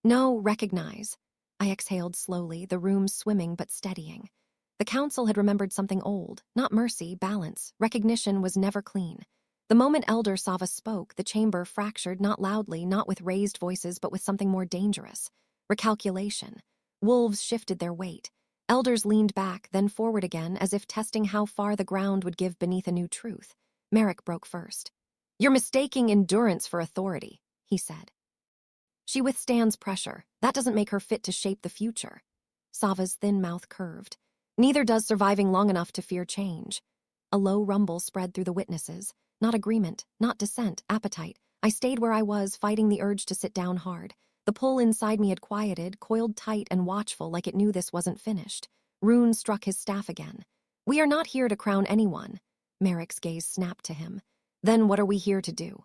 No, recognize. I exhaled slowly, the room swimming but steadying. The council had remembered something old, not mercy, balance. Recognition was never clean. The moment Elder Sava spoke, the chamber fractured, not loudly, not with raised voices, but with something more dangerous. Recalculation. Wolves shifted their weight. Elders leaned back, then forward again, as if testing how far the ground would give beneath a new truth. Merrick broke first. You're mistaking endurance for authority, he said. She withstands pressure. That doesn't make her fit to shape the future. Sava's thin mouth curved. Neither does surviving long enough to fear change. A low rumble spread through the witnesses. Not agreement, not dissent, appetite. I stayed where I was, fighting the urge to sit down hard. The pull inside me had quieted, coiled tight and watchful like it knew this wasn't finished. Rune struck his staff again. We are not here to crown anyone. Merrick's gaze snapped to him. Then what are we here to do?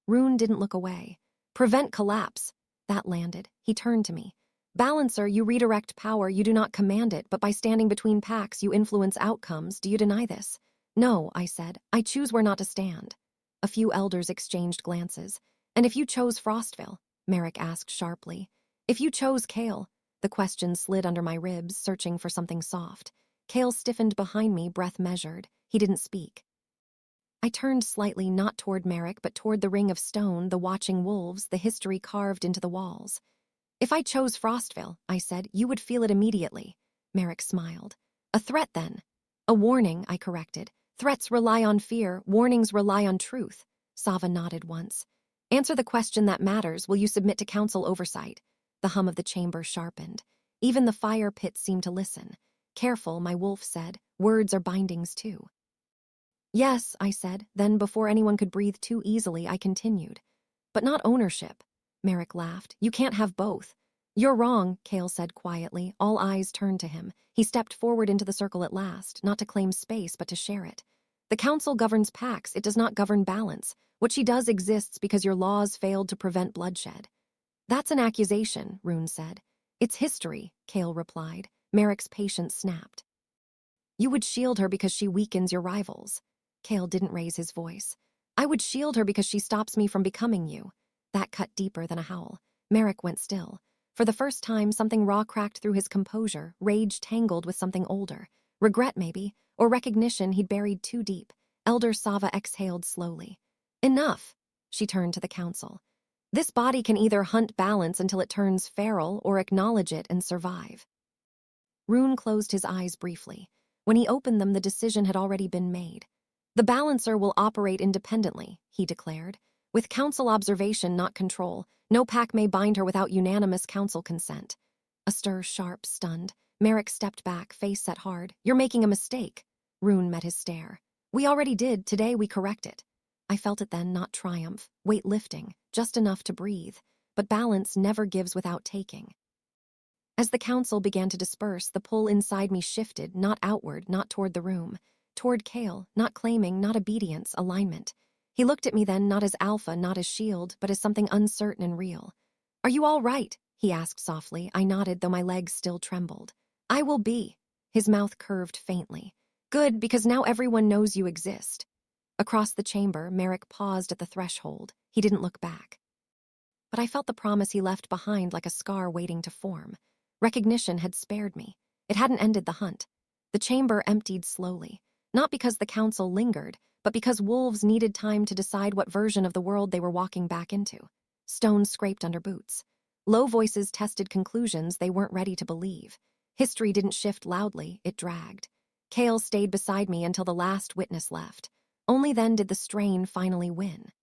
Rune didn't look away. Prevent collapse. That landed. He turned to me. Balancer, you redirect power, you do not command it, but by standing between packs, you influence outcomes. Do you deny this? No, I said. I choose where not to stand. A few elders exchanged glances. And if you chose Frostville? Merrick asked sharply. If you chose Kale? The question slid under my ribs, searching for something soft. Kale stiffened behind me, breath measured. He didn't speak. I turned slightly, not toward Merrick, but toward the ring of stone, the watching wolves, the history carved into the walls. If I chose Frostville, I said, you would feel it immediately. Merrick smiled. A threat, then? A warning, I corrected. Threats rely on fear, warnings rely on truth. Sava nodded once. Answer the question that matters. Will you submit to council oversight? The hum of the chamber sharpened. Even the fire pit seemed to listen. Careful, my wolf said. Words are bindings too. Yes, I said. Then before anyone could breathe too easily, I continued. But not ownership. Merrick laughed. You can't have both. You're wrong, Kale said quietly. All eyes turned to him. He stepped forward into the circle at last, not to claim space, but to share it. The council governs packs. It does not govern balance. What she does exists because your laws failed to prevent bloodshed. That's an accusation, Rune said. It's history, Kale replied. Merrick's patience snapped. You would shield her because she weakens your rivals. Kale didn't raise his voice. I would shield her because she stops me from becoming you. That cut deeper than a howl. Merrick went still. For the first time, something raw cracked through his composure, rage tangled with something older. Regret, maybe, or recognition he'd buried too deep. Elder Sava exhaled slowly. Enough, she turned to the council. This body can either hunt balance until it turns feral or acknowledge it and survive. Rune closed his eyes briefly. When he opened them, the decision had already been made. The balancer will operate independently, he declared. With council observation, not control, no pack may bind her without unanimous council consent. A stir, sharp, stunned. Merrick stepped back, face set hard. You're making a mistake. Rune met his stare. We already did. Today we correct it. I felt it then, not triumph, weight lifting, just enough to breathe. But balance never gives without taking. As the council began to disperse, the pull inside me shifted, not outward, not toward the room. Toward Kale, not claiming, not obedience, alignment. He looked at me then, not as alpha, not as shield, but as something uncertain and real. Are you all right? He asked softly. I nodded, though my legs still trembled. I will be. His mouth curved faintly. Good, because now everyone knows you exist. Across the chamber, Merrick paused at the threshold. He didn't look back. But I felt the promise he left behind like a scar waiting to form. Recognition had spared me. It hadn't ended the hunt. The chamber emptied slowly. Not because the council lingered, but because wolves needed time to decide what version of the world they were walking back into. Stones scraped under boots. Low voices tested conclusions they weren't ready to believe. History didn't shift loudly, it dragged. Kale stayed beside me until the last witness left. Only then did the strain finally win.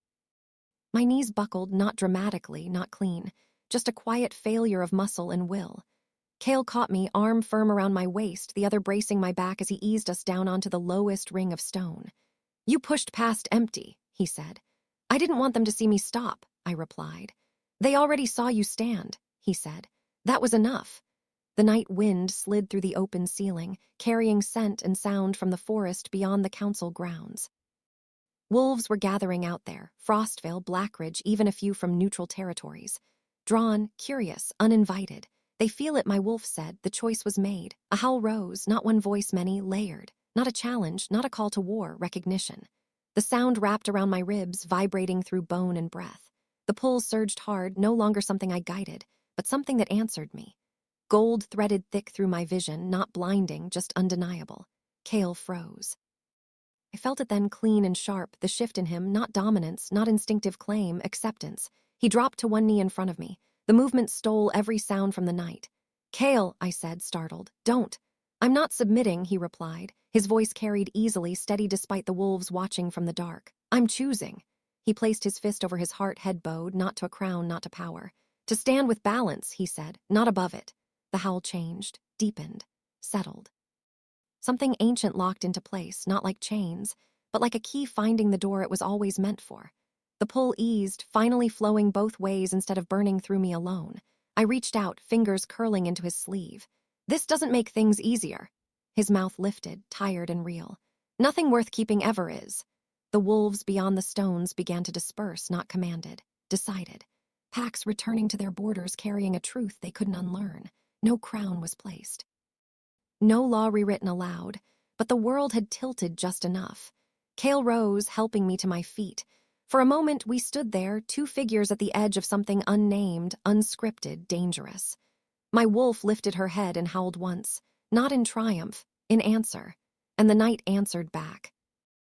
My knees buckled, not dramatically, not clean, just a quiet failure of muscle and will. Kale caught me, arm firm around my waist, the other bracing my back as he eased us down onto the lowest ring of stone. "You pushed past empty," he said. "I didn't want them to see me stop," I replied. "They already saw you stand," he said. "That was enough." The night wind slid through the open ceiling, carrying scent and sound from the forest beyond the council grounds. Wolves were gathering out there, Frostvale, Blackridge, even a few from neutral territories. Drawn, curious, uninvited. "They feel it," my wolf said. The choice was made. A howl rose, not one voice, many, layered. Not a challenge, not a call to war, recognition. The sound wrapped around my ribs, vibrating through bone and breath. The pull surged hard, no longer something I guided, but something that answered me. Gold threaded thick through my vision, not blinding, just undeniable. Kale froze. I felt it then, clean and sharp, the shift in him, not dominance, not instinctive claim, acceptance. He dropped to one knee in front of me. The movement stole every sound from the night. "Kale," I said, startled. "Don't." "I'm not submitting," he replied. His voice carried easily, steady despite the wolves watching from the dark. "I'm choosing." He placed his fist over his heart, head bowed, not to a crown, not to power. "To stand with balance," he said, "not above it." The howl changed, deepened, settled. Something ancient locked into place, not like chains, but like a key finding the door it was always meant for. The pull eased, finally flowing both ways instead of burning through me alone. I reached out, fingers curling into his sleeve. "This doesn't make things easier." His mouth lifted, tired and real. "Nothing worth keeping ever is." The wolves beyond the stones began to disperse, not commanded, decided. Packs returning to their borders carrying a truth they couldn't unlearn. No crown was placed. No law rewritten aloud, but the world had tilted just enough. Kale rose, helping me to my feet. For a moment, we stood there, two figures at the edge of something unnamed, unscripted, dangerous. My wolf lifted her head and howled once, not in triumph, in answer, and the night answered back.